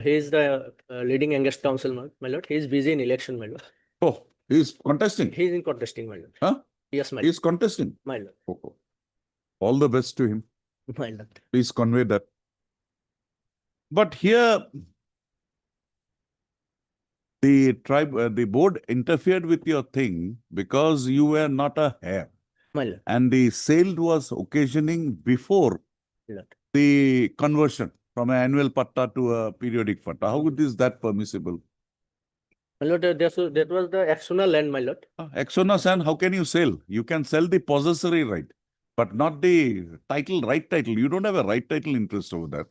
He is the leading youngest counsel, my lord. He is busy in election, my lord. Oh, he is contesting. He is in contesting, my lord. Huh? Yes, my He lord. is contesting. My lord. Oh. All the best to him. My lord. Please convey that. But here, the board interfered with your thing because you were not a heir. My lord. And the sale was occasioning before the conversion from an annual patta to a periodic patta. How is that permissible? My lord, that was the external land, my lord. Exona land, how can you sell? You can sell the possessory right, but not the right title. You don't have a right title interest over that.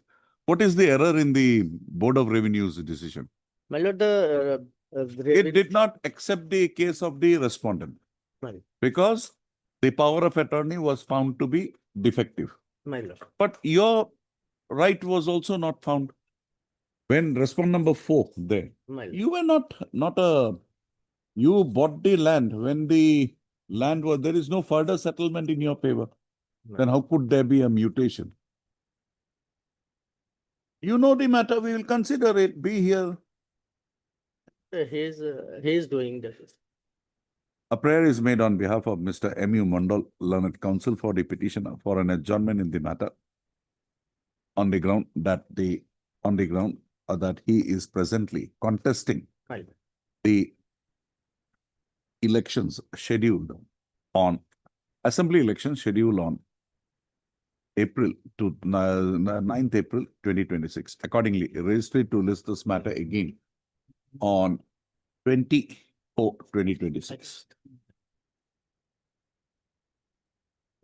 What is the error in the Board of Revenue's decision? My lord, it did not accept the case of the respondent because the power of attorney was found to be defective. My lord. But your right was also not found. When respondent number 4 there, you were you bought the land when the land was, there is no further settlement in your favor. Then how could there be a mutation? You know the matter, we will consider it, be here. He is doing this. A prayer is made on behalf of Mr. M.U. Mandal, Learned Counsel, for the petitioner for an adjournment in the matter on the ground that he is presently contesting the elections scheduled on assembly elections scheduled on April to 9th April 2026. Accordingly, registry to list this matter again on 2026.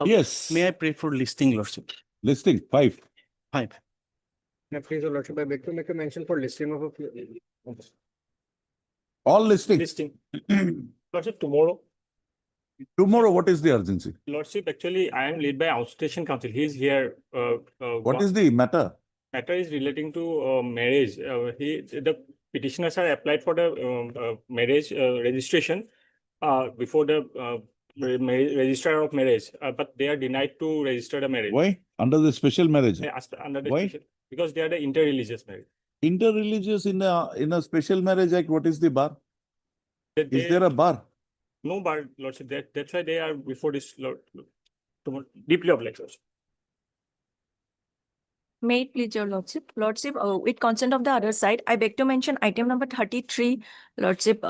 Yes. May I pray for listing, Lordship? Listing 5. 5. Please, Your Lordship, I beg to make a mention for listing of all listing. Listing. Lordship, tomorrow. Tomorrow, what is the urgency? Lordship, actually, I am led by outstation counsel. He is here. What is the matter? Matter is relating to marriage. The petitioners are applied for the marriage registration before the registrar of marriage, but they are denied to register the marriage. Why? Under the special marriage? Under the Why? special, because they are the interreligious marriage. Interreligious in a special marriage act, what is the bar? Is there a bar? No bar, Lordship. That's why they are before this Lord. Deeply obliged, Lordship. May it please your Lordship. Lordship, with consent of the other side, I beg to mention item number 33, Lordship,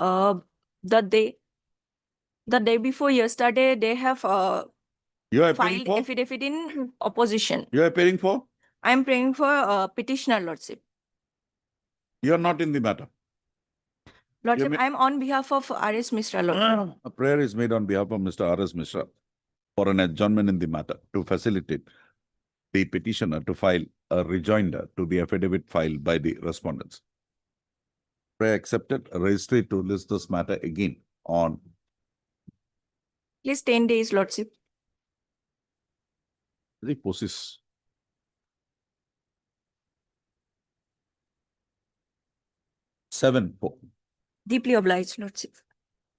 the day before yesterday, they have You are filed affidavit in opposition. You are appearing for? I am praying for petitioner, Lordship. You are not in the matter. Lordship, I am on behalf of R.S. Mishra, Lordship. A prayer is made on behalf of Mr. R.S. Mishra for an adjournment in the matter to facilitate the petitioner to file a rejoinder to the affidavit filed by the respondents. Prayer accepted. Registry to list this matter again on Please 10 days, Lordship. the possess. 7. Deeply obliged, Lordship.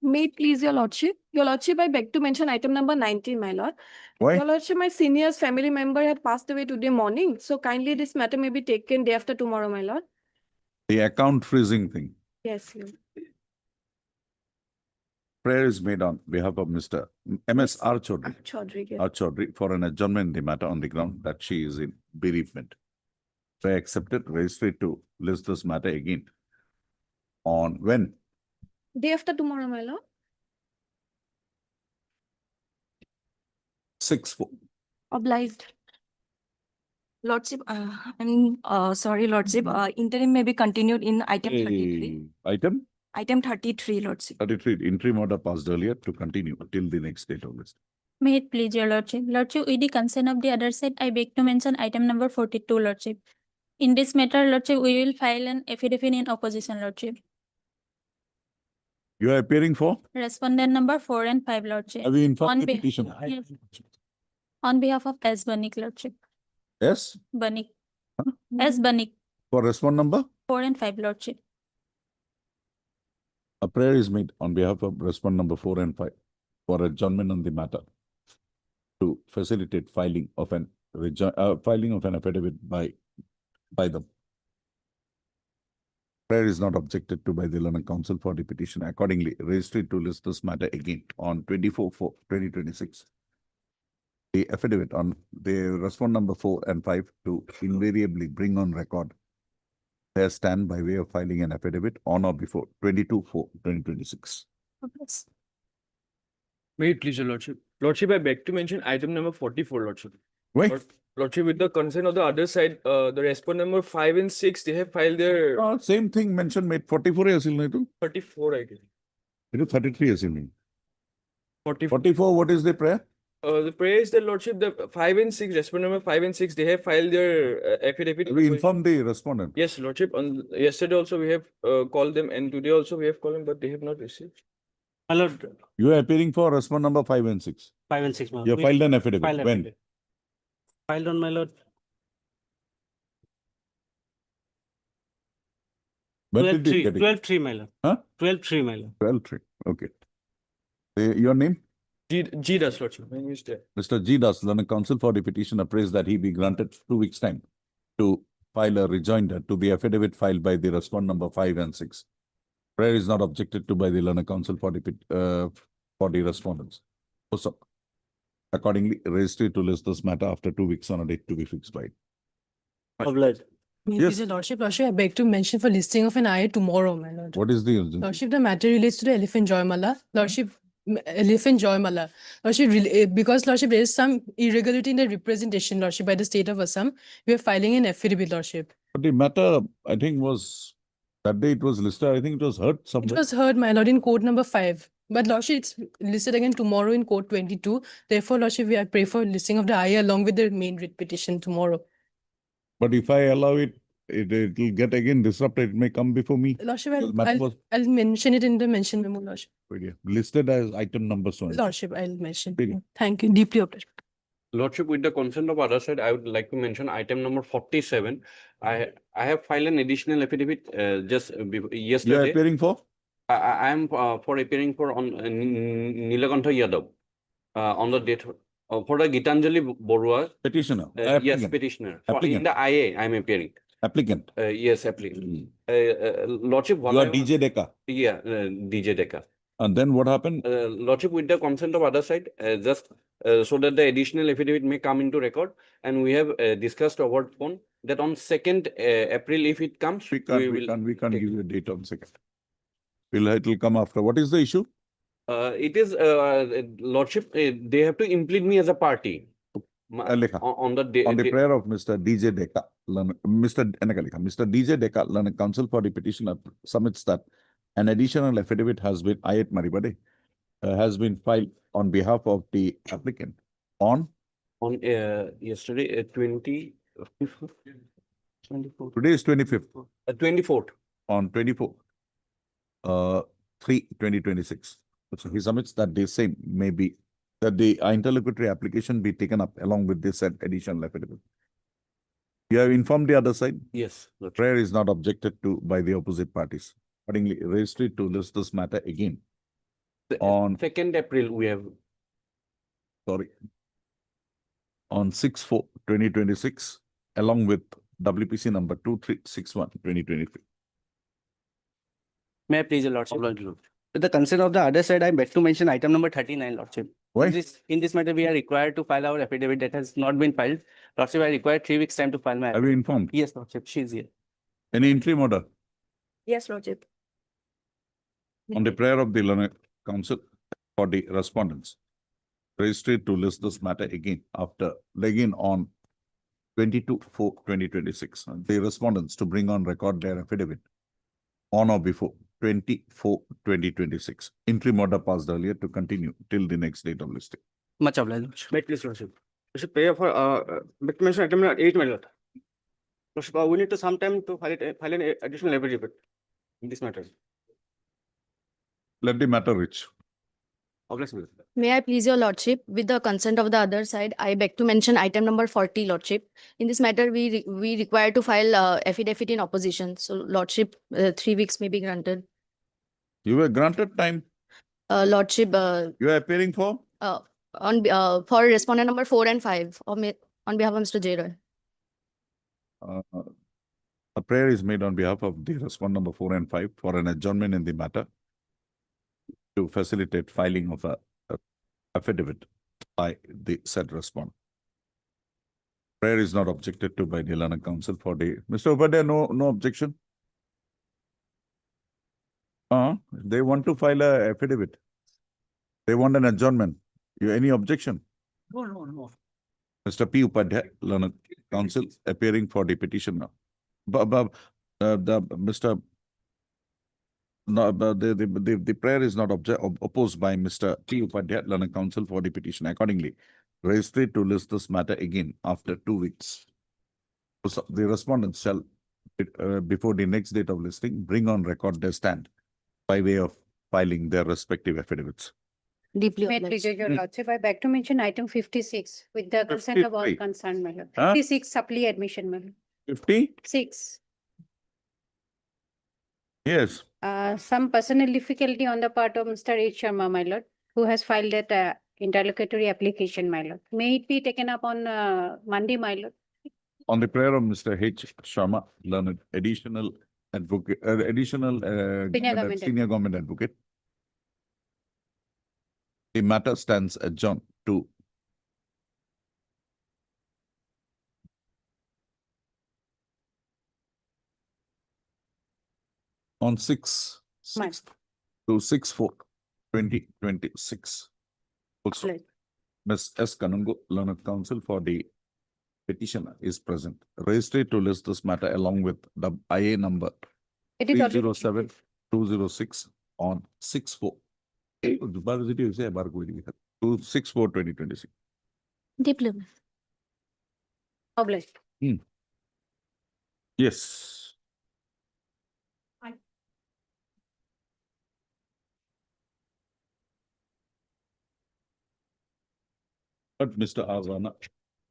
May it please your Lordship. Your Lordship, I beg to mention item number 19, my Lord. Why? Your Lordship, my senior's family member had passed away today morning. So kindly this matter may be taken day after tomorrow, my Lord. The account freezing thing. Yes, Lord. Prayer is made on behalf of Mr. M.S. R. Chaudhary. Chaudhary, R. Chaudhary for an adjournment in the matter on the ground that she is in bereavement. Prayer accepted. Registry to list this matter again on when? Day after tomorrow, my Lord. 6. Obliged. Lordship, I'm sorry, Lordship. Interim may be continued in item 33. Item? Item 33, Lordship. 33. Interim order passed earlier to continue till the next date of list. May it please your Lordship. Lordship, with the consent of the other side, I beg to mention item number 42, Lordship. In this matter, Lordship, we will file an affidavit in opposition, Lordship. You are appearing for? Respondent number 4 and 5, Lordship. Have you informed the petition? Yes. On behalf of S. Banik, Lordship. Yes? Banik. S. Banik. For respond number? 4 and 5, Lordship. A prayer is made on behalf of respond number 4 and 5 for adjournment on the matter to facilitate filing of an affidavit by them. Prayer is not objected to by the learned counsel for the petition. Accordingly, registry to list this matter again on 24/4/2026. The affidavit on the respond number 4 and 5 to invariably bring on record their stand by way of filing an affidavit on or before 22/4/2026. May it please your lordship. Lordship, I beg to mention item number 44, lordship. Wait, Lordship, with the consent of the other side, the respondent number 5 and 6, they have filed their same thing mentioned made 44 years in 34, I guess. it is 33 years in 44. 44. What is the prayer? The prayer is the lordship, the 5 and 6, respondent number 5 and 6, they have filed their affidavit. We informed the respondent. Yes, lordship. On yesterday also we have called them, and today also we have called them, but they have not received. My lord, You are appearing for respond number 5 and 6. 5 and 6. My lord. You have We filed an affidavit. filed When? affidavit. Filed on, my lord, When did you 12/3, get it? 12/3, my lord. Huh? 12/3, my lord. 12/3. Okay. Your name? G Das, lordship. My name is there. Mr. G. Das, learned counsel for the petitioner, prays that he be granted 2 weeks' time to file a rejoinder to the affidavit filed by the respond number 5 and 6. Prayer is not objected to by the learned counsel for the respondents. Also, accordingly, registry to list this matter after 2 weeks on a date to be fixed by. Obliged. Yes. Your Lordship, I beg to mention for listing of an IA tomorrow, my lord. What is the urgency? Lordship, the matter relates to the elephant Joymala. Lordship, elephant Joymala. Lordship, because Lordship, there is some irregularity in the representation, Lordship, by the state of Assam. We are filing an affidavit, Lordship. But the matter, I think, was that day it was listed. I think it was heard It somewhere. was heard, my lord, in court number 5. But Lordship, it's listed again tomorrow in court 22. Therefore, Lordship, we pray for listing of the IA along with the main writ petition tomorrow. But if I allow it, it will get again disrupted. It may come before me. Lordship, The matter I'll, was I'll mention it in the mention memo, Lordship. listed as item number so and so. Lordship, I'll mention. Really? Thank you, deeply obliged. Lordship, with the consent of other side, I would like to mention item number 47. I have filed an additional affidavit You are yesterday. appearing for? I am for appearing for on Nilakantha Yadav on the date for the Gitanjali Borua. Petitioner. Yes, Applicant. petitioner. Applicant. In the IA, I am appearing. Applicant. Yes, applicant. Lordship, what You I are DJ Deka. Yeah, DJ Deka. And then what happened? Lordship, with the consent of other side, just so that the additional affidavit may come into record, and we have discussed over phone that on 2nd April, if it comes, We can't take give you a date on 2nd. It will come after. What is the issue? It is Lordship. They have to implead me as a party. Lekha. On the day. On the prayer of Mr. DJ Deka, Mr. DJ Deka, learned counsel for the petitioner, submits that an additional affidavit has been, Ayat Maribade, has been filed on behalf of the applicant on Yesterday 24th. today is 25th, 24th. on 24 3/2026. So he submits that the same may be that the interlocutory application be taken up along with this additional affidavit. You have informed the other side. Yes. Lordship. Prayer is not objected to by the opposite parties. Accordingly, registry to list this matter again on 2nd April, we have. On 6/4/2026, along with WPC number 2361/2023. May I please, your lordship? With the consent of the other side, I beg to mention item number 39, lordship. Why? In this matter, we are required to file our affidavit that has not been filed. Lordship, I require 3 weeks time to file my Have you informed? Yes, lordship, she is here. Any interim order Yes, Lordship. on the prayer of the learned counsel for the respondents? Registry to list this matter again on 22/4/2026. The respondents to bring on record their affidavit on or before 24/2026. Interim order passed earlier to continue till the next date of listing. Much obliged, lordship. Wait, please, Lordship. We should pay for beg to mention item number 8, my lord. Lordship, we need to some time to file an additional affidavit in this matter. Let the matter reach. Obliged, my lord. May I please your lordship, with the consent of the other side, I beg to mention item number 40, lordship. In this matter, we require to file affidavit in opposition. So lordship, 3 weeks may be granted. You were granted time. Lordship, You are appearing for? for respondent number 4 and 5 on behalf of Mr. J. Roy. A prayer is made on behalf of the respondent number 4 and 5 for an adjournment in the matter to facilitate filing of a affidavit by the said respondent. Prayer is not objected to by the Learned Counsel for the Mr. Upadhyay, no objection. They want to file a affidavit. They want an adjournment. Any objection? No. Mr. P. Upadhyay, Learned Counsel, appearing for the petitioner. Mr. No, the prayer is not opposed by Mr. P. Upadhyay, Learned Counsel for the petition. Accordingly, registered to list this matter again after 2 weeks. So the respondents shall, before the next date of listing, bring on record their stand by way of filing their respective affidavits. Deeply May obliged. trigger your lordship, I beg to mention item 56 with the consent of all 53. concerned, my lord. Huh? 56 supply admission, my lord. 50? 6. Yes. Some personal difficulty on the part of Mr. H. Sharma, my lord, who has filed that interlocutory application, my lord. May it be taken up on Monday, my lord. On the prayer of Mr. H. Sharma, Learned Additional Advocate, Senior Government Advocate. The matter stands adjourned to on 6 to 6/4/2026. Also, Right. Ms. S. Kanungo, Learned Counsel for the petitioner, is present. Registered to list this matter along with the IA number It is already 307-206 on 6/4. 6/4/2026. Deeply. obliged. Yes. But Mr. Azana,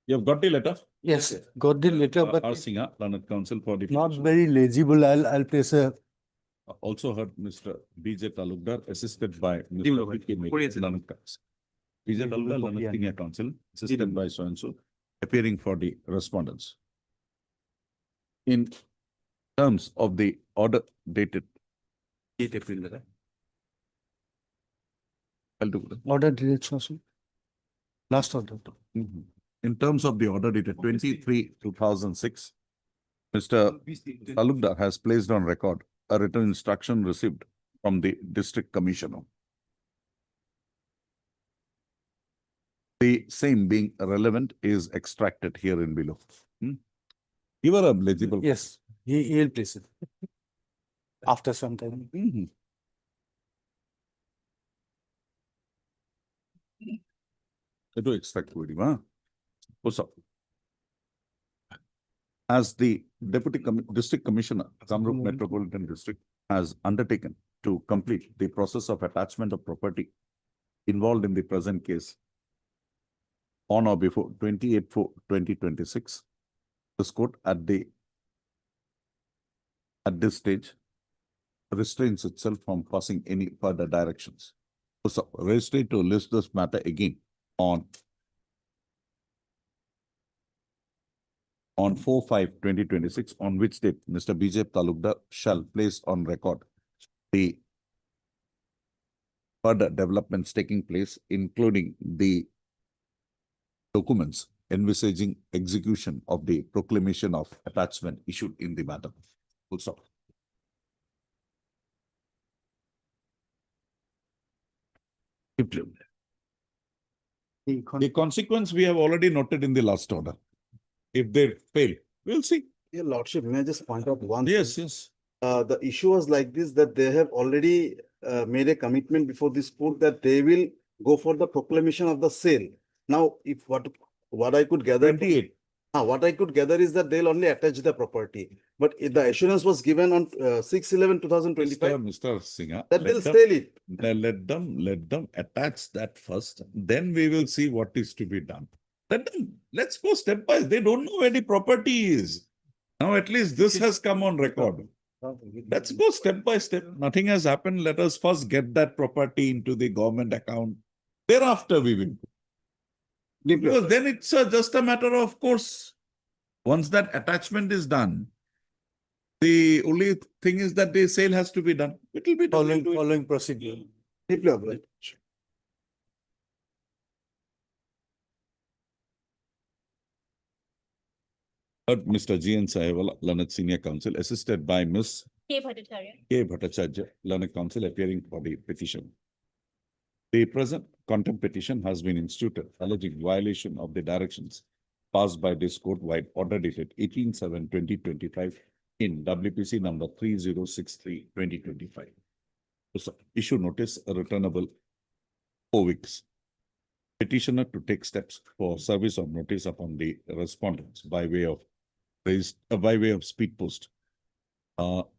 you have got the letter? Yes, got the letter, but R. Singha, Learned Counsel for the not petition. very legible. I'll place a Also heard Mr. B.J. Talukdar, assisted by Mr. V.K. Mehta, Learned Counsel. B.J. Talukdar, Learned Senior Counsel, assisted by so-and-so, appearing for the respondents. In terms of the order dated 8 April. I'll do that. order direction. Last order. In terms of the order dated 23/2006, Mr. Talukdar has placed on record a written instruction received from the District Commissioner. The same being relevant is extracted here in below. You are legible. Yes, he'll place it. After some time. To extract with him, What's up? As the Deputy District Commissioner, Kamrup Metropolitan District has undertaken to complete the process of attachment of property involved in the present case on or before 28/4/2026, this court at this stage restrains itself from passing any further directions. So, registered to list this matter again on 4/5/2026, on which date Mr. B.J. Talukdar shall place on record the further developments taking place, including the documents envisaging execution of the proclamation of attachment issued in the matter. Full stop. The consequence we have already noted in the last order. If they fail, we'll see. Your lordship, may I just point out one? Yes, thing? yes. The issue was like this, that they have already made a commitment before this court that they will go for the proclamation of the sale. Now, if what I could gather. 28. What I could gather is that they'll only attach the property. But if the assurance was given on 6/11/2025. Mr. Singha, That they'll sell it. Let them attach that first. Then we will see what is to be done. Let's go step by step. They don't know where the property is. Now at least this has come on record. Let's go step by step. Nothing has happened. Let us first get that property into the government account. Thereafter we will go. Because then it's just a matter of course. Once that attachment is done, The only thing is that the sale has to be done. It will be done. Following procedure. Deeply obliged. Mr. G.N. Sahiwala, Learned Senior Counsel, assisted by Ms. K. Bhattacharya. K. Bhattacharya, Learned Counsel, appearing for the petition. The present contempt petition has been instituted alleging violation of the directions passed by this court-wide order dated 18/7/2025 in WPC number 3063/2025. Issue notice returnable 4 weeks. Petitioner to take steps for service of notice upon the respondents by way of speed post.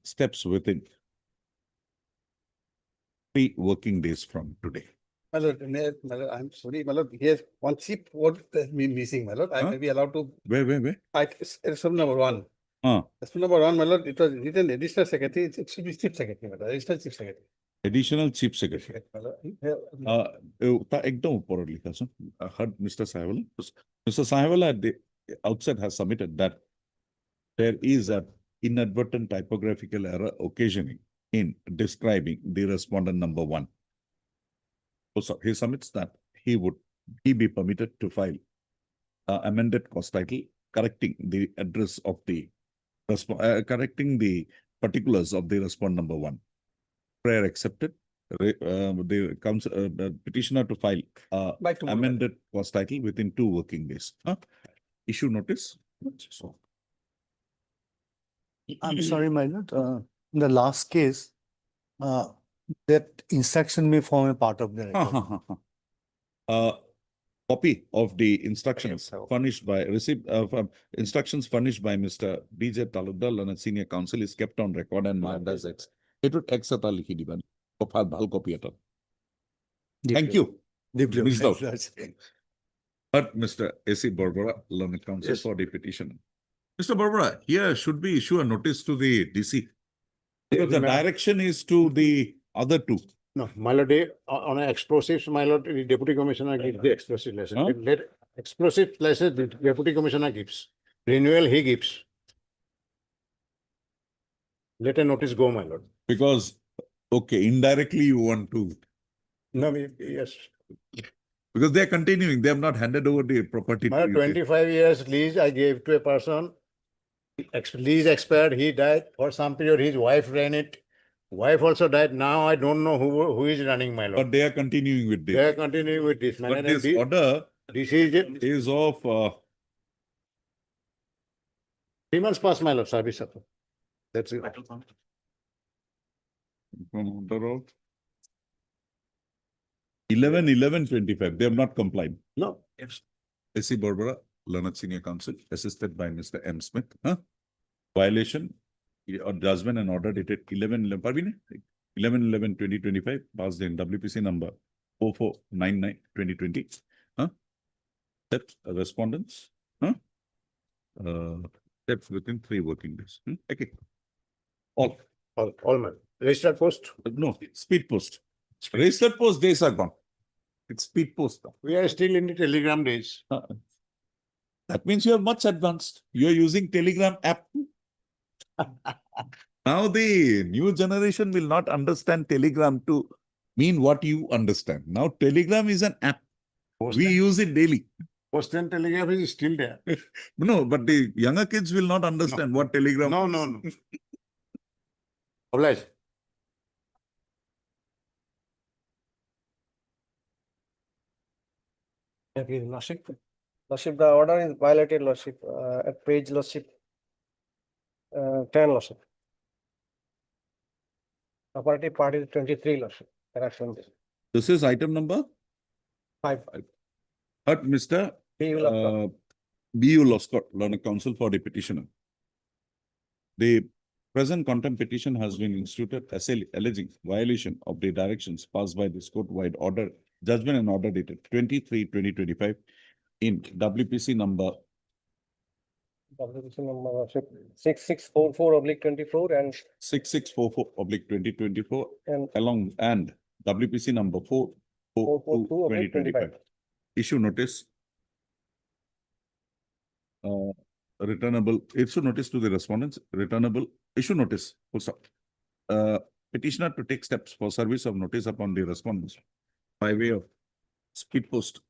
Steps within 3 working days from today. My lord, I'm sorry, my lord, here's one chip word missing, my lord. I Huh? may be allowed to. Where? It's number 1. That's number 1, my lord. It was written additional secretary. It should be chief secretary, my lord. Additional chief secretary. Additional Chief Secretary. My lord. एकदम ऊपर लिखा sir. I heard Mr. Sahiwala. Mr. Sahiwala at the outset has submitted that there is an inadvertent typographical error occasioning in describing the respondent number 1. So he submits that he be permitted to file amended cost title correcting the address of the correcting the particulars of the respondent number 1. Prayer accepted. The petitioner to file By tomorrow. amended cost title within 2 working days. Issue notice. So, I'm sorry, my lord. In the last case, that instruction may form a part of the record. Copy of the instructions furnished by instructions furnished by Mr. B.J. Talukdar, Learned Senior Counsel, is kept on record and marked as X. It would X at all diban. Copy at all. Thank you. Missed out. But Mr. A.C. Barbara, Learned Counsel, for the petition. Mr. Barbara, here should we issue a notice to the DC? Because the direction is to the other 2. No, my lord, on explosives, my lord, the deputy commissioner gives the explosive license. Huh? Let explosive license, the deputy commissioner gives. Renewal, he gives. Let a notice go, my lord. Because, okay, indirectly you want to. No, yes. Because they are continuing, they have not handed over the property. My to you. 25 years lease I gave to a person. Lease expired, he died for some period, his wife ran it. Wife also died. Now I don't know who is running, my lord. But they are continuing with this. They are continuing with this. But this order This is of 3 months past, my lord, service. That's it. from order of 11/11/25. They have not complied. No. S.C. Barbara, Learned Senior Counsel, assisted by Mr. M. Smith. Violation or judgment and order dated 11/11/2025, passed in WPC number 4499/2020. Steps respondents. Steps within 3 working days. Okay. All. All my registered post. No, speed post. Registered post days are gone. It's speed post now. We are still in the telegram days. That means you are much advanced. You are using Telegram app. Now the new generation will not understand Telegram to mean what you understand. Now Telegram is an app. We use it daily. Post and telegraph is still there. No, but the younger kids will not understand what Telegram. No. Oblige. Lordship, the order is violated, Lordship, at page, Lordship, 10, Lordship. Operative part is 23, Lordship. This is item number 5. But Mr. B.U. Loscott, Learned Counsel for the petitioner. The present contempt petition has been instituted as alleging violation of the directions passed by this court-wide order, judgment and order dated 23/2025 in WPC number 6644/24 and 6644/2024 and along and WPC number 442/2025. Issue notice. Returnable, issue notice to the respondents, returnable issue notice, full stop. Petitioner to take steps for service of notice upon the respondents by way of speed post.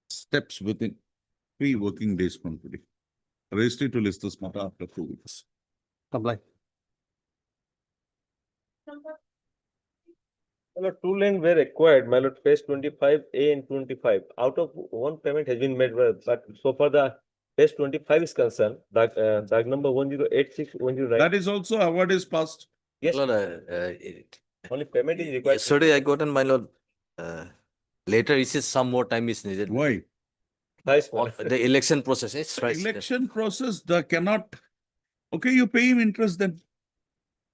Steps within 3 working days from today. Registry to list this matter after 2 weeks. Comply. My lord, 2 lanes were required, my lord, page 25A and 25. Out of 1 payment has been made, but so far the page 25 is concerned, doc number 108610. That is also award is passed. Yes, Lord, only payment is required. yesterday I got on my lord. Later, he says some more time is needed. Why? Nice, On the election process, it's right. Election process, the cannot. Okay, you pay him interest then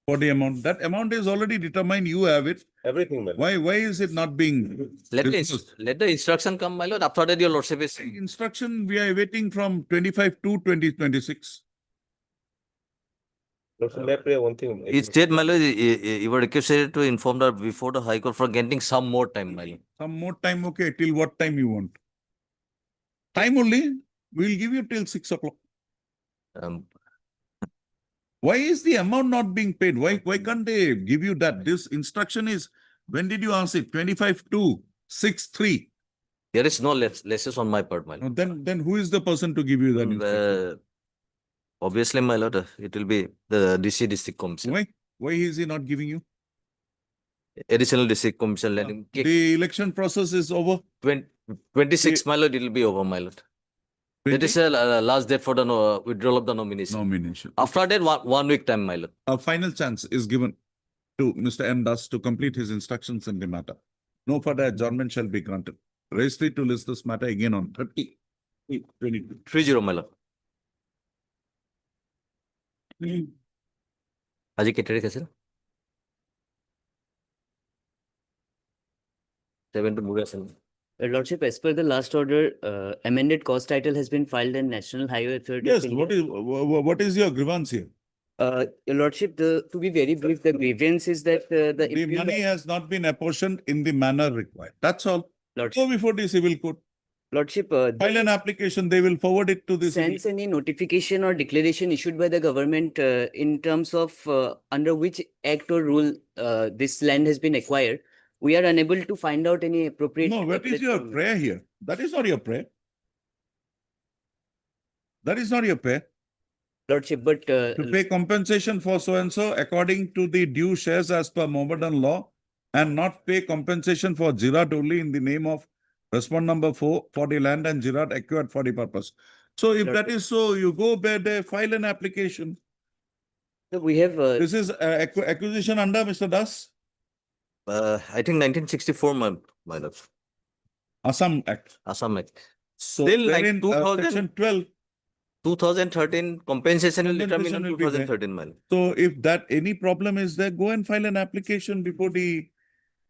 for the amount. That amount is already determined. You have it. Everything, my lord. Why is it not being Let discussed? let the instruction come, my lord. After that, your lordship is. Instruction we are waiting from 25 to 2026. Lordship, may I pray one thing? It said, my lord, you were requested to inform that before the High Court for getting some more time, my lord. Some more time, okay. Till what time you want? Time only. We'll give you till 6 o'clock. Why is the amount not being paid? Why can't they give you that? This instruction is, when did you ask it? 25 to 6/3. There is no lessons on my part, my lord. Then who is the person to give you that instruction? Obviously, my lord, it will be the DC District Commission. Why is he not giving you? Additional District Commission letting. The election process is over. 26, my lord, it will be over, my lord. That is a last date for the withdrawal of the nomination. Nomination. After that, 1 week time, my lord. A final chance is given to Mr. M. Das to complete his instructions in the matter. No further adjournment shall be granted. Registry to list this matter again on 30/22. 30, my lord. Aji कितने कैसे? 7 to move. Your Lordship, as per the last order, amended cause title has been filed in National Highway Authority. Yes, what is your grievance here? Your Lordship, to be very brief, the grievance is that the money has not been apportioned in the manner required. That's all. Lordship. Go before the civil court. Lordship, file an application, they will forward it to the sense any notification or declaration issued by the government in terms of under which act or rule this land has been acquired. We are unable to find out any appropriate. No, what is your prayer here? That is not your prayer. That is not your prayer. Lordship, but to pay compensation for so and so according to the due shares as per Mohammedan law, and not pay compensation for Jirat only in the name of respond number 4 for the land and Jirat acquired for the purpose. So if that is so, you go there, file an application. We have. This is acquisition under Mr. Das? I think 1964, my lord. Assam Act. Assam Act. So still like in 2000, section 12. 2013 compensation will determine in 2013, my lord. So if that any problem is there, go and file an application before the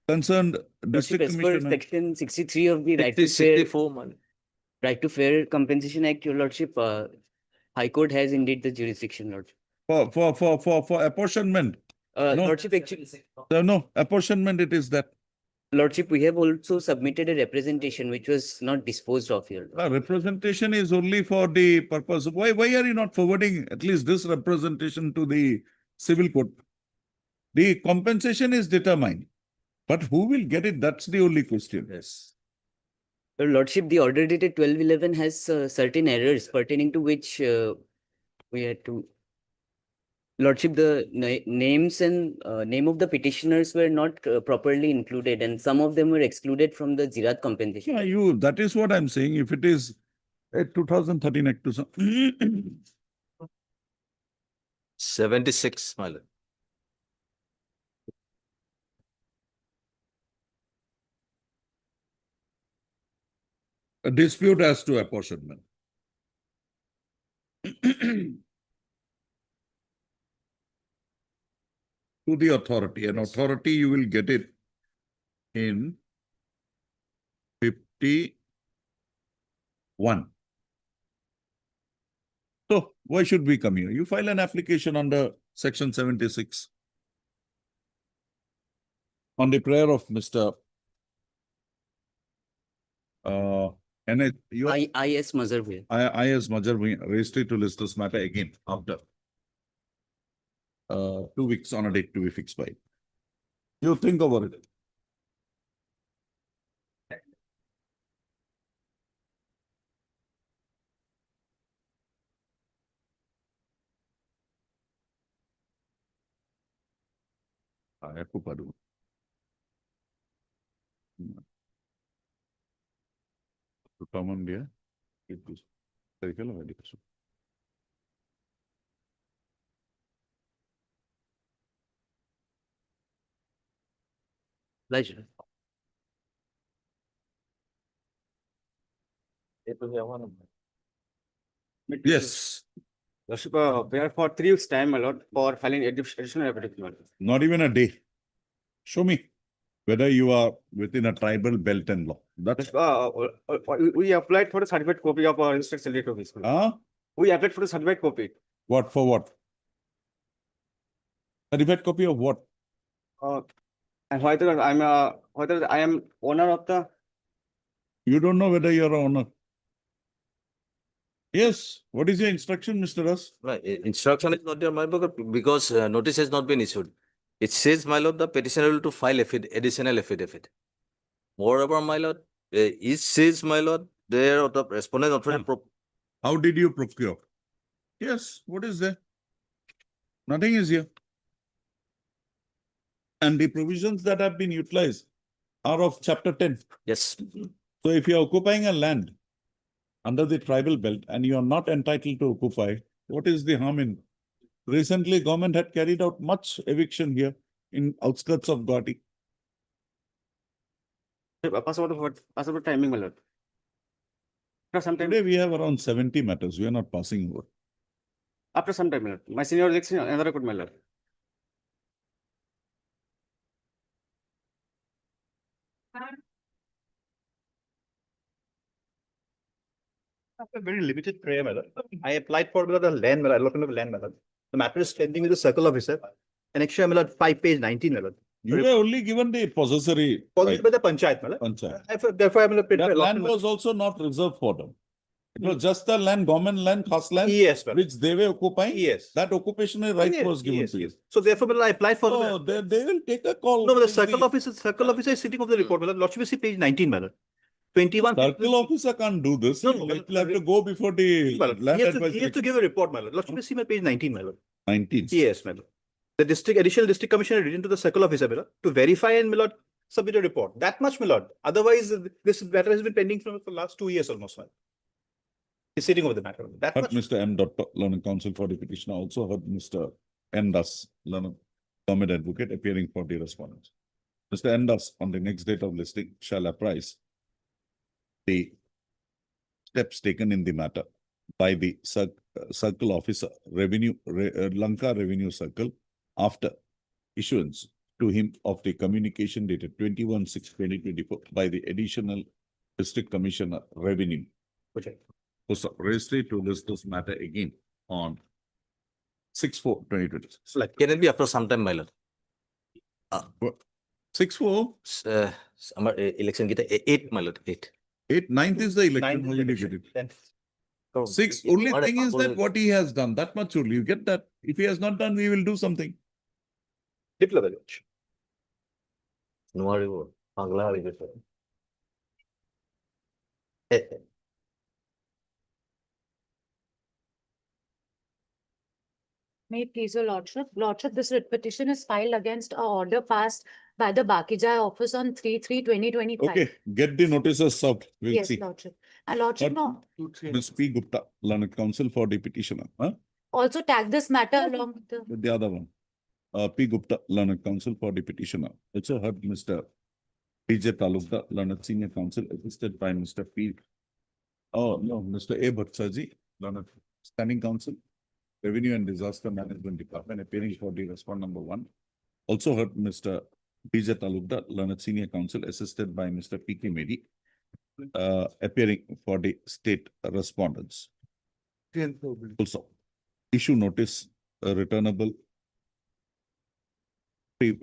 concerned district commissioner. Section 63 of the Right to Fair Compensation Act, Your Lordship, High Court has indeed the jurisdiction, Lordship. For apportionment. No. Lordship, actually. No, apportionment it is that. Lordship, we have also submitted a representation which was not disposed of here. Representation is only for the purpose. Why are you not forwarding at least this representation to the civil court? The compensation is determined, but who will get it? That's the only question. Yes. Your Lordship, the order dated 12/11 has certain errors pertaining to which we had to. Lordship, the names and name of the petitioners were not properly included, and some of them were excluded from the Jirat compensation. Yeah, that is what I'm saying. If it is a 2013 Act to 76, my lord. A dispute as to apportionment. To the authority. An authority, you will get it in 51. So why should we come here? You file an application under section 76 on the prayer of Mr. I.S. Mazhar. I.S. Mazhar, registry to list this matter again after. 2 weeks on a date to be fixed by. You think over it. Aku padu. Terutama dia itu. Tadi kalau nggak dikasih. Pleasure. Yes, Lordship, we are for 3 weeks time, my lord, for filing additional affidavit. my lord. not even a day. Show me whether you are within a tribal belt and law. That's We applied for a certified copy of our registered salary office. We applied for a certified copy. what for what? Certified copy of what? And whether I am owner of the. You don't know whether you are an owner. Yes. What is your instruction, Mr. Ras? Right, instruction is not there, my lord, because notice has not been issued. It says, my lord, the petitioner will to file additional affidavit. Moreover, my lord, it says, my lord, there the respondent authority. How did you procure? Yes. What is there? Nothing is here. And the provisions that have been utilized are of chapter 10. Yes. So if you are occupying a land under the tribal belt and you are not entitled to occupy, what is the harm in? Recently, government had carried out much eviction here in outskirts of Gauhati. Passport timing, my lord. After some time, Today we have around 70 matters. We are not passing over. after some time, my lord. My senior election, another record, my lord. After very limited prayer, my lord. I applied for the land, my lord, allotment of land, my lord. The matter is pending with the circle officer. And extra, my lord, 5 page 19, my lord. You were only given the possessory. Possessed by the panchayat, my lord. Panchayat. Therefore, I'm That land was also not reserved for them. It was just a land, government land, khas land, yes, my lord. which they were occupying. Yes. That occupational right Yes, was given yes, to you. yes. So therefore, my lord, I applied for Oh, they will take a call. No, but the with circle officer is sitting of the report, my lord. Lordship, you see page 19, my lord. 21. Circle officer can't do this. No, He no, will have to go before the my lord. land He advisory. has to give a report, my lord. Lordship, you see my page 19, my lord. 19. Yes, my lord. The additional district commissioner written to the circle officer, my lord, to verify and, my lord, submit a report. That much, my lord. Otherwise, this matter has been pending for the last 2 years almost, my lord. He's sitting over the matter. That Heard much. Mr. M. Learned Counsel for the petitioner. Also heard Mr. N. Das, Learned Government Advocate, appearing for the respondents. Mr. N. Das, on the next date of listing, shall apprise the steps taken in the matter by the circle officer, Lanka Revenue Circle, after issuance to him of the communication dated 21/6/2024 by the additional district commissioner revenue. Okay. So registry to list this matter again on 6/4/2026. Can it be after some time, my lord? 6/4? Our election kita 8, my lord, 8. 8, 9th is the election. How will you get it? 6, only thing is that what he has done, that much only. You get that? If he has not done, we will do something. May it please your lordship. Lordship, this writ petition is filed against a order passed by the Bakijai office on 3/3/2025. Okay, get the notices served. We'll Yes, see. lordship. And lordship, no, Ms. P. Gupta, Learned Counsel for the petitioner. also tag this matter along with the. The other one. P. Gupta, Learned Counsel for the petitioner. Also heard Mr. PJ Talukda, Learned Senior Counsel, assisted by Mr. P. Oh, no, Mr. A. Bhattsaji, Learned Standing Counsel, Revenue and Disaster Management Department, appearing for the respondent number 1. Also heard Mr. PJ Talukda, Learned Senior Counsel, assisted by Mr. P.K. Medi, appearing for the state respondents. Also, issue notice returnable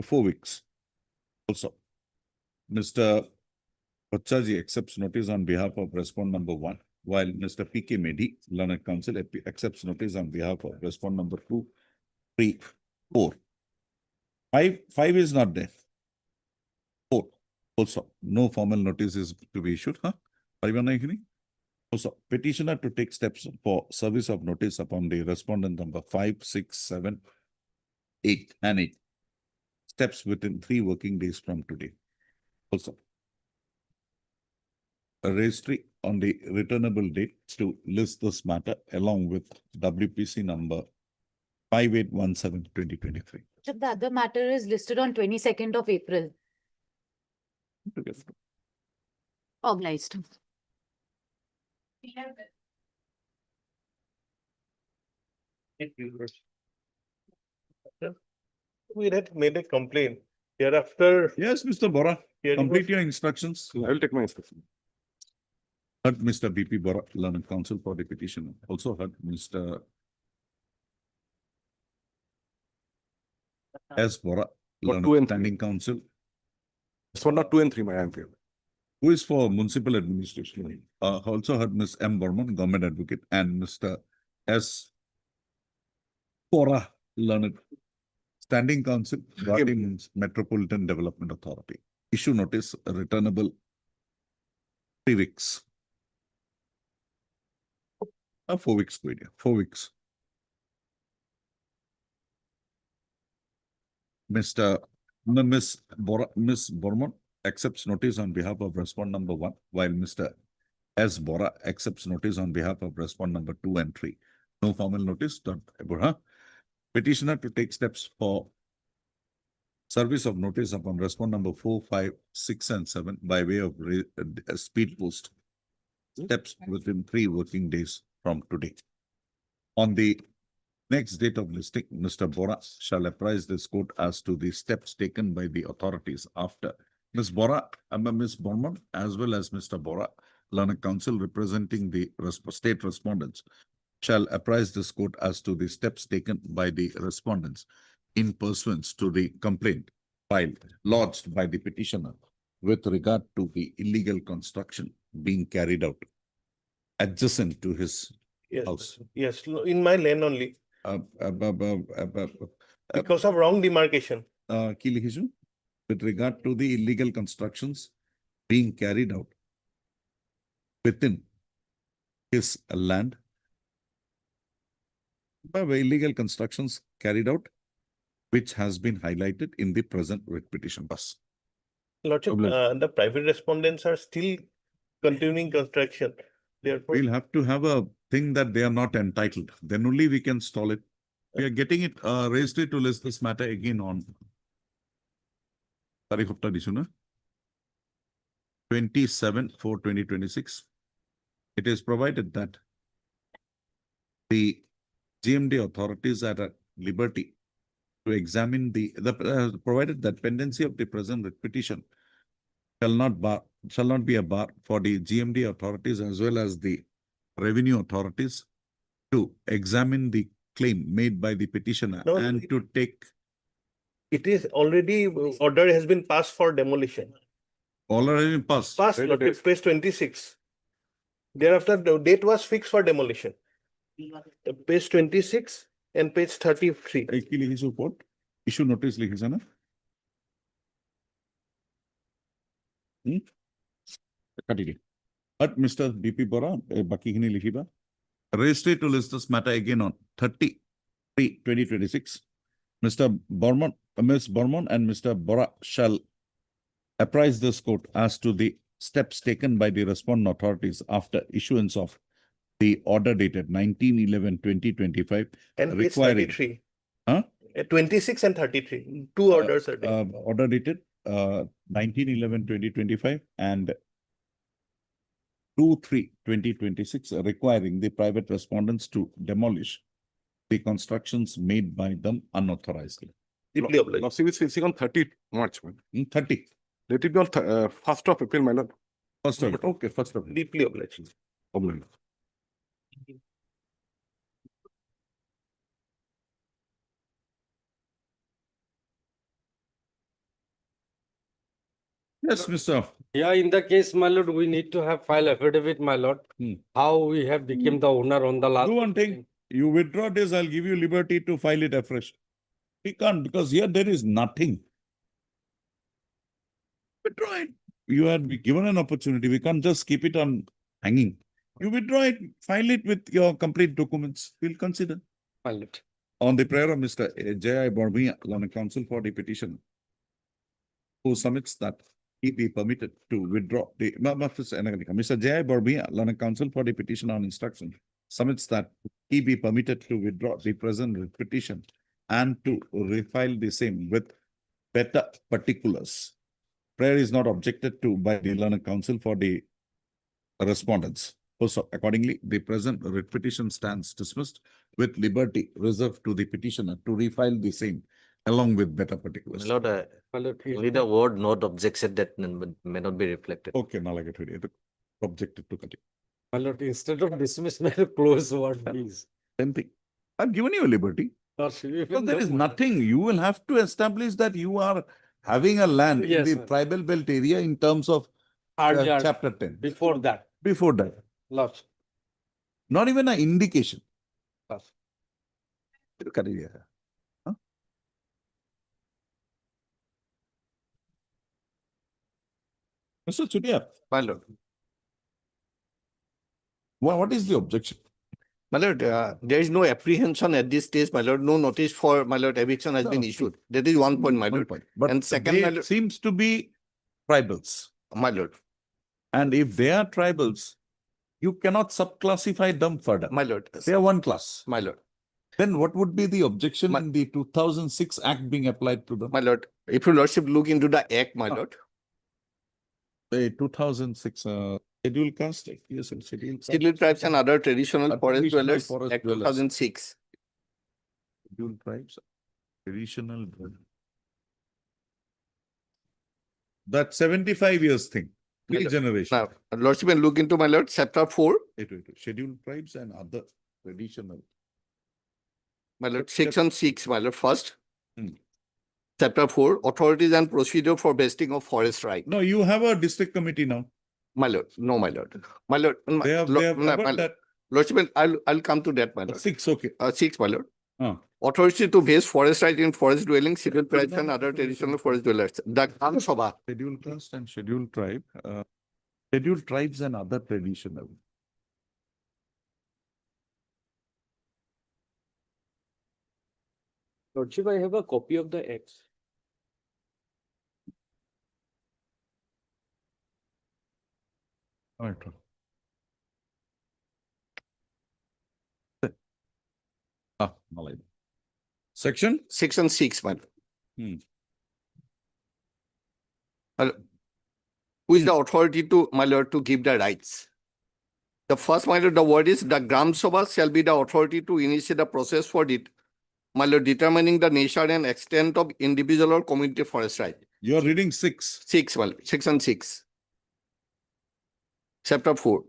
4 weeks. Also, Mr. Bhattsaji accepts notice on behalf of respondent number 1, while Mr. P.K. Medi, Learned Counsel, accepts notice on behalf of respondent number 2, 4. 5 is not there. 4. Also, no formal notice is to be issued. Huh? Also, petitioner to take steps for service of notice upon the respondent number 5, 6, 7, 8 and 8. Steps within 3 working days from today. Also, a registry on the returnable date to list this matter along with WPC number 5817/2023. The other matter is listed on 22nd of April. Organized. We had made a complaint. Thereafter. Yes, Mr. Bora, hearing complete was- your instructions. I will take my instruction. Heard Mr. BP Bora, learned counsel for the petitioner. Also heard Mr. S. Bora, For learned 2 and 3. standing counsel. This one, not 2 and 3, my MP. Who is for municipal administration. Also heard Ms. M. Burman, government advocate, and Mr. S. Bora, learned standing counsel, Gauhati Metropolitan Development Authority. Issue notice, returnable 3 weeks. 4 weeks, go idea. 4 weeks. Ms. Borman accepts notice on behalf of respondent number 1, while Mr. S. Bora accepts notice on behalf of respondent number 2 and 3. No formal notice. Petitioner to take steps for service of notice upon respondent number 4, 5, 6 and 7 by way of speed post. Steps within 3 working days from today. On the next date of listing, Mr. Bora shall apprise this court as to the steps taken by the authorities after. Ms. Bora, Ms. Borman, as well as Mr. Bora, learned counsel representing the state respondents, shall apprise this court as to the steps taken by the respondents in pursuance to the complaint filed, lodged by the petitioner with regard to the illegal construction being carried out adjacent to his house. Yes, in my lane only. Because of wrong demarcation. With regard to the illegal constructions being carried out within his land, by illegal constructions carried out, which has been highlighted in the present writ petition. Lordship, the private respondents are still continuing construction. Therefore, We'll have to have a thing that they are not entitled. Then only we can stall it. We are getting it raised to list this matter again on 27/4/2026. It is provided that the GMD authorities are at liberty to examine provided that pendency of the present writ petition shall not be a bar for the GMD authorities as well as the revenue authorities to examine the claim made by the petitioner and to take. it is already, order has been passed for demolition. Already passed. Passed, Lordship, page 26. Thereafter, the date was fixed for demolition. Page 26 and page 33. Issue notice लिखी है ना? But Mr. BP Bora, बाकी ही नहीं लिखी बा. Registered to list this matter again on 30/3/2026. Mr. Borman, Ms. Borman and Mr. Bora shall apprise this court as to the steps taken by the respondent authorities after issuance of the order dated 19/11/2025 And page requiring 33. Huh? 26 and 33. Two orders are there. Order dated 19/11/2025 and 2/3/2026 requiring the private respondents to demolish the constructions made by them unauthorized. Deeply obliged. Now, see, it's fixing on 30th March, man. 30. Let it be on 1st of April, my lord. 1st of April. Okay, 1st of April. Deeply obliged. Problem. Yes, Mr. Yeah, in the case, my lord, we need to have file affidavit, my lord. How we have become the owner on the last. Do one thing. You withdraw this, I'll give you liberty to file it afresh. We can't, because here there is nothing. Withdraw it. You are given an opportunity. We can't just keep it on hanging. You withdraw it, file it with your complete documents. We'll consider. File it. On the prayer of Mr. J.I. Bormia, London Counsel for the petitioner, who submits that he be permitted to withdraw the Mr. J.I. Bormia, London Counsel for the petition on instruction, submits that he be permitted to withdraw the present petition and to refile the same with better particulars. Prayer is not objected to by the London Counsel for the respondents. Also, accordingly, the present writ petition stands dismissed with liberty reserved to the petitioner to refile the same along with better particulars. My Lord, only the word not objected that may not be reflected. Okay, now I get it. Objected to continue. My Lord, instead of dismiss, may I close word, please. Same thing. I've given you a liberty. Because there is nothing. You will have to establish that you are having a land in the tribal belt area in terms of chapter 10. Before that. Before that. Lots. Not even an indication. Lots. Huh? Mr. Chutia. My Lord. What is the objection? My Lord, there is no apprehension at this stage, my Lord. No notice for, my Lord, eviction has been issued. That is one point, my Lord. But and second, my Lord, seems to be tribals. My Lord. And if they are tribals, you cannot subclassify them further. My Lord. They are one class. My Lord. Then what would be the objection in the 2006 Act being applied to them? My Lord, if your Lordship look into the Act, my Lord. The 2006 Schedule Caste, yes, Scheduled Tribes and Other Traditional Forest Dwellers, Act 2006. Scheduled Tribes, Traditional Dwellers. That 75 years thing, three generations. Now, Lordship will look into, my Lord, chapter 4. Scheduled Tribes and Other Traditional. My Lord, section 6, my Lord, first. Chapter 4, Authorities and Procedure for Vesting of Forest Right. No, you have a district committee now. My Lord, no, my Lord. My Lord, They have covered that. Lordship, I'll come to that, my Lord. 6, okay. 6, my Lord. Authority to vest forest right in forest dwellings, scheduled tribes and other traditional forest dwellers. The Sabha. Scheduled caste and scheduled tribe. Scheduled tribes and other traditional. Lordship, I have a copy of the Act. All right. Section? Section 6, my Lord. Who is the authority to, my Lord, to give the rights? The first, my Lord, the word is the Gram Sabha shall be the authority to initiate the process for it, my Lord, determining the nature and extent of individual or community forest right. You are reading 6. 6, my Lord, section 6. Chapter 4.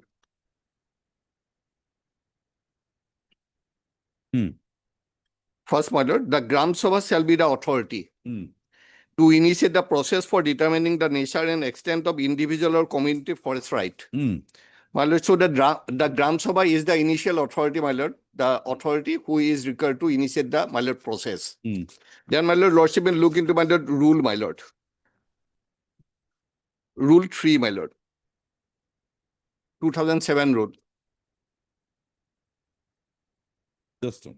First, my Lord, the Gram Sabha shall be the authority to initiate the process for determining the nature and extent of individual or community forest right. My Lord, so the Gram Sabha is the initial authority, my Lord, the authority who is required to initiate the, my Lord, process. Then, my Lord, Lordship will look into, my Lord, rule, my Lord. Rule 3, my Lord. 2007 rule. Just a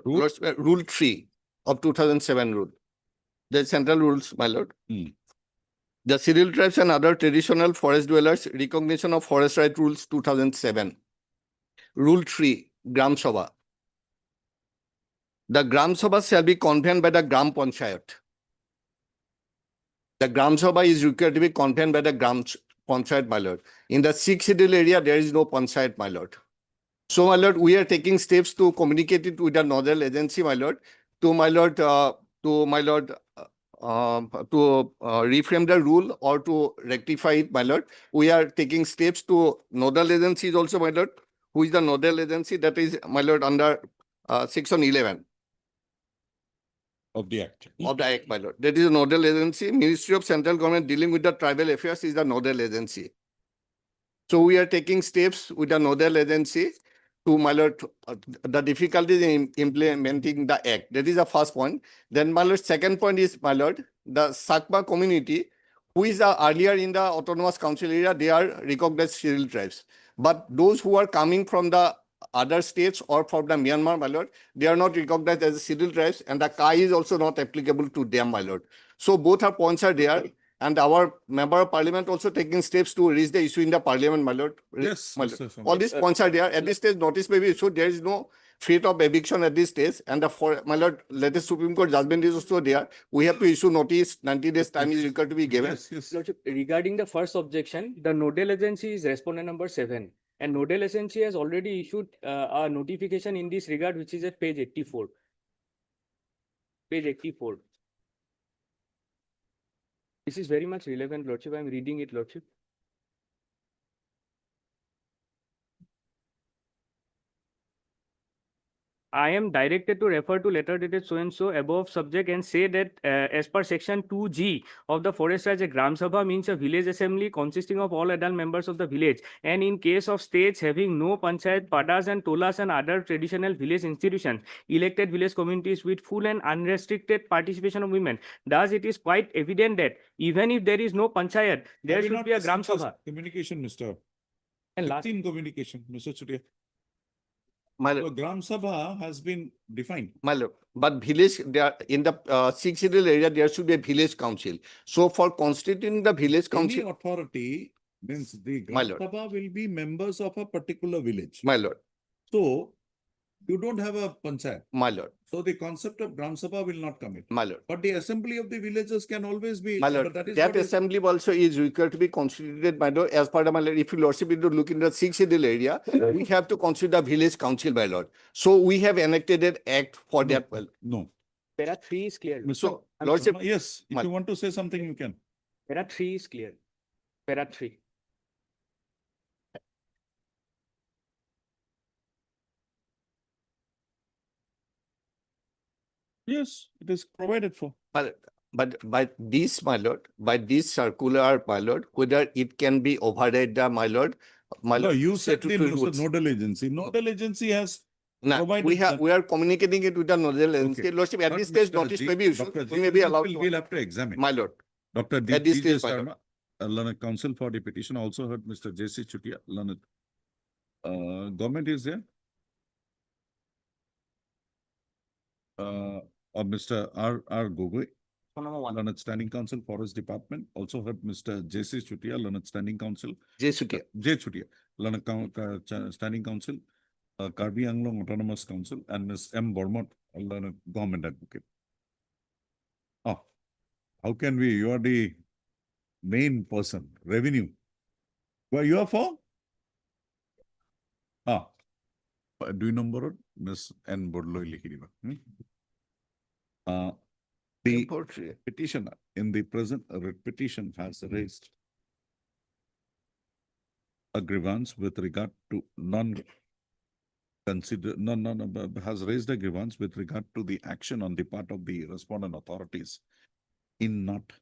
Rule 3 of 2007 rule. The central rules, my Lord. The scheduled tribes and other traditional forest dwellers recognition of forest right rules 2007. Rule 3, Gram Sabha. The Gram Sabha shall be convened by the Gram Panchayat. The Gram Sabha is required to be convened by the Gram Panchayat, my Lord. In the 6th schedule area, there is no Panchayat, my Lord. So, my Lord, we are taking steps to communicate it with the nodal agency, my Lord, to reframe the rule or to rectify it, my Lord. We are taking steps to nodal agencies also, my Lord. Who is the nodal agency? That is, my Lord, under section 11. Of the Act. of the Act, my lord. That is a nodal agency. Ministry of Central Government dealing with the tribal affairs is the nodal agency. So we are taking steps with the nodal agency to, my lord, the difficulties in implementing the Act. That is the first point. Then, my lord, second point is, my lord, the Sakma community, who is earlier in the Autonomous Council area, they are recognized scheduled tribes. But those who are coming from the other states or from the Myanmar, my lord, they are not recognized as scheduled tribes, and the CAI is also not applicable to them, my lord. So both our points are there, and our member of parliament also taking steps to raise the issue in the parliament, my lord. Yes, my lord. Mr. Sharma. All these points are there. At this stage, notice may be issued. There is no threat of eviction at this stage, and my lord, latest Supreme Court judgment is also there. We have to issue notice. 90 days time is required to be given. Yes, yes. Lordship, regarding the first objection, the nodal agency is respondent number 7, and nodal agency has already issued a notification in this regard, which is at page 84. Page 84. This is very much relevant, Lordship. I am reading it, Lordship. I am directed to refer to letter dated so and so above subject and say that as per section 2G of the Forest Raj, a Gram Sabha means a village assembly consisting of all adult members of the village, and in case of states having no panchayat, padas and tolas and other traditional village institutions, elected village communities with full and unrestricted participation of women. Thus, it is quite evident that even if there is no panchayat, there Have you should not be a Gram listened to Sabha. Communication, Mr. And last, In communication, Mr. Chutia. My So Gram Sabha has been defined. My lord, but village, there in the 6 schedule area, there should be a village council. So for constituting the village Any council, authority means the My Gram lord. Sabha will be members of a particular village. my lord, So you don't have a panchayat. my lord, So the concept of Gram Sabha will not come in. my lord. But the assembly of the villagers can always be. My but lord, that is that what is- assembly also is required to be constituted, my lord, as part of my lord. If you lordship need to look in the 6 schedule area, we have to consider village council, my lord. So we have enacted an act for No, that. Well, No. para 3 is clear. Mr. So, I'm lordship, Sharma, yes, if My- you want to say something, you can. Para 3 is clear. Para 3. Yes, it is provided for. but by this, my lord, by this circular, my lord, whether it can be override the, my lord, No, you said the statutory rules. nodal agency. Nodal agency has Nah, provided that- we are communicating it with the nodal agency. Okay. Lordship, at But this stage, Mr. notice G- may be issued. Dr. We may be G- allowed we'll to, have to examine. my lord. Dr. At this D. stage, my lord. Sharma, learned counsel for the petition, also heard Mr. J.C. Chutia, learned. Government is there. Or Mr. R. Gogoi, learned standing counsel, Forest Department, also heard Mr. J.C. Chutia, learned standing counsel. J. Chutia. J. Chutia, learned standing counsel, Karbi Anglong Autonomous Council, and Ms. M. Bormont, learned government advocate. Oh, how can we? You are the main person, revenue. Well, you are for? Do you number Ms. N. Bodloi Likiriva? The petitioner in the present petition has raised a grievance with regard to has raised a grievance with regard to the action on the part of the respondent authorities in not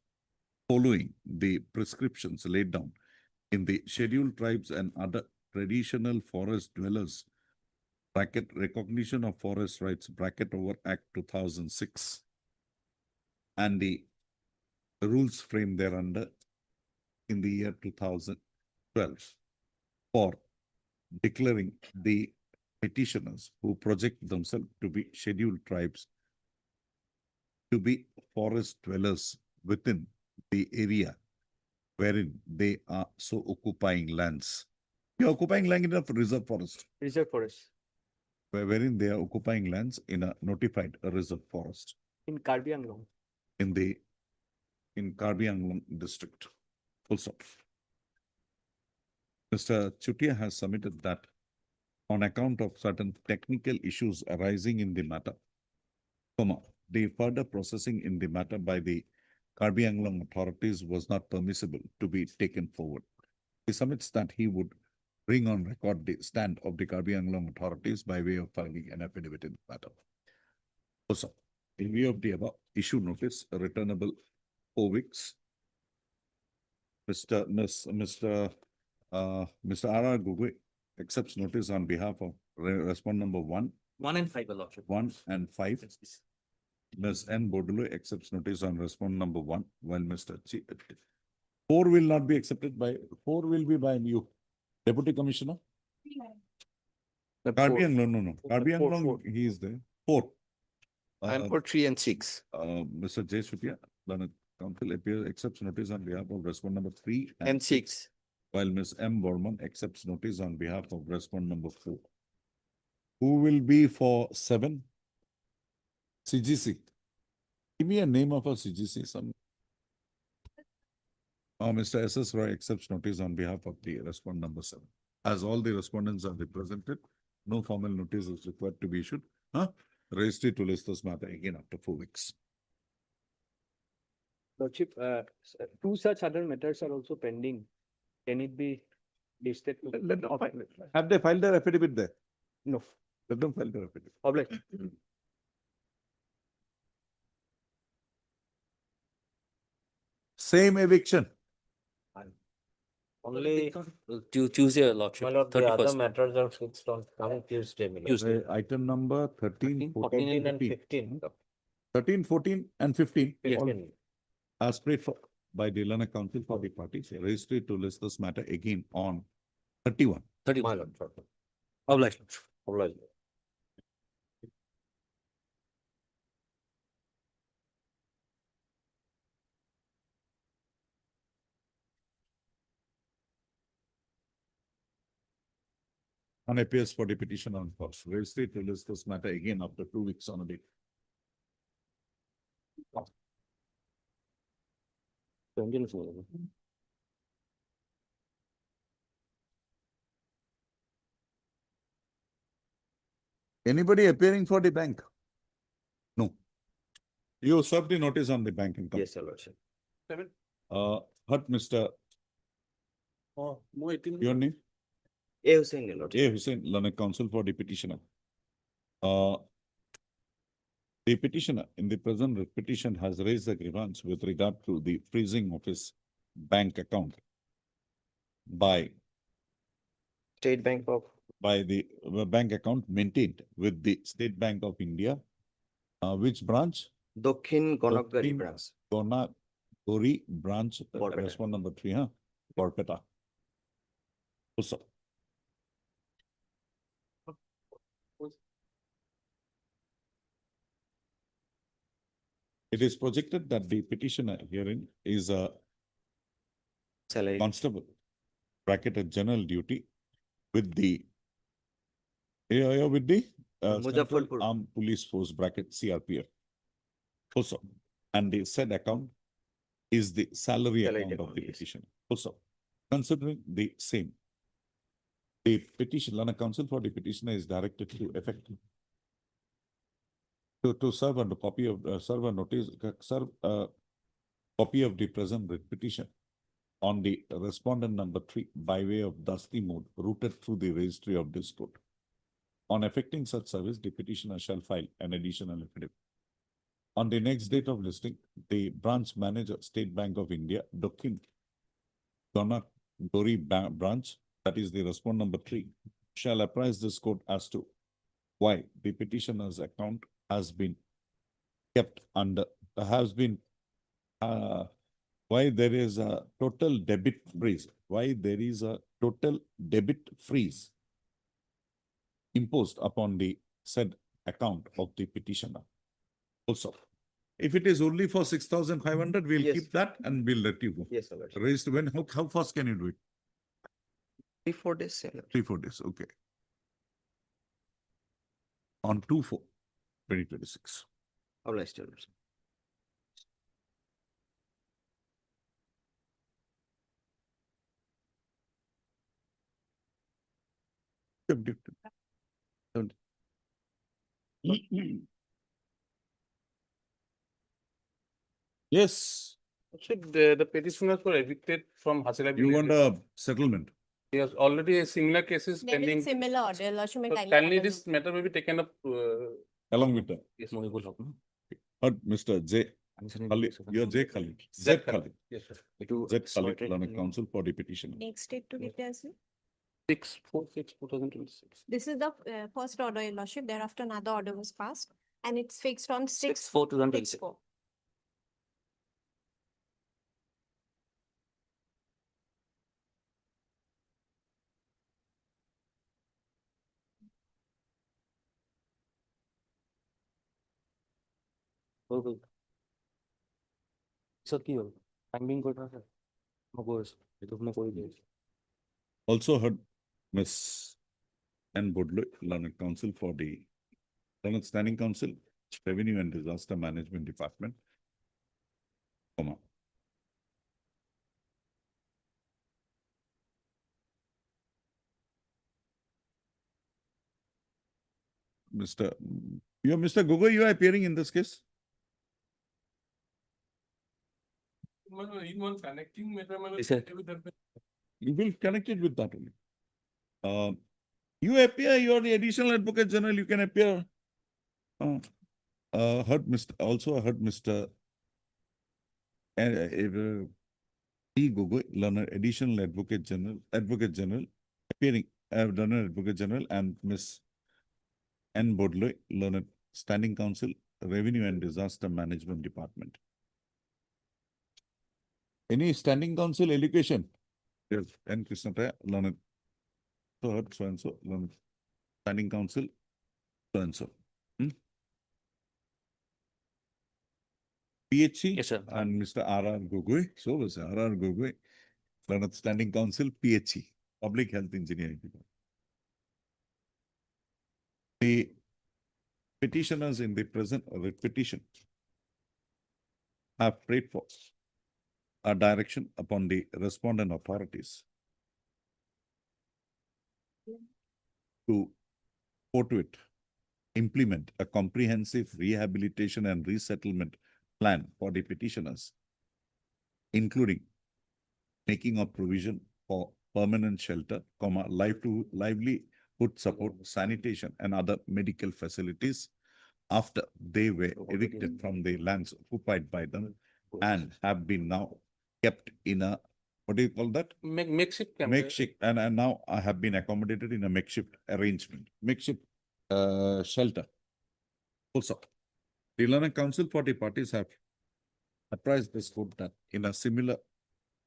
following the prescriptions laid down in the Scheduled Tribes and Other Traditional Forest Dwellers recognition of forest rights over Act 2006 and the rules framed thereunder in the year 2012 for declaring the petitioners who project themselves to be scheduled tribes to be forest dwellers within the area wherein they are so occupying lands. You are occupying land in a reserve forest. Reserve forest. Wherein they are occupying lands in a notified reserve forest. In Karbi Anglong. In Karbi Anglong district. Full stop. Mr. Chutia has submitted that on account of certain technical issues arising in the matter, the further processing in the matter by the Karbi Anglong authorities was not permissible to be taken forward. He submits that he would bring on record the stand of the Karbi Anglong authorities by way of filing an affidavit in the matter. Also, In view of the above, issue notice returnable 4 weeks. Mr. R.R. Gugwe accepts notice on behalf of respondent number 1, 1 and 5, Your Lordship. 1 and 5. Ms. N. Bodulu accepts notice on respondent number 1, while Mr. 4 will not be accepted by, 4 will be by you. Deputy Commissioner? Karbi Anglong, no. Karbi Anglong, he is there. 4. And for 3 and 6. Mr. J. Sutia, Learned Counsel appears, accepts notice on behalf of respondent number 3 And 6. while Ms. M. Borman accepts notice on behalf of respondent number 4. Who will be for 7? CGC. Give me a name of a CGC. Mr. S.S. Roy accepts notice on behalf of the respondent number 7. As all the respondents are represented, no formal notice is required to be issued. Registry to list this matter again after 4 weeks. Lordship, 2 such other matters are also pending. Can it be listed? Have they filed their affidavit there? No. Let them file their affidavit. Obliged. Same eviction. Only, Tuesday, Your Lordship. my lord, the other 31st. matters are fixed on coming Tuesday, my lord. Tuesday. Item number 13, 14 and 15. 13, 14 and 15. Yes. all as prayed for by the Learned Counsel for the parties. Registry to list this matter again on 31. 31. My lord, sorry. Obliged. Obliged. On appears for the petition on course. Registry to list this matter again after 2 weeks on a date. Anybody appearing for the bank? No. You served the notice on the bank income. Yes, Your Lordship. Heard Mr. Your name? A. Hussain, Your Lordship. A. Hussain, Learned Counsel for the petitioner. The petitioner in the present petition has raised a grievance with regard to the freezing of his bank account by State Bank of. by the bank account maintained with the State Bank of India. Which branch? Dokhin Gonakgari Dokhin branch. Gonakgari branch, Borpeta. respondent number 3, Borpeta. Usa. It is projected that the petitioner herein is a Salary. constable, bracketed general duty with the Central Muzaffarpur. Armed Police Force bracket CRPF. Also, and the said account is the salary Salary account of account, the yes. petitioner. Also, considering the same, the petition, Learned Counsel for the petitioner is directed to effect to serve a copy of copy of the present petition on the respondent number 3 by way of dusty mode routed through the registry of this court. On effecting such service, the petitioner shall file an additional affidavit. On the next date of listing, the branch manager, State Bank of India, Dokhin Gonakgari branch, that is the respondent number 3, shall apprise this court as to why the petitioner's account has been kept under, why there is a total debit freeze, imposed upon the said account of the petitioner. Also, if it is only for 6,500, we'll Yes. keep that and we'll let you go. Yes, Your Lordship. Raised when, how fast can you do it? 3-4 days, Your Lordship. 3-4 days, okay. On 2/4/2026. Obliged, Your Lordship. Yes, The petitioners were evicted from Hasila. you want a settlement. Yes, already a similar cases pending. Similar order, Lordship, may So kindly Kindly order this matter may be taken up. Along with that. Yes. Heard Mr. J. Khalid, you're J. Khalid. Z. Khalid. Yes, sir. Z. Khalid, learned counsel for the petition. Next date to declare, sir. 6/4/2026. This is the first order, Your Lordship. Thereafter, another order was passed and it's fixed on 6/4/2026. 6/4. Sir, কি হল? Timing কটা আছে? নকৰিছ। এইটো মই কৰি দিছো। Also heard Miss N. Bodloy, learned counsel for the learned standing counsel, Revenue and Disaster Management Department. Comma. Mr. Gogoi, you are appearing in this case? In one connecting matter, Yes, sir. You will connect it with that only. You appear, you are the additional advocate general, you can appear. Also heard Mr. E. Gogoi, learner additional advocate general, appearing, learner advocate general, and Miss N. Bodloy, learned standing counsel, Revenue and Disaster Management Department. Any standing counsel education? Yes, N. Krishnataya, learned. So heard so and so, learned standing counsel, so and so. PHC? Yes, sir. And Mr. R.R. Gogoi. So was R.R. Gogoi, learned standing counsel, PHC, Public Health Engineering Department. The petitioners in the present petition have prayed for a direction upon the respondent authorities to forthwith implement a comprehensive rehabilitation and resettlement plan for the petitioners, including making a provision for permanent shelter, livelihood support, sanitation, and other medical facilities after they were evicted from the lands occupied by them and have been now kept in a, what do you call that? Makeshift camp. Makeshift, and now I have been accommodated in a makeshift arrangement, makeshift shelter. Also, the learned counsel for the parties have apprised this court that in a similar,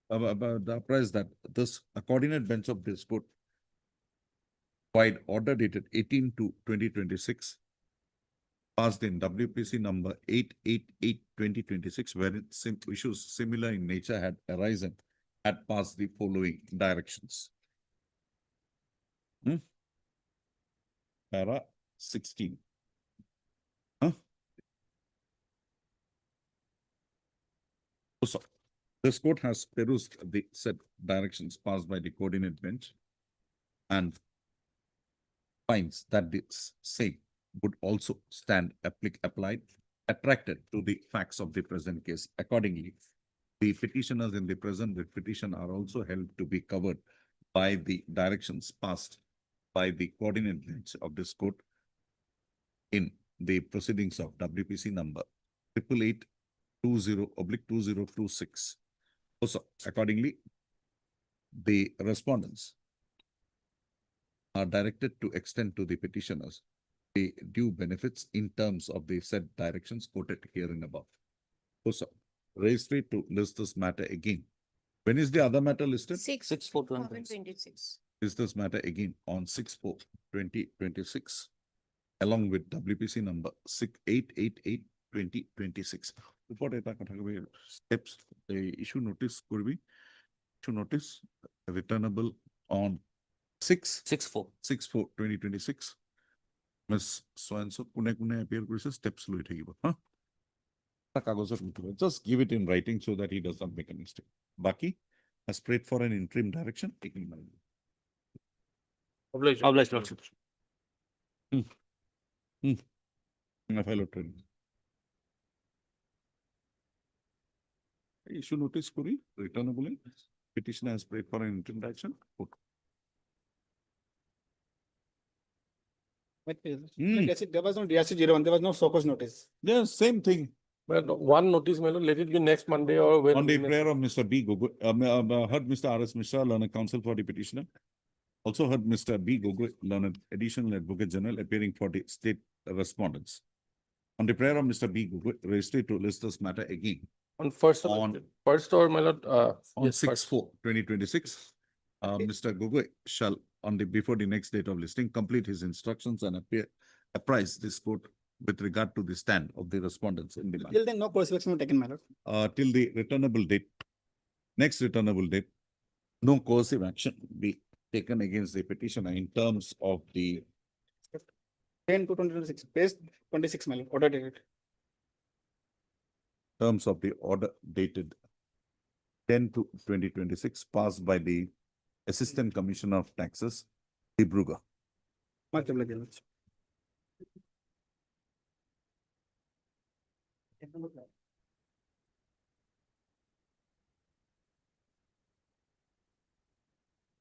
apprised that this, a coordinate bench of this court by order dated 18/2/2026, passed in WPC number 888/2026, wherein issues similar in nature had arisen, had passed the following directions. Para 16. So, this court has perused the said directions passed by the coordinate bench and finds that the same would also stand applied, attracted to the facts of the present case. Accordingly, the petitioners in the present petition are also held to be covered by the directions passed by the coordinate bench of this court in the proceedings of WPC number 888/20/2026. Also, accordingly, the respondents are directed to extend to the petitioners the due benefits in terms of the said directions quoted herein above. Also, registry to list this matter again. When is the other matter listed? 6/4/2026. List this matter again on 6/4/2026, along with WPC number 888/2026. Report steps, issue notice could be returnable on 6/4/2026. Miss so-and-so, kune appear steps lo just give it in writing so that he does not make a mistake. Baki has prayed for an interim direction. Obliged, Lordship. Issue notice query, returnable. Petitioner has prayed for an interim direction. There was no DRC 01, there was no so-cause notice. Yes, same thing. But one notice, my lord, let it be next Monday or when. On the prayer of Mr. B. Gogoi, heard Mr. R.S. Mishra, learned counsel for the petitioner. Also heard Mr. B. Gogoi, learned additional advocate general, appearing for the state respondents. On the prayer of Mr. B. Gogoi, registered to list this matter again. On first, first or my lord, On yes, 6/4/2026, Mr. Gogoi shall, before the next date of listing, complete his instructions and apprise this court with regard to the stand of the respondents in the matter. Till then, no course of action taken, my lord. Till the returnable date, next returnable date, no coercive action be taken against the petitioner in terms of the 10/2/2026, page 26, my lord, order dated. terms of the order dated 10/2/2026, passed by the Assistant Commissioner of Taxes, Dibrugarh. Much obliged.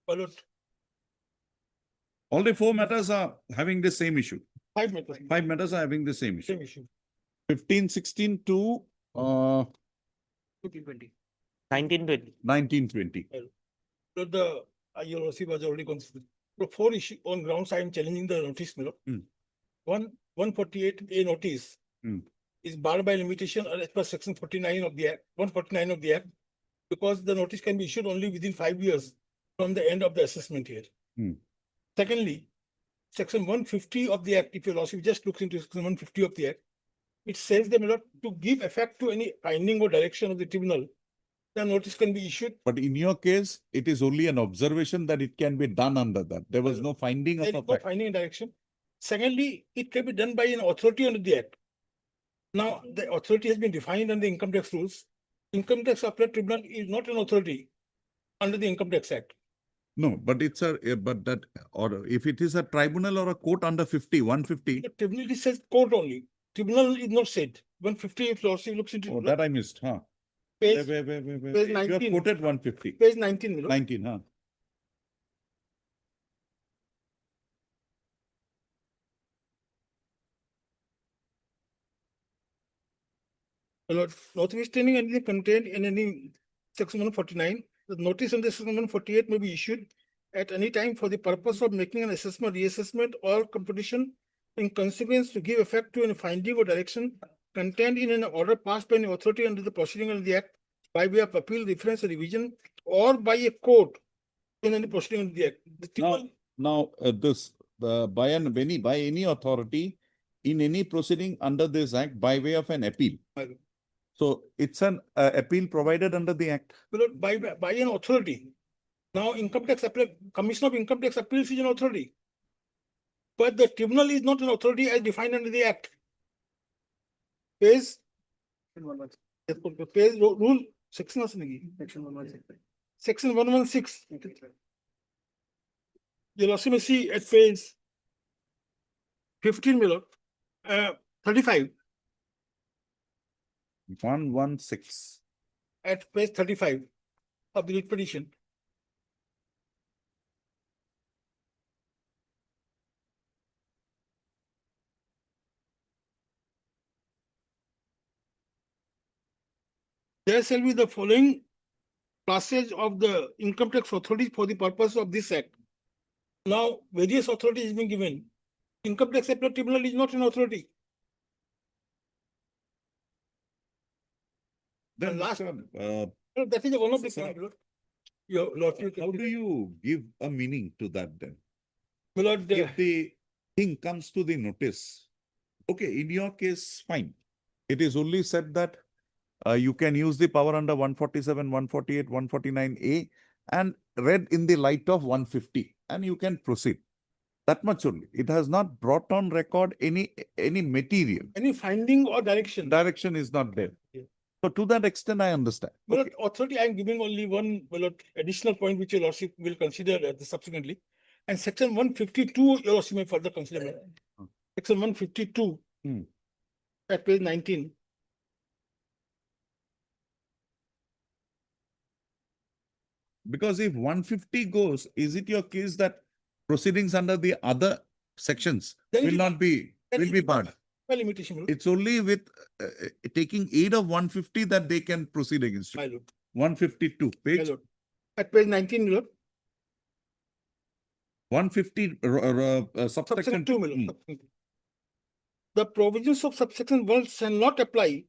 My lord, All the four matters are having the same issue. 5 matters. 5 matters are having the same issue. Same issue. 1516 to 2020. 1920. 1920. Lord, the IROC was already considered. So 4 issue on grounds I am challenging the notice, my lord. 148A notice is barred by limitation as per section 49 of the Act, 149 of the Act, because the notice can be issued only within 5 years from the end of the assessment year. Secondly, section 150 of the Act, if your lordship just looks into section 150 of the Act, it says that, my lord, to give effect to any finding or direction of the tribunal, the notice can be issued. But in your case, it is only an observation that it can be done under that. There was no finding of There a is no fact. finding and direction. Secondly, it can be done by an authority under the Act. Now, the authority has been defined under the income tax rules. Income tax appellate tribunal is not an authority under the Income Tax Act. No, but it's but that order, if it is a tribunal or a court under 150, The tribunal it says court only. Tribunal is not said. 150, if lordship looks into. oh, that I missed, huh? Page, Wait. page You have 19. quoted 150. Page 19, my lord. 19, huh? My lord, notwithstanding anything contained in any section 149, the notice under section 148 may be issued at any time for the purpose of making an assessment, reassessment, or competition in consequence to give effect to any finding or direction contained in an order passed by an authority under the proceeding under the Act by way of appeal, reference, or revision, or by a court in any proceeding under the Act. The tribunal By any authority in any proceeding under this act by way of an appeal. So it's an appeal provided under the act. by an authority. Now, income tax Commission of Income Tax Appeals is an authority. But the tribunal is not an authority as defined under the Act. Page rule section section 116. You'll also see at page 15, my lord, 35. 116. At page 35 of the writ petition. There shall be the following passage of the income tax authorities for the purpose of this act. Now, various authorities have been given. Income tax appellate tribunal is not an authority. Then last one, that is one of the sir, points. Your lordship. how do you give a meaning to that then? My lord, If the thing comes to the notice, okay, in your case, fine. It is only said that you can use the power under 147, 148, 149A and read in the light of 150 and you can proceed. That much only. It has not brought on record any material. Any finding or direction. Direction is not there. Yeah. So to that extent, I understand. My lord, authority, I am giving only one, my lord, additional point which your lordship will consider subsequently. And section 152, your lordship may further consider. Section 152 at page 19. Because if 150 goes, is it your case that proceedings under the other sections will not be, will be barred? by limitation, my lord. It's only with taking aid of 150 that they can proceed against My you. lord. 152 My page lord. At page 19, my lord. 150 subsection Subsection 2, my lord. Hmm. Subsection 2. The provisions of subsection 1 shall not apply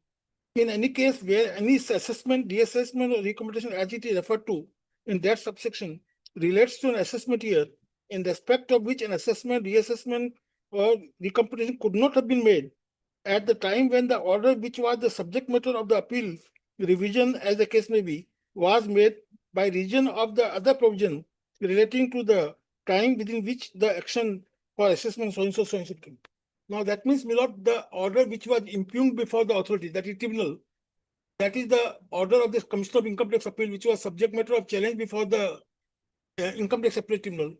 in any case where any assessment, reassessment, or recommendation as it is referred to in that subsection relates to an assessment year in respect of which an assessment, reassessment, or recomputation could not have been made at the time when the order which was the subject matter of the appeal, revision as the case may be, was made by reason of the other provision relating to the time within which the action for assessment so and so came. Now that means, my lord, the order which was impugned before the authority, that is tribunal, that is the order of the Commissioner of Income Tax Appeal, which was subject matter of challenge before the Income Tax Appeal Tribunal.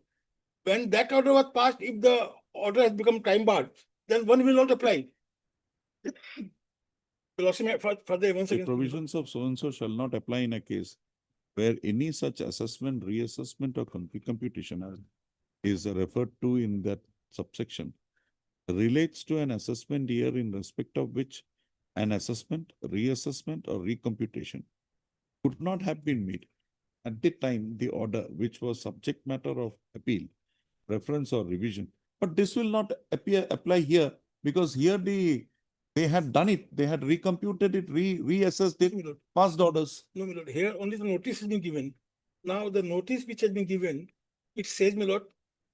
When that order was passed, if the order has become time barred, then one will not apply. The provisions of so and so shall not apply in a case where any such assessment, reassessment, or computation is referred to in that subsection relates to an assessment year in respect of which an assessment, reassessment, or recomputation could not have been made at the time the order which was subject matter of appeal, reference, or revision. But this will not apply here because here they had done it, they had recomputed it, reassessed it, passed orders. No, my lord, here only the notice has been given. Now the notice which has been given, it says, my lord,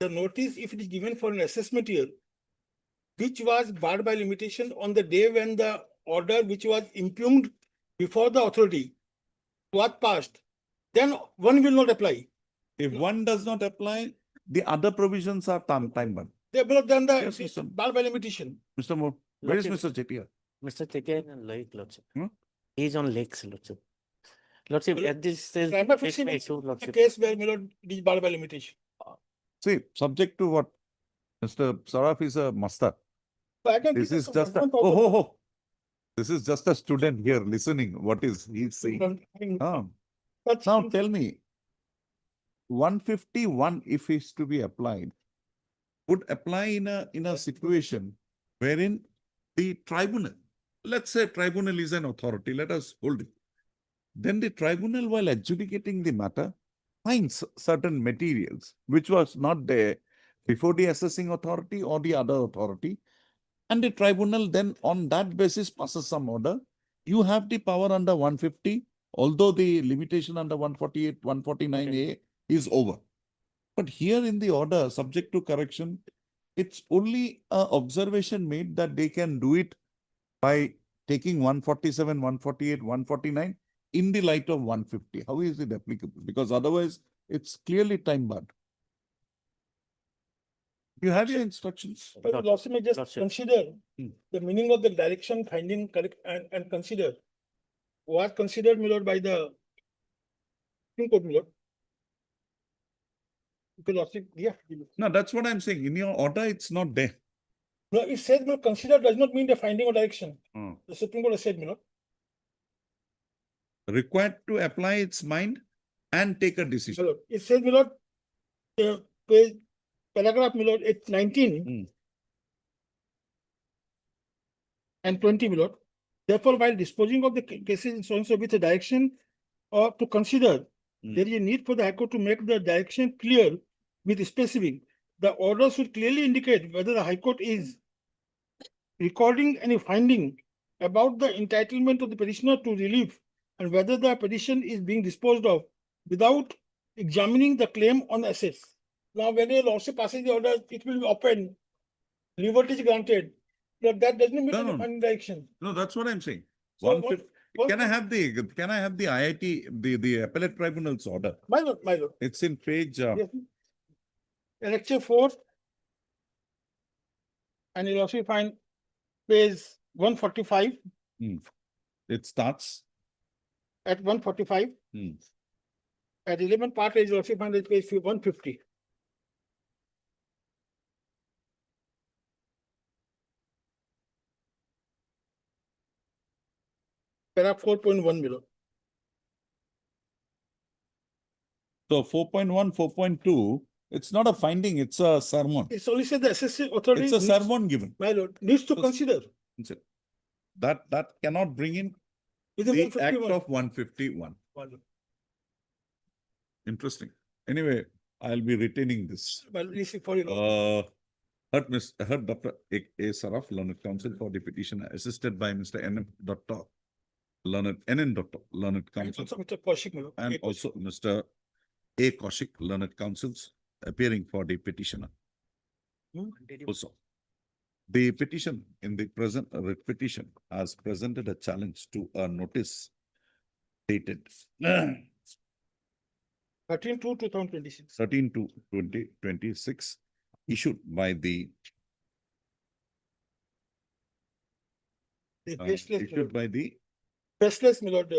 the notice, if it is given for an assessment year, which was barred by limitation on the day when the order which was impugned before the authority was passed, then one will not apply. If one does not apply, the other provisions are time bound. They will have done the Yes, Mr. barred by limitation. Mr. Moore, where is Lordship. Mr. Chetia? Mr. Chetia is on lake, Lordship. Hmm? He is on lakes, Lordship. Lordship, Well, at this stage, Prima takes facie me means to a Lordship. case where, my lord, it is barred by limitation. See, subject to what? Mr. Saraf is a master. So I can This give is some just a, example of- This is just a student here listening. What is he saying? Now tell me, 151, if is to be applied, would apply in a situation wherein the tribunal, let's say tribunal is an authority, let us hold it. Then the tribunal, while adjudicating the matter, finds certain materials which was not there before the assessing authority or the other authority, and the tribunal then on that basis passes some order. You have the power under 150, although the limitation under 148, 149A is over. But here in the order, subject to correction, it's only an observation made that they can do it by taking 147, 148, 149 in the light of 150. How is it applicable? Because otherwise, it's clearly time barred. You have your instructions. But Lordship may just consider the meaning of the direction finding correct and consider what considered, my lord, by the Supreme Court, my lord. Okay, Lordship, yeah. No, that's what I'm saying. In your order, it's not there. No, it says, my lord, consider does not mean the finding of direction. Hmm. The Supreme Court has said, my lord. Required to apply its mind and take a decision. My lord, it says, my lord, paragraph, my lord, it's 19 and 20, my lord. Therefore, while disposing of the cases in so and so with a direction or to consider, there is a need for the High Court to make the direction clear with specific. The order should clearly indicate whether the High Court is recording any finding about the entitlement of the petitioner to relief and whether the petition is being disposed of without examining the claim on assets. Now, when a lawsuit passes the order, it will be open, liberty is granted. But that doesn't mean No, any no. finding direction. No, that's what I'm saying. So 150 can I have the IIT, the appellate tribunal's order? My lord, my lord. It's in page Yes. Lecture 4, and you'll also find page 145 It starts. at 145. At 11 part, you'll also find it page 150. Paragraph 4.1 below. So 4.1, 4.2, it's not a finding, it's a sermon. It's only said the assessing authority. It's a needs- sermon given. My lord, needs to consider. That cannot bring in Within the Act 151. of 151. Interesting. Anyway, I'll be retaining this. Well, receive for you. Heard Dr. A. Saraf, learned counsel for the petitioner, assisted by Mr. N. Dr. Learned N. Dr. Learned counsel, Also, Mr. Kaushik, and also Mr. A. Kaushik, learned counsels, appearing for the petitioner. Also, the petition in the present writ petition has presented a challenge to a notice dated 13/2/2026. 13/2/2026, issued by the issued by the Faceless, my lord.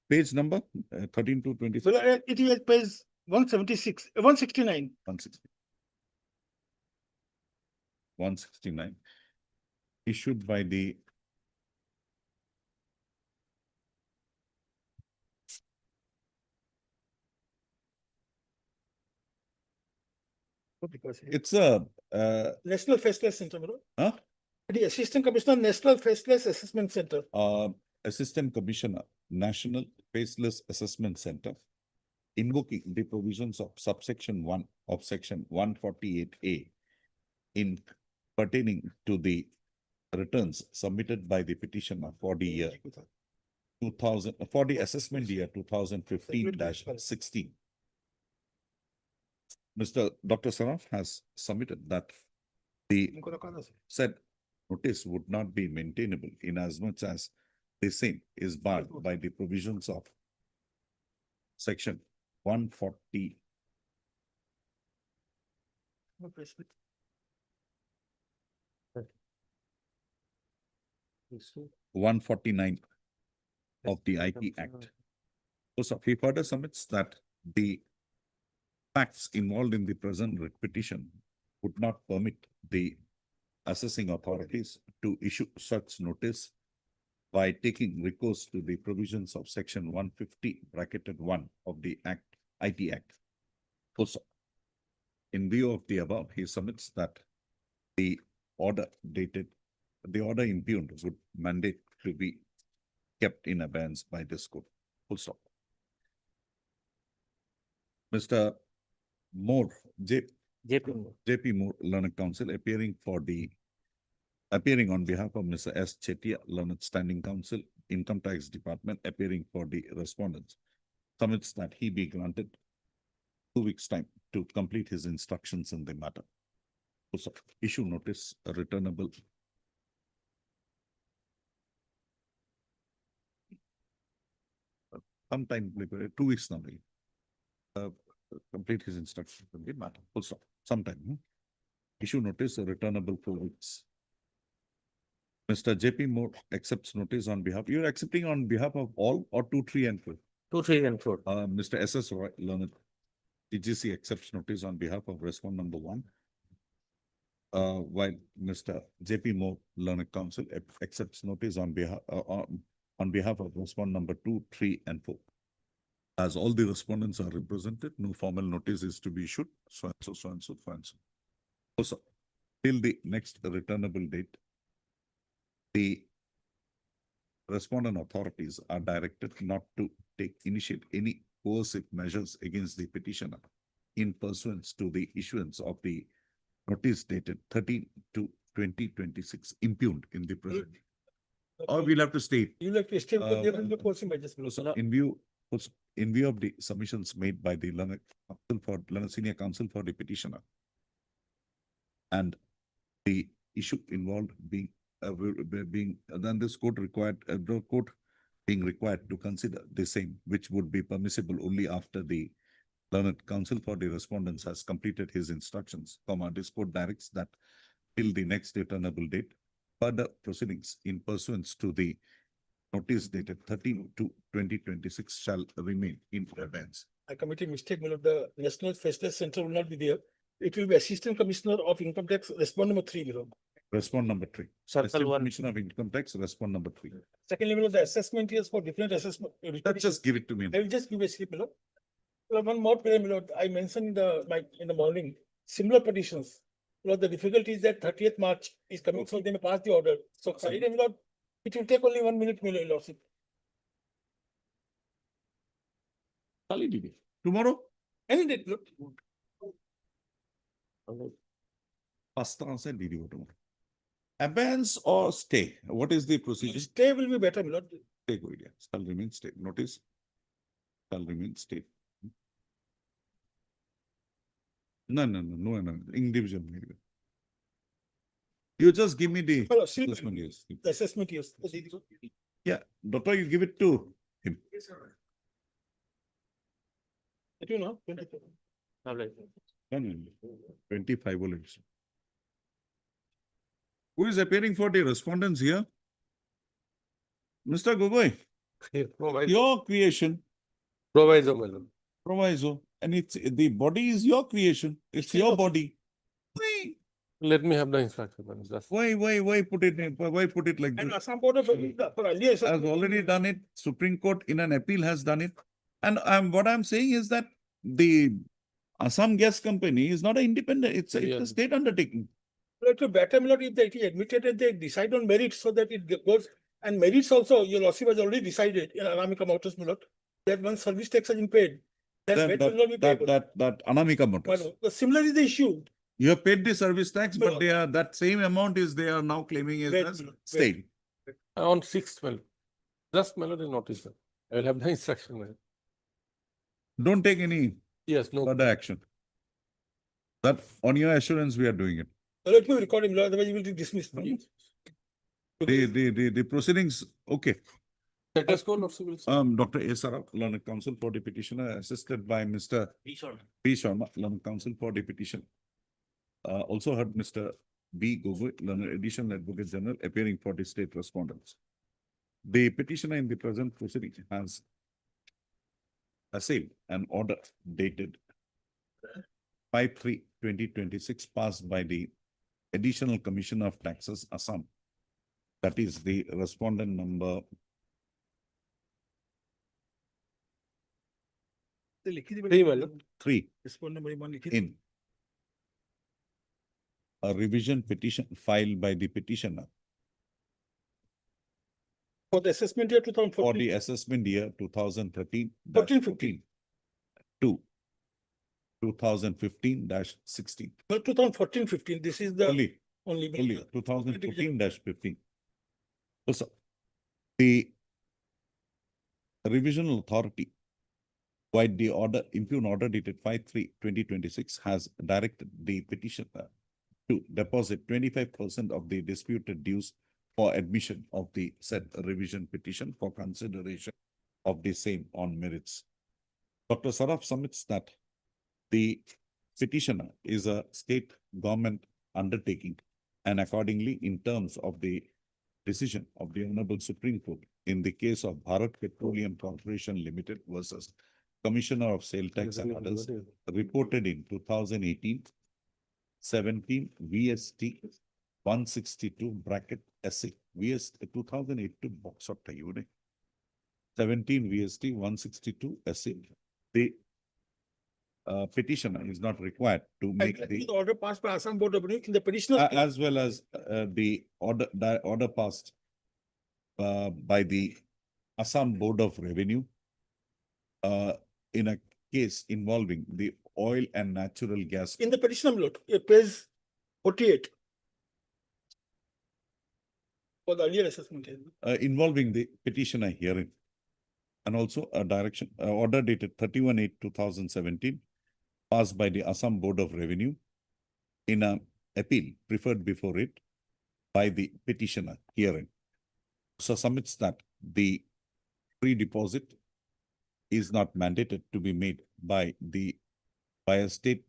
page number 13/2/26. Well, it is at page 176, 169. 169, issued by the it's a National Faceless Center, my lord. huh? The Assistant Commissioner, National Faceless Assessment Center. Assistant Commissioner, National Faceless Assessment Center, invoking the provisions of subsection 1 of section 148A in pertaining to the returns submitted by the petitioner for the year 2000, for the assessment year 2015-16. Mr. Dr. Saraf has submitted that the said notice would not be maintainable inasmuch as the same is barred by the provisions of section 140. 149 of the IT Act. Also, he further submits that the facts involved in the present writ petition would not permit the assessing authorities to issue such notice by taking recourse to the provisions of section 150(1) of the Act, IT Act. Also, in view of the above, he submits that the order impugned would mandate to be kept in abeyance by this court. Full stop. Mr. Moore, JP Moore, learned counsel, appearing on behalf of Mr. S. Chetia, learned standing counsel, Income Tax Department, appearing for the respondents, submits that he be granted 2 weeks' time to complete his instructions in the matter. Also, issue notice returnable sometime, 2 weeks now. Complete his instructions in the matter. Also, sometime. Issue notice returnable 4 weeks. Mr. JP Moore accepts notice on behalf. You're accepting on behalf of all or 2, 3, and 4? 2, 3, and 4. Mr. SS Roy, learned TGC accepts notice on behalf of respondent number 1. While Mr. JP Moore, learned counsel, accepts notice on behalf of respondent number 2, 3, and 4. As all the respondents are represented, no formal notice is to be issued. So and so, so and so, so and so. Also, till the next returnable date, the respondent authorities are directed not to initiate any coercive measures against the petitioner in pursuance to the issuance of the notice dated 13/2/2026 impugned in the present. Or we'll have to state. You like to state the course in view of the submissions made by the learned senior counsel for the petitioner and the issue involved being then this court being required to consider the same, which would be permissible only after the learned counsel for the respondents has completed his instructions. This court directs that till the next returnable date, further proceedings in pursuance to the notice dated 13/2/2026 shall remain in abeyance. I committed mistake, my lord. The National Faceless Center will not be there. It will be Assistant Commissioner of Income Tax, respondent number 3, my lord. Respond number 3. Circle 1. Commissioner of Income Tax, respond number 3. Second level of the assessment is for different assessment. Just give it to me. I will just give a slip, my lord. One more, my lord. I mentioned in the morning, similar petitions Lord, the difficulty is that 30th March is coming, so they may pass the order. So Friday, my lord, it will take only 1 minute, my lordship. Tomorrow? Any date, lord. Pasta answer did you tomorrow? Abeyance or stay? What is the procedure? Stay will be better, my lord. Stay, go yeah. Shall remain stay. Notice. Shall remain stay. No. Individual. You just give me the Hello, assessment. Yes. The assessment, yes. Yeah, doctor, you give it to him. You know, 25 bullets. Who is appearing for the respondents here? Mr. Gogoi, your creation. Proviso, my lord. Proviso. And it's the body is your creation. It's your body. Why? Let me have the instruction. Just Why put it like and this? Assam Board of for earlier Has already done it. Supreme Court in an appeal has done it. And what I'm saying is that the Assam Gas Company is not an independent, it's a state undertaking. It will better, my lord, if they admitted and they decide on merits so that it goes. And merits also, your lordship has already decided in Anamika Motors, my lord, that once service tax has been paid, then VAT will not be paid. That Anamika Motors. Well, similarly, the issue. You have paid the service tax, but they are that same amount is they are now claiming as state. on 6th, my lord. Just my lord is notice. I will have the instruction, my lord. Don't take any no further action. That on your assurance we are doing it. Let me record him, otherwise you will be dismissed. The proceedings, okay. Status quo, lordship will say. Dr. A. Saraf, Learned Counsel for the petitioner, assisted by Mr. P. Sharma, Learned Counsel for the petition. Also heard Mr. B. Gogoi, Learned Additional Advocate General, appearing for the state respondents. The petitioner in the present proceeding has assailed an order dated 5/3/2026 passed by the Additional Commissioner of Taxes, Assam. That is the respondent number 3 in a revision petition filed by the petitioner For the assessment year 2014. for the assessment year 2013 14-15 to 2015-16. No, 2014-15. This is the Only 2014-15. Also, the revisional authority, by the order, impugn order dated 5/3/2026, has directed the petitioner to deposit 25% of the disputed dues for admission of the said revision petition for consideration of the same on merits. Dr. Saraf submits that the petitioner is a state government undertaking, and accordingly, in terms of the decision of the Honorable Supreme Court in the case of Bharat Petroleum Corporation Limited versus Commissioner of Sale Tax and others, reported in 2018-17 VST 162 bracket SA VST 2008 box of 17 VST 162 SA. The petitioner is not required to make the order passed by Assam Board of Review in the petitioner as well as the order passed by the Assam Board of Revenue in a case involving the oil and natural gas. in the petitioner note, page 48 for the earlier assessment. Involving the petitioner hearing, and also a direction order dated 31/8/2017 passed by the Assam Board of Revenue in an appeal preferred before it by the petitioner hearing. So submits that the pre-deposit is not mandated to be made by a state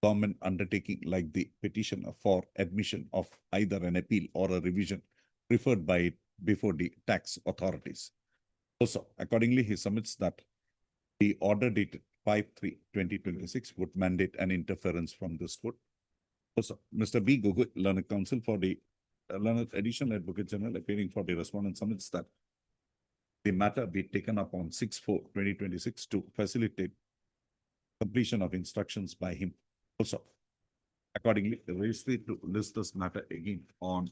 government undertaking like the petitioner for admission of either an appeal or a revision preferred by it before the tax authorities. Also, accordingly, he submits that the order dated 5/3/2026 would mandate an interference from this court. Also, Mr. B. Gogoi, Learned Counsel for the Learned Additional Advocate General, appearing for the respondent, submits that the matter be taken up on 6/4/2026 to facilitate completion of instructions by him. Also, Accordingly, the registry to list this matter again on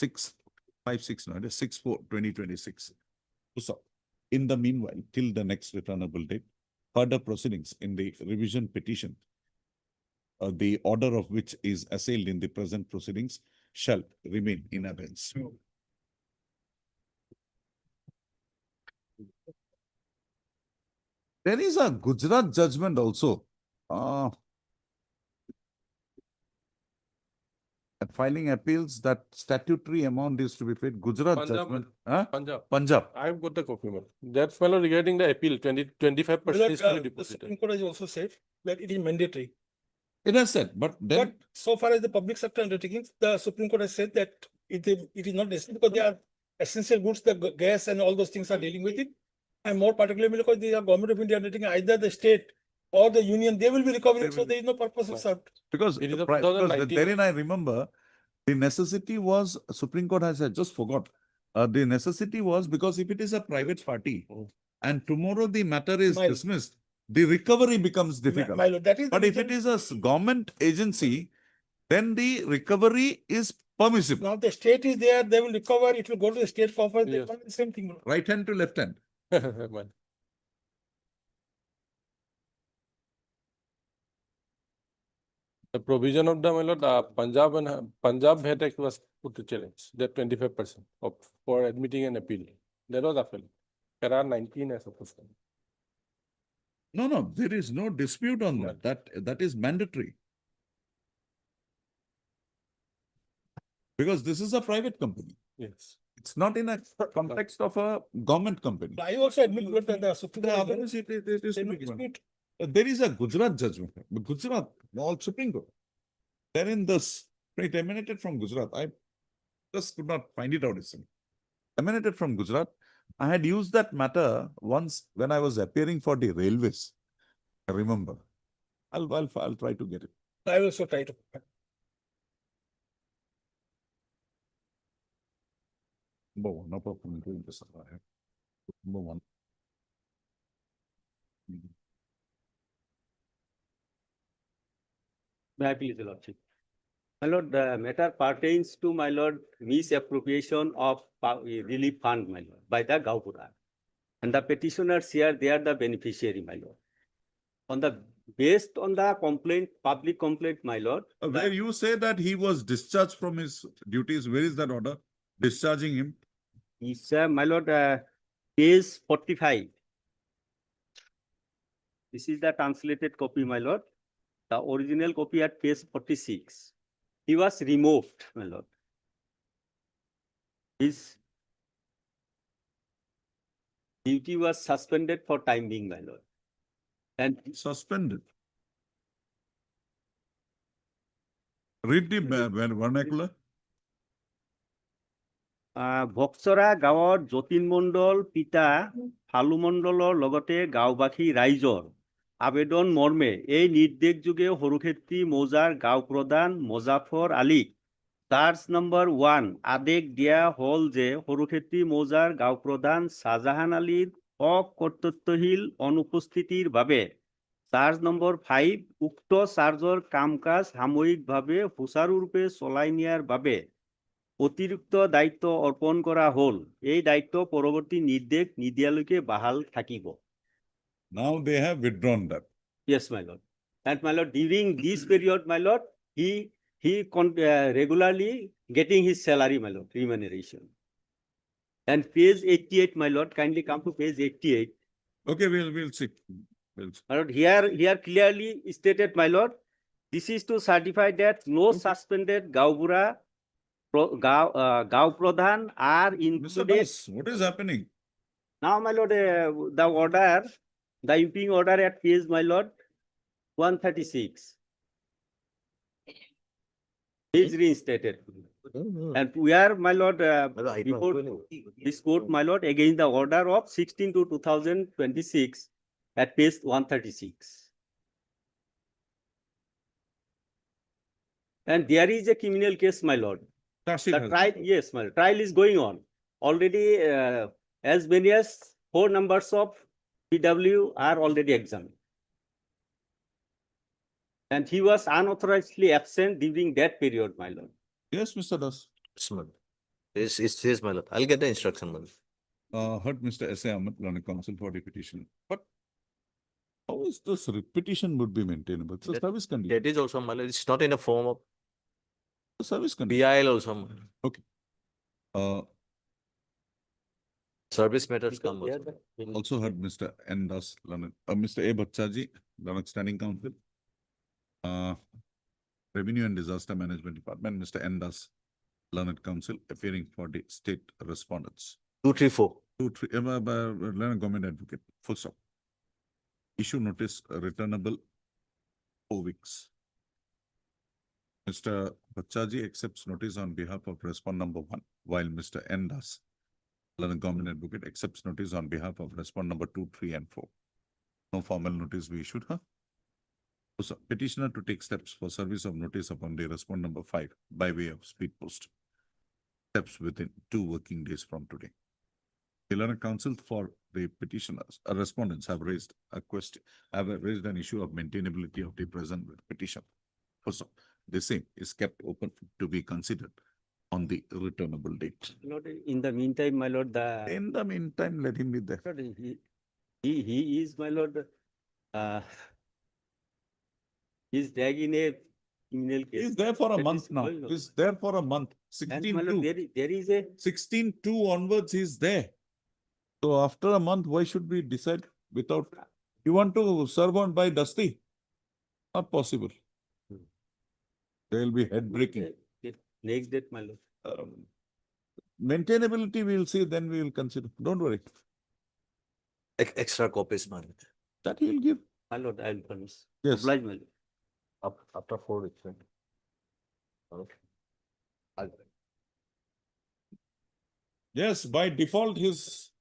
6/4/2026. So, in the meanwhile, till the next returnable date, further proceedings in the revision petition, the order of which is assailed in the present proceedings, shall remain in abeyance. There is a Gujarat judgment also. Filing appeals that statutory amount is to be paid. Gujarat Punjab, judgment. Punjab. I've got the copy, man. That's fellow regarding the appeal, 25% is to be The deposited. Supreme Court has also said that it is mandatory. It has said, but then. But so far as the public sector undertakings, the Supreme Court has said that it is not necessary because they are essential goods, the gas and all those things are dealing with it. And more particularly because they are government of India undertaking, either the state or the union, they will be recovering. So there is no purpose of served. Because, It is a because 2019. therein I remember the necessity was, Supreme Court has said, just forgot. The necessity was because if it is a private party and tomorrow the matter is dismissed, the recovery becomes difficult. My lord, that is But if it is a government agency, then the recovery is permissible. now the state is there, they will recover, it will go to the state coffers, they Yes. want the same thing. Right hand to left hand. Man. The provision of the, my lord, Punjab VAT Act was put to challenge, that 25% of for admitting an appeal. That was appeal. There are 19 as opposed to. No, there is no dispute on that. That is mandatory. Because this is a private company. Yes. It's not in a context of a government company. I also admit that the Supreme Court. There is a Gujarat judgment. Gujarat, all Supreme Court. Therein this, it emanated from Gujarat. I just could not find it out. It's emanated from Gujarat. I had used that matter once when I was appearing for the railways. I remember. I'll try to get it. I will also try to. No problem doing this. Number one. May I please, Your Lordship? My Lord, the matter pertains to, my Lord, misappropriation of relief fund, my Lord, by the Gaupura. And the petitioners here, they are the beneficiary, my Lord. Based on the complaint, public complaint, my Lord. Where you say that he was discharged from his duties, where is that order? Discharging him? Yes, my Lord, page 45. This is the translated copy, my Lord. The original copy at page 46. He was removed, my Lord. His duty was suspended for time being, my Lord. And suspended. Read the vernacular. ভক্সৰা গাঁৱৰ যতীন মণ্ডল পিতা ফালু মণ্ডলৰ লগতে গাঁওবাসী ৰাইজৰ আবেদন মৰ্মে এই নিৰ্দেশ যোগে সৰুক্ষেত্ৰী মৌজাৰ গাঁও প্ৰধান মোজাফৰ আলীক চাৰ্জ নম্বৰ 1 আদেশ দিয়া হল যে সৰুক্ষেত্ৰী মৌজাৰ গাঁও প্ৰধান শাহজাহান আলীৰ অকৰ্তৃত্বশীল অনুপস্থিতিৰ বাবে চাৰ্জ নম্বৰ 5 উক্ত চাৰ্জৰ কাম-কাজ সাময়িকভাৱে সুচাৰুৰূপে চলাই নিয়াৰ বাবে অতিৰিক্ত দায়িত্ব অৰ্পণ কৰা হল এই দায়িত্ব পৰৱৰ্তী নিৰ্দেশ নিদিয়ালৈকে বাহাল থাকিব Now they have withdrawn that. Yes, my lord. And my lord, during this period, my lord, he regularly getting his salary, my lord, remuneration. And page 88, my lord, kindly come to page 88. Okay, we'll see. My lord, here clearly stated, my lord, this is to certify that no suspended Gaubura Gau Pradhan are included. What is happening? Now, my lord, the order, the imping order at page, my lord, 136 is reinstated. And we are, my lord, before this court, my lord, against the order of 16/2/2026 at page 136. And there is a criminal case, my lord. The trial, yes, my lord, trial is going on. Already, as many as 4 numbers of PW are already examined. And he was unauthorizedly absent during that period, my lord. Yes, Mr. Das. Yes, my lord. Yes, my lord. I'll get the instruction, my lord. Heard Mr. S.A. Ahmed, learned counsel for the petition. But how is this repetition would be maintainable? It's a That- service condition. That is also, my lord. It's not in a form of A service condition. PIL also, my lord. Okay. Service matters come also. Also heard Mr. N. Das, learned, Mr. A. Bhattaji, learned standing counsel. Revenue and Disaster Management Department, Mr. N. Das, learned counsel, appearing for the state respondents. 234. Learned government advocate, full stop. Issue notice returnable 4 weeks. Mr. Bhattaji accepts notice on behalf of respondent number 1, while Mr. N. Das, learned government advocate, accepts notice on behalf of respondent number 2, 3, and 4. No formal notice we issued, huh? So, petitioner to take steps for service of notice upon the respondent number 5 by way of speed post. Steps within 2 working days from today. The learned counsel for the petitioners, respondents have raised a question, have raised an issue of maintainability of the present petition. Also, the same is kept open to be considered on the returnable date. Lord, in the meantime, my lord, In the meantime, let him be there. he is, my lord, he's dragging a criminal case. He's there for a That month is now. going on. He's there for a month. And my lord, 16-2. there is a 16-2 onwards, he's there. So after a month, why should we decide without, you want to serve on by Dusty? Not possible. There will be head breaking. next date, my lord. Maintainability, we'll see, then we will consider. Don't worry. Extra copies, my lord. That he'll give. My lord, I'll promise. Yes. Oblige, my lord. After 4 weeks, right? Okay. Yes, by default, his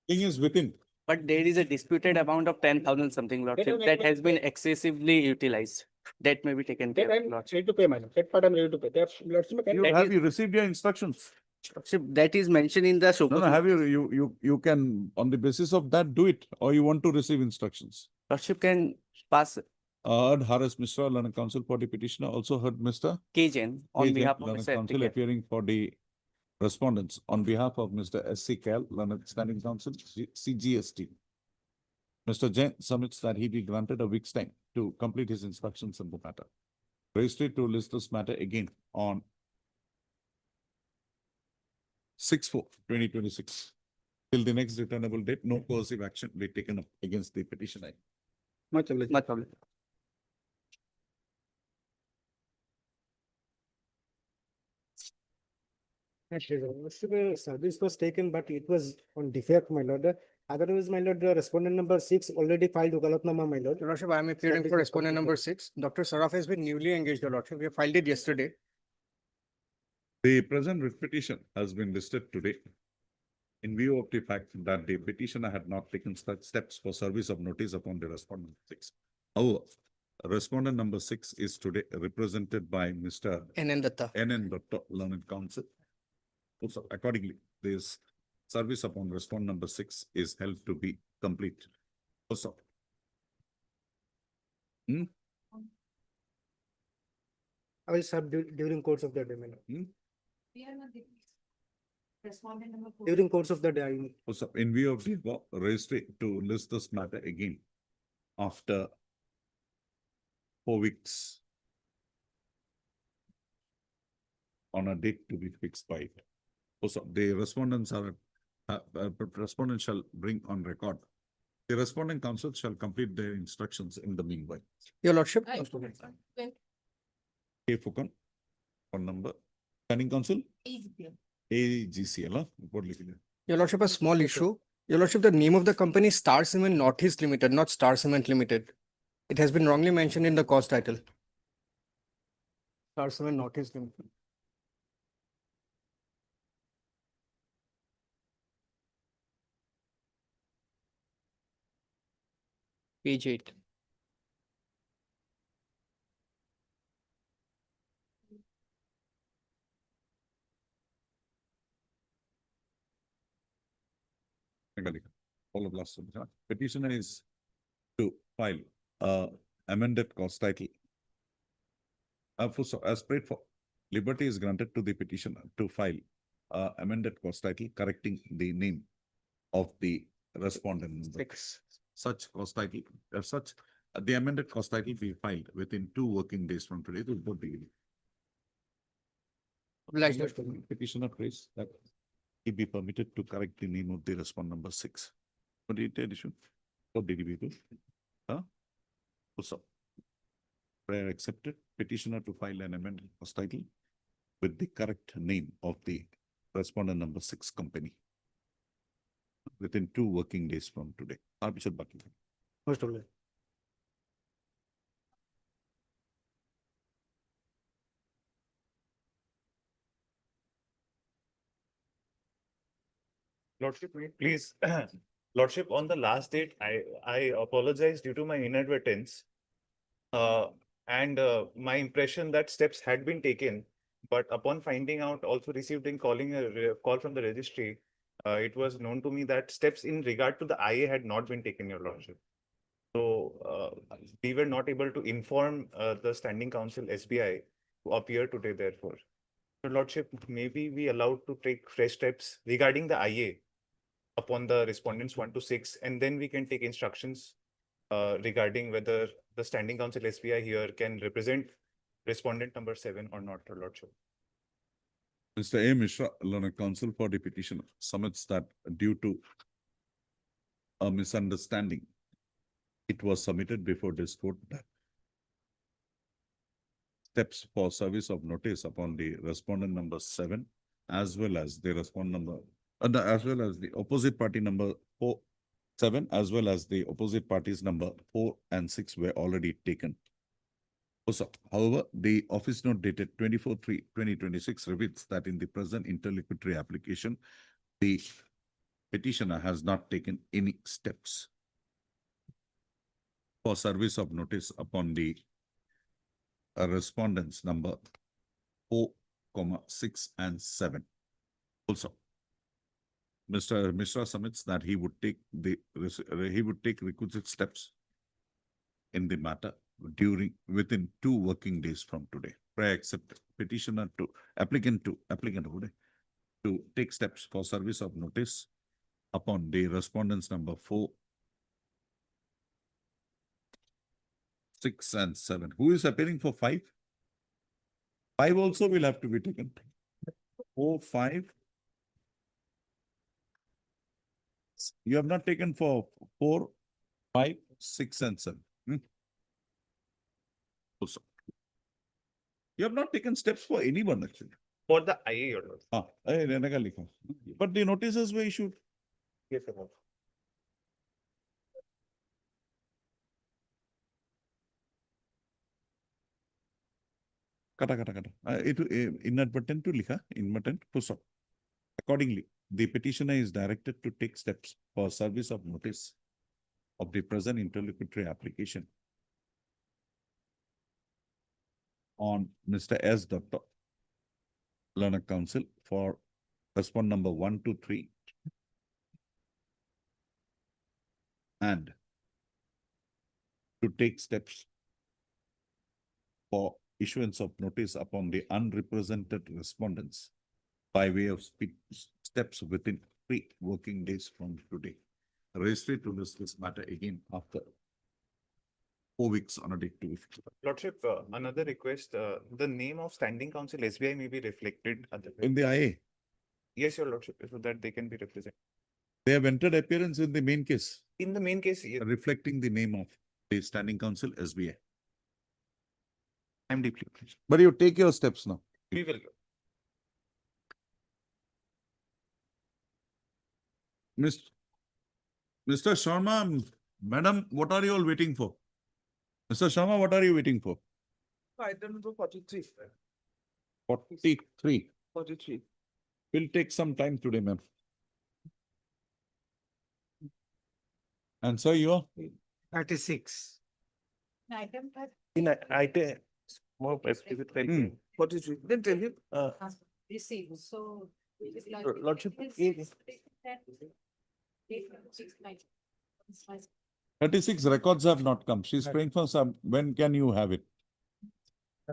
thing is within. But there is a disputed amount of 10,000 something, lordship, that has been excessively utilized. That may be taken care of, lordship. Ready to pay, my lord. That part I'm ready to pay. That's, lordship, can- Have you received your instructions? Lordship, that is mentioned in the No, have you can, on the basis of that, do it, or you want to receive instructions? Lordship can pass Heard Harris Mishra, learned counsel for the petitioner, also heard Mr. K-Gen on K. behalf of learned Mr. counsel applicant. appearing for the respondents on behalf of Mr. S.C. Cal, learned standing counsel, CGST. Mr. Jain submits that he be granted a week's time to complete his instructions in the matter. Registry to list this matter again on 6/4/2026. Till the next returnable date, no coercive action be taken up against the petitioner. Much obliged. Much obliged. Service was taken, but it was on defect, my lord. Otherwise, my lord, the respondent number 6 already filed Ugalatnama, my lord. Your Lordship, I am appearing for respondent number 6. Dr. Saraf has been newly engaged, Your Lordship. We have filed it yesterday. The present writ petition has been listed today in view of the fact that the petitioner had not taken such steps for service of notice upon the respondent 6. However, respondent number 6 is today represented by Mr. N.N. Datta. N.N. Datta, learned counsel. Also, accordingly, this service upon respondent number 6 is held to be complete. Also, I will serve during course of the day, my lord. During course of the day, I will. also, in view of the above, registry to list this matter again after 4 weeks on a date to be fixed by it. Also, the respondents are, respondent shall bring on record. The responding counsel shall complete their instructions in the meanwhile. Your Lordship. K. Fukan, phone number, standing counsel? AGCL, huh? Report लिखिए. Your Lordship, a small issue. Your Lordship, the name of the company is Star Cement Northeast Limited, not Star Cement Limited. It has been wrongly mentioned in the cause title. Star Cement Northeast Limited. Page 8. All of last petitioner is to file amended cause title as prayed for, liberty is granted to the petitioner to file amended cause title correcting the name of the respondent. Such cause title, the amended cause title be filed within 2 working days from today. To both the petitioner prays that he be permitted to correct the name of the respondent number 6. What did it issue? What did he do? Also, prayer accepted. Petitioner to file an amended cause title with the correct name of the respondent number 6 company within 2 working days from today. Arbitrary Baki. Most of it. Lordship, please, Lordship, on the last date, I apologize due to my inadvertence. And my impression that steps had been taken, but upon finding out, also received in calling a call from the registry, it was known to me that steps in regard to the IA had not been taken, Your Lordship. So we were not able to inform the Standing Counsel SBI to appear today, therefore. Your Lordship, maybe we allowed to take fresh steps regarding the IA upon the respondents 1 to 6, and then we can take instructions regarding whether the Standing Counsel SBI here can represent respondent number 7 or not, Your Lordship. Mr. A. Mishra, learned counsel for the petitioner, submits that due to a misunderstanding, it was submitted before this court that steps for service of notice upon the respondent number 7, as well as the respondent number, as well as the opposite party number 7, as well as the opposite parties number 4 and 6 were already taken. Also, however, the office note dated 24/3/2026 reveals that in the present interlocutory application, the petitioner has not taken any steps for service of notice upon the respondents number 4, 6 and 7. Also, Mr. Mishra submits that he would take requisite steps in the matter within 2 working days from today. Prayer accepted. Petitioner to applicant to take steps for service of notice upon the respondents number 4, 6 and 7. Who is appearing for 5? 5 also will have to be taken. 4, 5. You have not taken for 4, 5, 6 and 7. Also, you have not taken steps for anyone actually. For the IA, Your Lordship. But the notices were issued. Yes, Your Lordship. Inadvertent to likha, inadvertent to stop. Accordingly, the petitioner is directed to take steps for service of notice of the present interlocutory application on Mr. S. Dr. Learned Counsel for respondent number 1 to 3 and to take steps for issuance of notice upon the unrepresented respondents by way of steps within 3 working days from today. Registry to this matter again after 4 weeks on a date to week. Lordship, another request, the name of Standing Counsel SBI may be reflected at the In the IA. Yes, Your Lordship, so that they can be represented. They have entered appearance in the main case. In the main case, yes. Reflecting the name of the Standing Counsel SBI. I'm deeply pleased. But you take your steps now. We will. Mr. Sharma, madam, what are you all waiting for? Mr. Sharma, what are you waiting for? Item number 43. 43. 43. Will take some time today, ma'am. And so you are? 36. Item. In item. More specific. 43. Then tell him. Receive, so. Lordship. 36 records have not come. She's praying for some. When can you have it?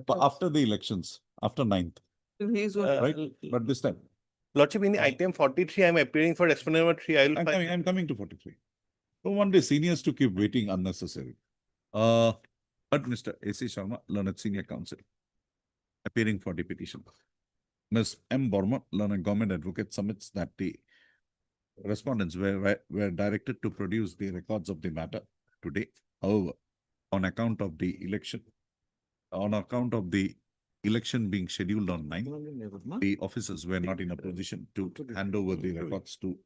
But after the elections, after 9th, right? But this time. Lordship, in item 43, I'm appearing for respondent number 3. I'm coming to 43. Don't want the seniors to keep waiting unnecessary. But Mr. A.C. Sharma, learned senior counsel, appearing for the petition. Ms. M. Burma, learned government advocate, submits that the respondents were directed to produce the records of the matter today. However, on account of the election being scheduled on 9th, the officers were not in a position to hand over the records to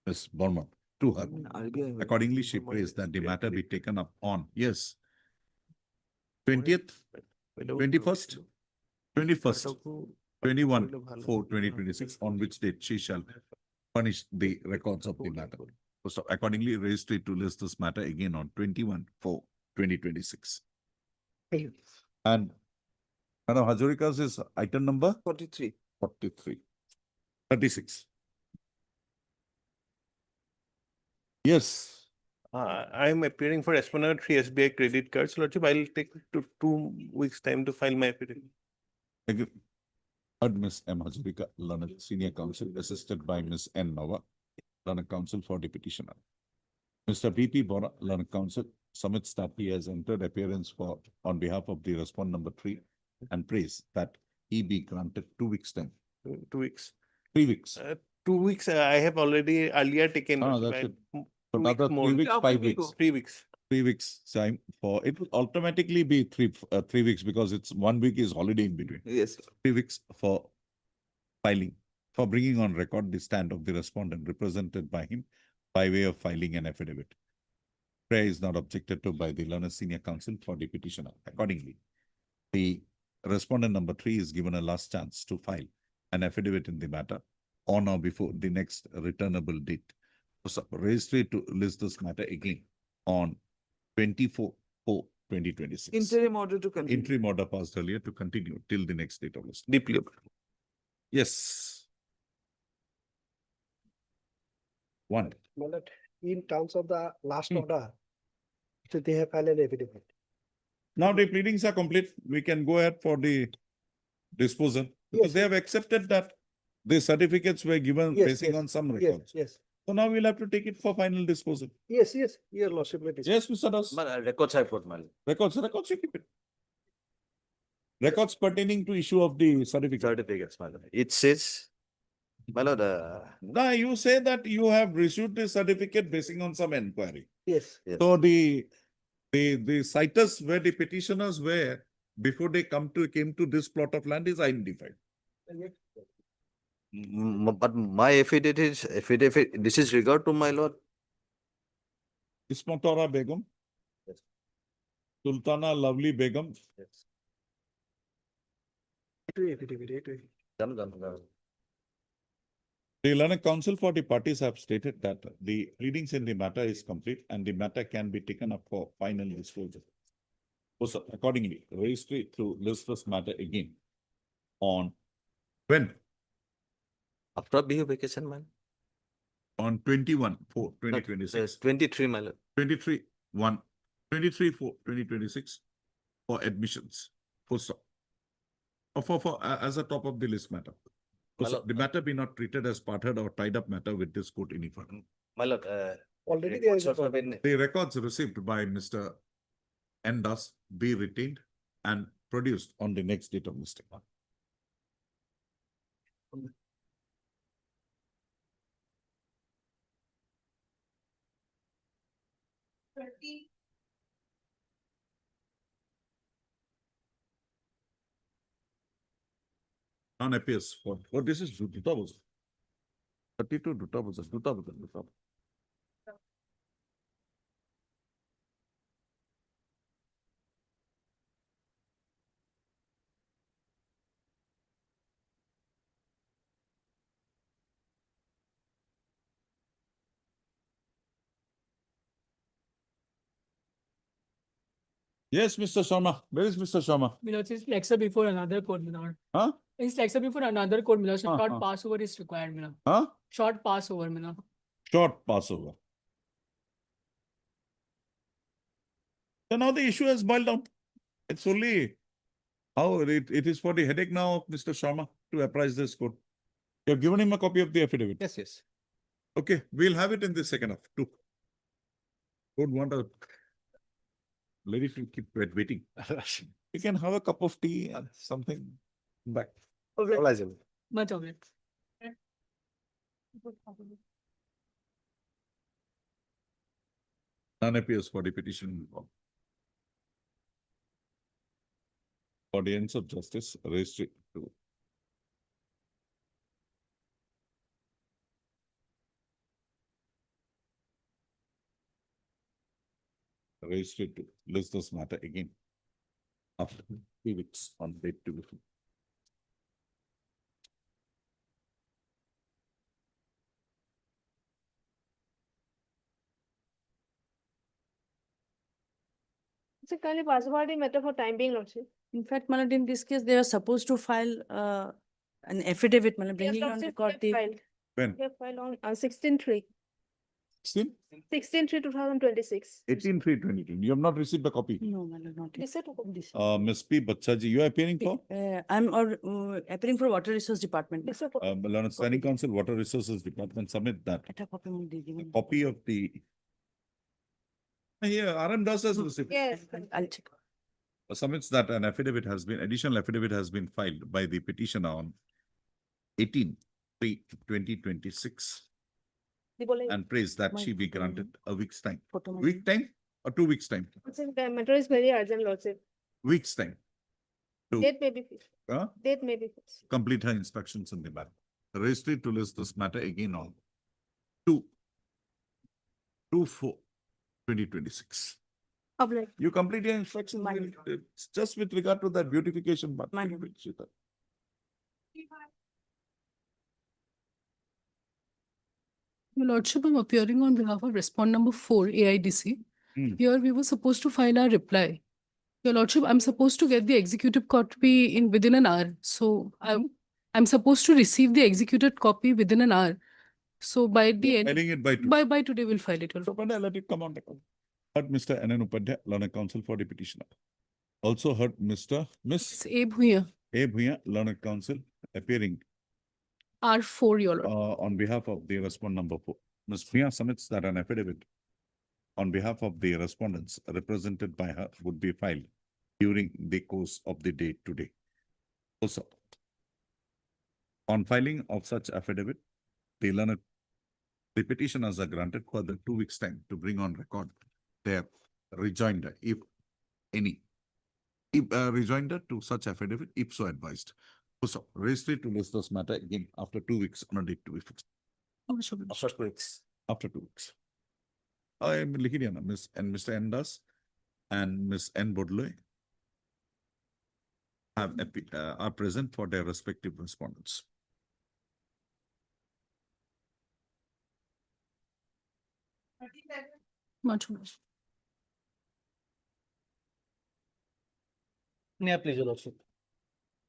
Ms. Burma to her. Accordingly, she prays that the matter be taken up on, 20th, 21st, 21/4/2026, on which date she shall furnish the records of the matter. So accordingly, registry to list this matter again on 21/4/2026. And Madam Hazarika's is item number 43. 36. Yes. I'm appearing for respondent number 3 SBI credit cards. Lordship, I'll take 2 weeks time to file my affidavit. Thank you. Heard Ms. M. Hazarika, learned senior counsel, assisted by Ms. N. Nova, learned counsel for the petitioner. Mr. B.P. Bora, learned counsel, submits that he has entered appearance on behalf of the respondent number 3 and prays that he be granted 2 weeks time. 2 weeks. 3 weeks. 2 weeks, I have already earlier taken. That's it. So another 3 weeks, 5 weeks. 3 weeks. 3 weeks time for it will automatically be 3 weeks because it's 1 week is holiday in between. Yes. 3 weeks for filing, for bringing on record the stand of the respondent represented by him by way of filing an affidavit. Prayer is not objected to by the learned senior counsel for the petitioner. Accordingly, the respondent number 3 is given a last chance to file an affidavit in the matter on or before the next returnable date. So registry to list this matter again on 24/4/2026. Interim order to continue. Interim order passed earlier to continue till the next date of list. Deeply. Yes. One. In terms of the last order, so they have filed an affidavit. Now the pleadings are complete. We can go ahead for the disposal because they have accepted that the certificates were given basing on some records. Yes. So now we'll have to take it for final disposal. Yes, your lordship. Yes, Mr. Das. Records I put, my lord. Records you keep it. Records pertaining to issue of the certificate. Certificates, my lord. It says, my lord, Now you say that you have received the certificate basing on some inquiry. Yes. So the situs where the petitioners were before they came to this plot of land is identified. but my affidavit, this is regard to my lord. Ismatora Begum. Yes. Sultana Lovely Begum. Yes. The learned counsel for the parties have stated that the pleadings in the matter is complete and the matter can be taken up for final disclosure. So accordingly, registry to list this matter again on when? After BU vacation, man. On 21/4/2026. 23, my lord. 23/4/2026 for admissions. For as a top of the list matter. So the matter be not treated as parted or tied up matter with this court any further. My lord, Already there is a The records received by Mr. N. Das be retained and produced on the next date of listing. Non appears for this is Dutta 32 Dutta. Yes, Mr. Sharma. Where is Mr. Sharma? It's like before another code, Milord. Huh? It's like before another code, Milord. So short huh. passover is required, Milord. Huh? Short passover, Milord. Short passover. So now the issue has boiled down. It's only How it is for the headache now of Mr. Sharma to apprise this court. You have given him a copy of the affidavit. Yes, yes. Okay, we'll have it in the second half too. Don't want a lady to keep waiting. You can have a cup of tea and something back. Much of it. None appears for the petition. For the ends of justice, restrict to registered to list this matter again after 3 weeks on date to be fixed. So kindly pass over the matter for time being, Lordship. In fact, my lord, in this case, they are supposed to file an affidavit, my lord, Yes, bringing on Lordship, record the. filed. When? We have filed on 16/3. 16? 16/3/2026. 18/3/2020. You have not received the copy. No, my lord, not yet. Is it okay? Ms. P. Bachaji, you are appearing for? I'm appearing for Water Resource Department. Is it okay? Learned Standing Council, Water Resources Department, submit that. Eta copy mo di A copy of the. Here, RM Das has received. Yes. I'll check. Submits that an affidavit has been, additional affidavit has been filed by the petitioner on 18/3/2026 and prays that she be granted a week's time. Week time or 2 weeks time? Lordship, the matter is very urgent, Lordship. Weeks time. To Date may be fixed. uh, Date may be fixed. complete her instructions in the matter. Registry to list this matter again on 2/4/2026. Public. You complete your instructions. It's just with regard to that beautification part. Your Lordship, I'm appearing on behalf of respond number 4, AIDC. Here we were supposed to file our reply. Your Lordship, I'm supposed to get the executive copy within an hour. So I'm supposed to receive the executed copy within an hour. So by the end, Filing it by by today we'll file it. Your Lordship. let it come on record. Heard Mr. N.N. Upadhyay, Learned Counsel for the petitioner. Also heard Miss Abe Bhuiyan, Abe Bhuiyan, Learned Counsel, appearing R4, Your Lordship. on behalf of the respondent number 4. Ms. Bhuiyan submits that an affidavit on behalf of the respondents represented by her would be filed during the course of the day today. Also, on filing of such affidavit, the petitioners are granted further 2 weeks' time to bring on record their rejoinder, if any, rejoinder to such affidavit, if so advised. Also, registry to list this matter again after 2 weeks on a date to be fixed. After 2 weeks. After 2 weeks. I am Lihidiana, Ms. and Mr. N. Das and Ms. N. Bodloy are present for their respective respondents. Much more. May I please, Your Lordship?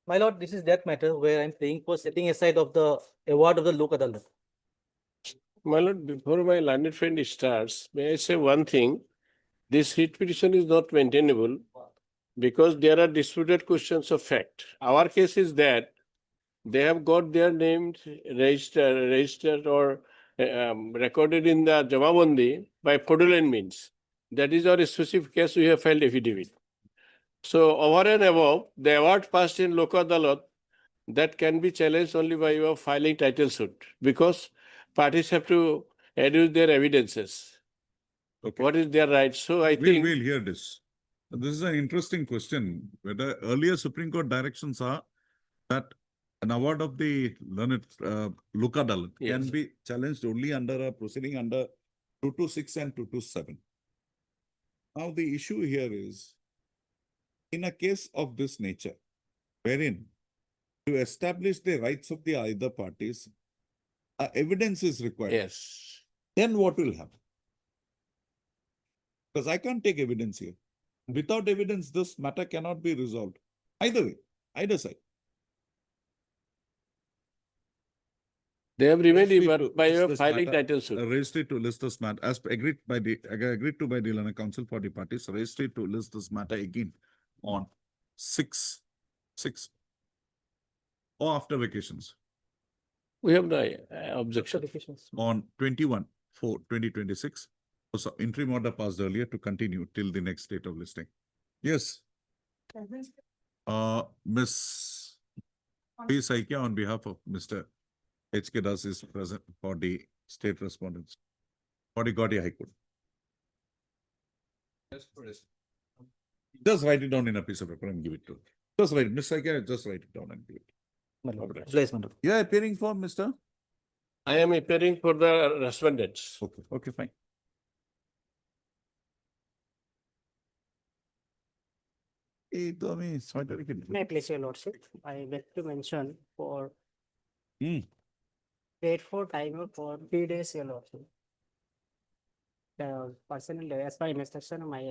My lord, this is that matter where I'm paying for setting aside of the award of the Lok Adalat. My lord, before my learned friend starts, may I say one thing? This writ petition is not maintainable because there are disputed questions of fact. Our case is that they have got their names registered or recorded in the Jamabandi by fraudulent means. That is our specific case. We have filed affidavit. So over and above, the award passed in Lok Adalat that can be challenged only by your filing title suit because parties have to adduce their evidences. Okay. What is their right? So I think we'll hear this. This is an interesting question. Whether earlier Supreme Court directions are that an award of the learned Lok Adalat can be challenged only under a proceeding under 226 and 227. Now the issue here is, in a case of this nature, wherein to establish the rights of the either parties, evidence is required. Yes. Then what will happen? Because I can't take evidence here. Without evidence, this matter cannot be resolved. Either way, either side. they have remedied by your filing title suit. Registry to list this matter as agreed to by the Learned Counsel for the parties. Registry to list this matter again on 6 6. Or after vacations We have the objection. on 21/4/2026. So interim order passed earlier to continue till the next date of listing. Yes. Miss P. Saikia on behalf of Mr. H.K. Das is present for the state respondents for the Gauhati High Court. Just write it down in a piece of paper and give it to her. Just write it. Miss Saikia, just write it down and give it. You are appearing for Mr. I am appearing for the respondents. Okay, okay, fine. May I place your lordship? I beg to mention for wait for timer for 3 days, your lordship. The personal, as per instruction, my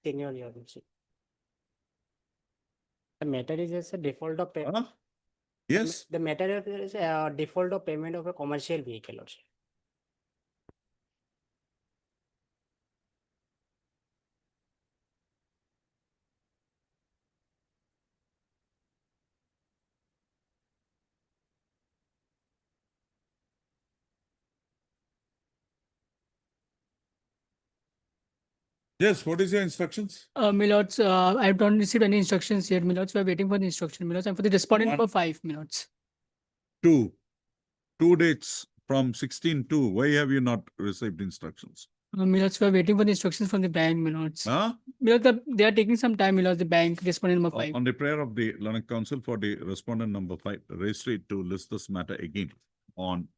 senior, your lordship. The matter is just a default of payment. Yes. The matter is a default of payment of a commercial vehicle, lordship. Yes, what is your instructions? My lords, I have not received any instructions yet, my lords. We are waiting for the instruction, my lords. And for the respondent number 5, my lords. 2 dates from 16/2. Why have you not received instructions? My lords, we are waiting for the instructions from the bank, my lords. Huh? My lords, they are taking some time, my lords, the bank, respondent number 5. On the prayer of the Learned Council for the respondent number 5, registry to list this matter again on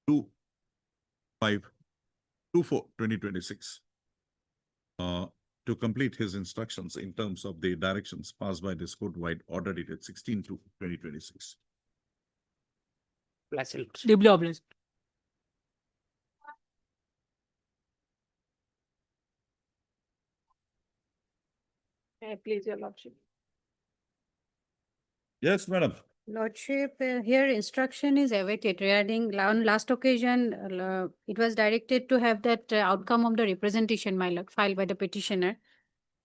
2/5/2026. To complete his instructions in terms of the directions passed by this court-wide order dated 16/2/2026. Deeply obliged. May I please your lordship? Yes, madam. Lordship, here instruction is awaited regarding on last occasion, it was directed to have that outcome of the representation, my lord, filed by the petitioner.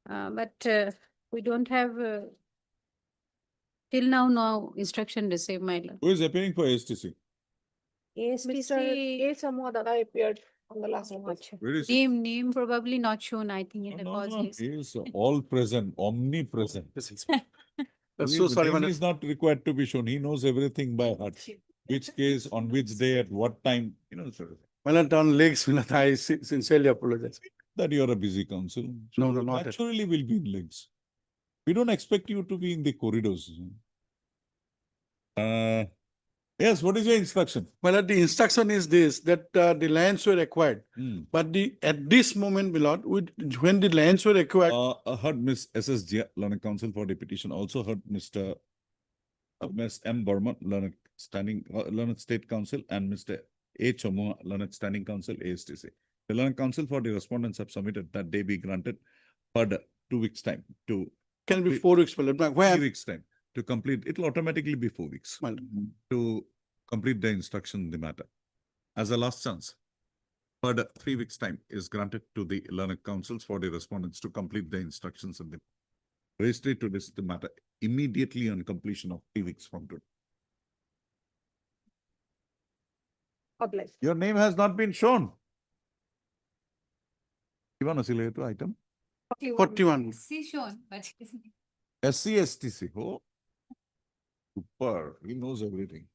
But we don't have till now no instruction received, my lord. Who is appearing for STC? Mr. A. Samuadana appeared on the last occasion. Where is he? Name probably not shown, I think, in the cause list. He is all present, omnipresent. So sorry, Name Madam. is not required to be shown. He knows everything by heart. Which case, on which day, at what time, sir. Malad on legs, Malad, I sincerely apologize. That you are a busy counsel. No, no, not at- Naturally will be in legs. We don't expect you to be in the corridors. Yes, what is your instruction? Well, the instruction is this, that the lands were acquired. But at this moment, my lord, when the lands were acquired. I heard Miss S.S. Jia, Learned Counsel for the petition, also heard Mr. Ms. M. Burman, Learned State Counsel, and Mr. A. Chomoa, Learned Standing Counsel, ASTC. The Learned Counsel for the respondents have submitted that they be granted further 2 weeks' time to. Can be 4 weeks, my lord. 3 weeks' time to complete. It will automatically be 4 weeks to complete the instruction in the matter. As a last chance, further 3 weeks' time is granted to the Learned Counsels for the respondents to complete the instructions in the registry to list the matter immediately on completion of 3 weeks from today. Obliged. Your name has not been shown. Item 41. See shown, but SCSTC. Oh, super. He knows everything.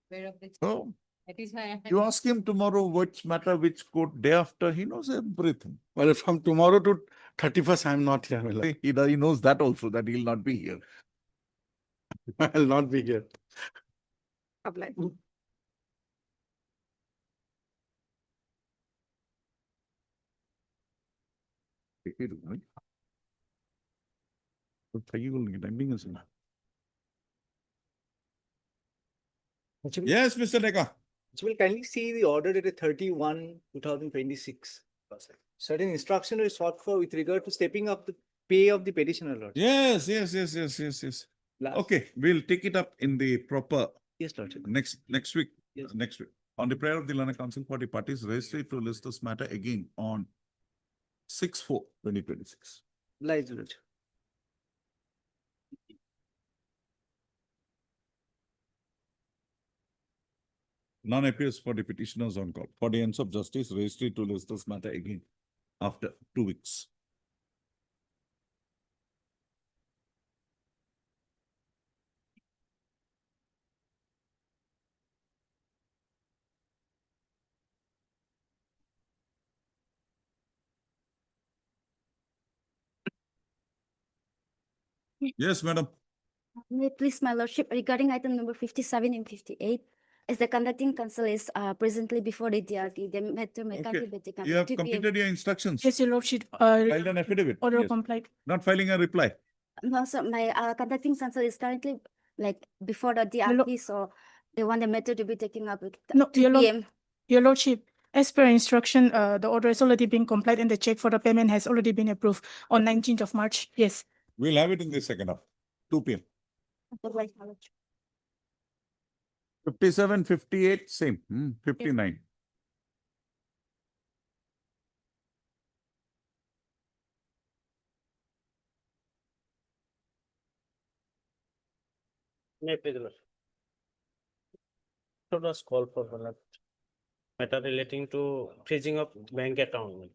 where of the. Oh, That is why I had. you ask him tomorrow which matter, which court, day after, he knows everything. Well, from tomorrow to 31st, I am not here, my lord. He knows that also, that he will not be here. I will not be here. Obliged. Yes, Mr. Neka. So we'll kindly see the order dated 31/2026. Certain instruction is sought for with regard to stepping up the pay of the petitioner, Lord. Yes. Okay, we'll take it up in the proper. Yes, Lord. Next week. Yes. Next week. On the prayer of the Learned Counsel for the parties, registry to list this matter again on 6/4/2026. Obliged, Lord. None appears for the petitioners on call. For the ends of justice, registry to list this matter again after 2 weeks. Yes, madam. May it please, my lordship, regarding item number 57 and 58, as the conducting counsel is presently before the DRT, the matter may kindly be taken up You at have 2 p.m. completed your instructions. Yes, your lordship. Filed an affidavit. Order Yes. complied. Not filing a reply. No, sir, my conducting counsel is currently like before the DRT, so they want the matter to be taken up at No, 2 p.m. Your lordship, as per instruction, the order has already been complied and the check for the payment has already been approved on 19th of March. Yes. We'll have it in the second half, 2 p.m. Otherwise, my lordship. 57, 58, same. 59. May I please, Lord? So was called for one matter relating to freezing of bank account.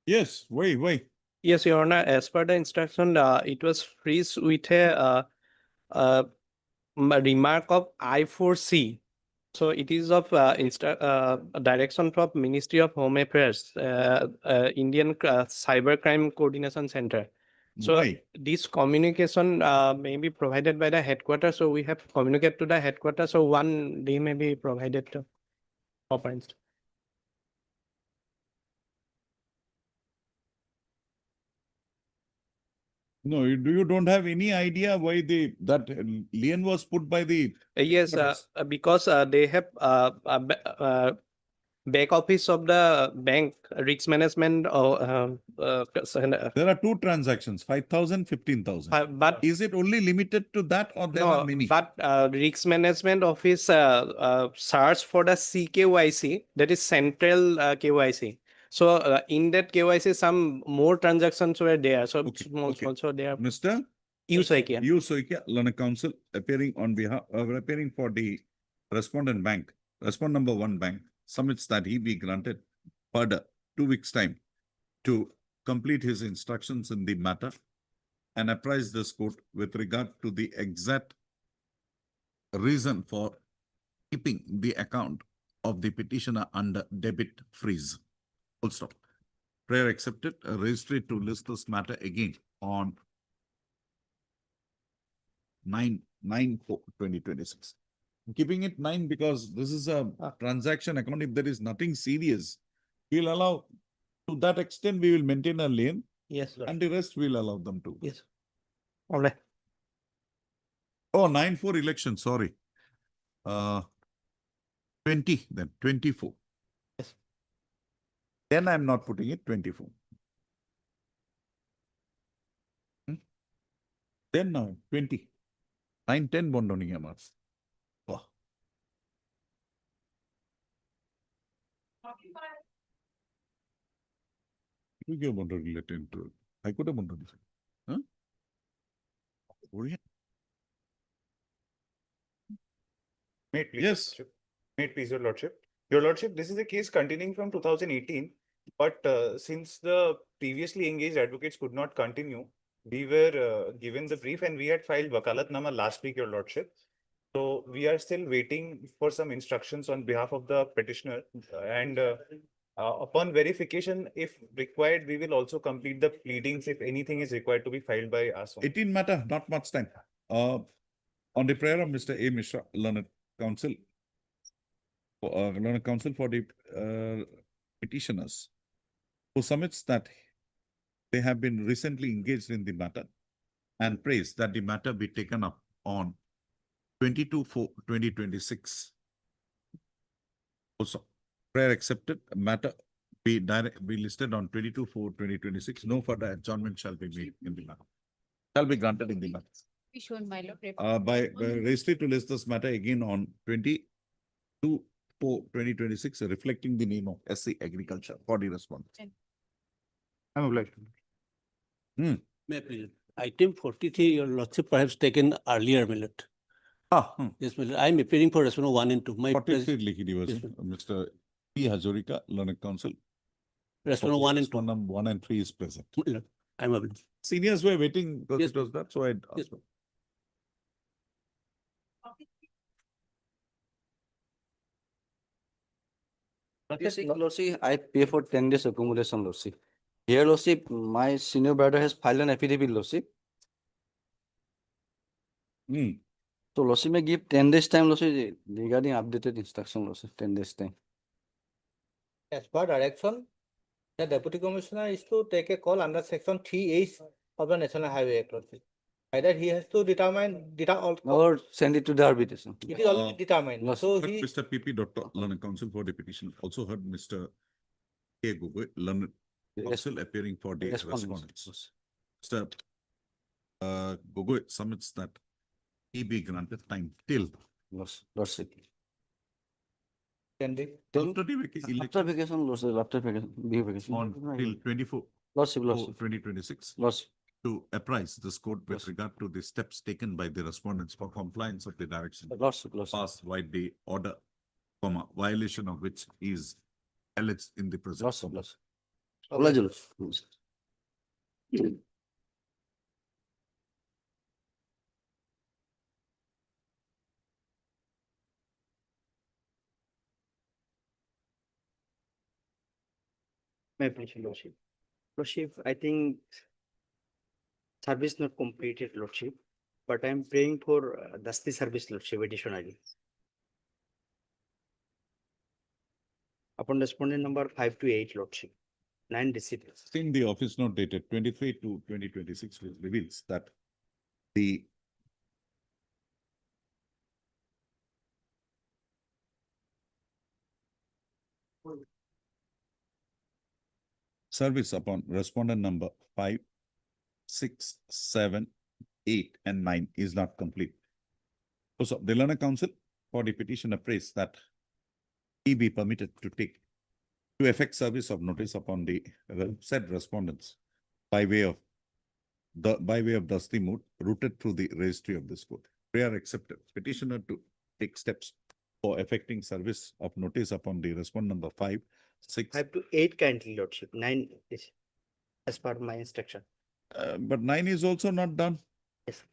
Yes, why? Yes, Your Honor, as per the instruction, it was freeze with a remark of I4C. So it is of direction from Ministry of Home Affairs, Indian Cybercrime Coordination Center. So Why? this communication may be provided by the headquarters. So we have communicated to the headquarters. So one day may be provided to operators. No, you don't have any idea why that lien was put by the Yes, because they have back office of the bank risk management or There are 2 transactions, 5,000, 15,000. but Is it only limited to that or there are many? but risk management office search for the CKYC, that is central KYC. So in that KYC, some more transactions were there. So also there. Mr. Usoikia. Usoikia, Learner Counsel, appearing for the respondent bank, respondent number 1 bank, submits that he be granted further 2 weeks' time to complete his instructions in the matter and apprise this court with regard to the exact reason for keeping the account of the petitioner under debit freeze. Full stop. Prayer accepted. A registry to list this matter again on 9/9/2026. Keeping it 9 because this is a transaction account. If there is nothing serious, we'll allow, to that extent, we will maintain a lane. Yes, and the rest we'll allow them to. Yes. All right. Oh, 9/4 election, sorry. 20 then, 24. Yes. Then I'm not putting it 24. Then now 20. 9/10 bondoni amas. Wow. You give bond related to I could have bond. Huh? May it please, Yes. Lordship. May it please, Your Lordship. Your Lordship, this is a case continuing from 2018, but since the previously engaged advocates could not continue, we were given the brief and we had filed Wakalatnama last week, Your Lordship. So we are still waiting for some instructions on behalf of the petitioner and upon verification, if required, we will also complete the pleadings if anything is required to be filed by us. 18 matter, not much time. On the prayer of Mr. A. Mishra, Learned Counsel, Learned Counsel for the petitioners, who submits that they have been recently engaged in the matter and prays that the matter be taken up on 22/4/2026. Also, prayer accepted, matter be listed on 22/4/2026. No further adjournment shall be made in the matter. Shall be granted in the matter. Be shown, my lord. By registry to list this matter again on 22/4/2026, reflecting the name of SC Agriculture for the response. I'm obliged. May I please? Item 43, your lordship perhaps taken earlier, my lord. Yes, my lord. I am appearing for respondent 1 and 2. My 43 लिखी दिवस Yes, Mr. P. Hazarika, Learned Counsel. respondent 1 and 2. Respondent 1 and 3 is present. I am available. Seniors were waiting because Yes, it was that, so I Yes, Lordship, I pay for 10 days accommodation, Lordship. Here, Lordship, my senior brother has filed an affidavit, Lordship. So, Lordship may give 10 days time, Lordship, regarding updated instruction, Lordship, 10 days time. As per direction, the Deputy Commissioner is to take a call under section 3H of the National Highway Act. Lordship. Either he has to determine, Or send it to the arbitration. it is already determined. So But he, Mr. PP, Dr. Learned Counsel for the petition, also heard Mr. K. Gogoi, Learned Counsel appearing for the respondents. Mr. Gogoi submits that he be granted time till Lordship. can be. after the election After vacation, Lordship, after vacation. on till 24 Lordship, 2026 Lordship. to apprise this court with regard to the steps taken by the respondents for compliance of the direction Lordship. passed by the order, violation of which is alleged in the present. Lordship. My pleasure, Lordship. Lordship, I think service not completed, Lordship, but I am praying for dusty service, Lordship, additionally. Upon respondent number 5 to 8, Lordship, 9 receipts. In the office note dated 23 to 2026 reveals that the service upon respondent number 5, 6, 7, 8, and 9 is not complete. So the Learned Counsel for the petition appraised that he be permitted to effect service of notice upon the said respondents by way of dusty mood routed through the registry of this court. Prayer accepted. Petitioner to take steps for effecting service of notice upon the respondent number 5, 6. 5 to 8 kindly, Lordship, 9 is as per my instruction. But 9 is also not done. Yes.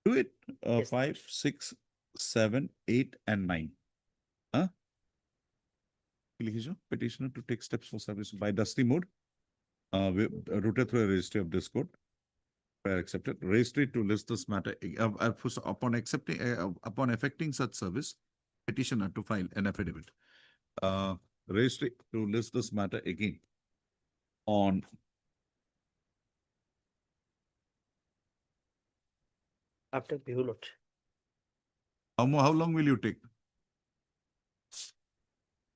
Do it. Yes. 5, 6, 7, 8, and 9. Huh? Petitioner to take steps for service by dusty mode routed through a registry of this court. Prayer accepted. Registry to list this matter upon effecting such service. Petitioner to file an affidavit. Registry to list this matter again on After Behulot. how long will you take?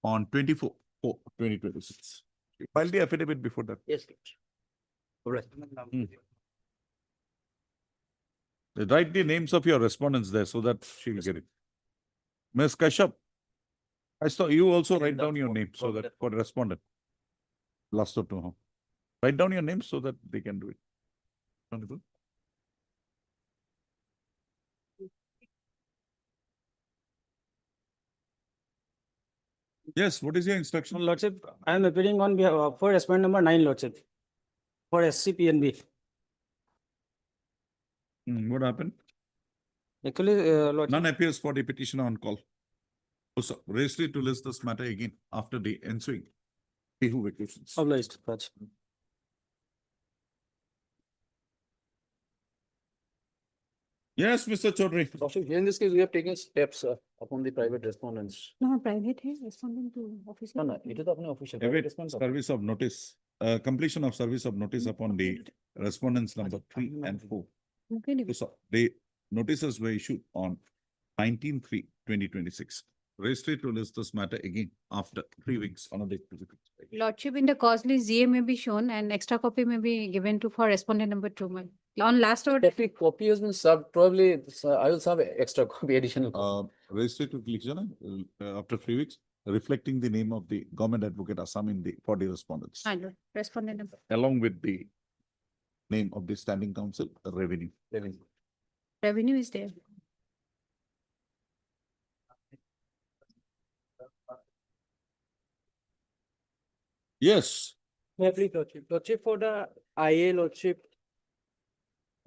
On 24, 2026. File the affidavit before that. Yes, Lordship. All right. Write the names of your respondents there so that she will get it. Ms. Kashyap, I saw you also write down your name so that for respondent. Last of two. Write down your name so that they can do it. Honorable. Yes, what is your instruction? Lordship, I am appearing on behalf for respondent number 9, Lordship, for SCPNB. What happened? Actually, Lordship. None appears for the petitioner on call. So, registry to list this matter again after the ensuing vacations. Obliged, Raj. Yes, Mr. Chaudhary. Also, here in this case, we have taken steps upon the private respondents. No, private है respondent to official. No, it is अपने official. Await service of notice, completion of service of notice upon the respondents number 3 and 4. So the notices were issued on 19/3/2026. Registry to list this matter again after 3 weeks on a date to be fixed. Lordship, in the cause list, GA may be shown and extra copy may be given to for respondent number 2. On last order. Every copy has been served. Probably I will serve extra copy additional. Registry to collection after 3 weeks, reflecting the name of the government advocate Assam for the respondents, Respondent number. along with the name of the standing council revenue. Revenue is there. Yes. May I please, Lordship? Lordship, for the IA, Lordship,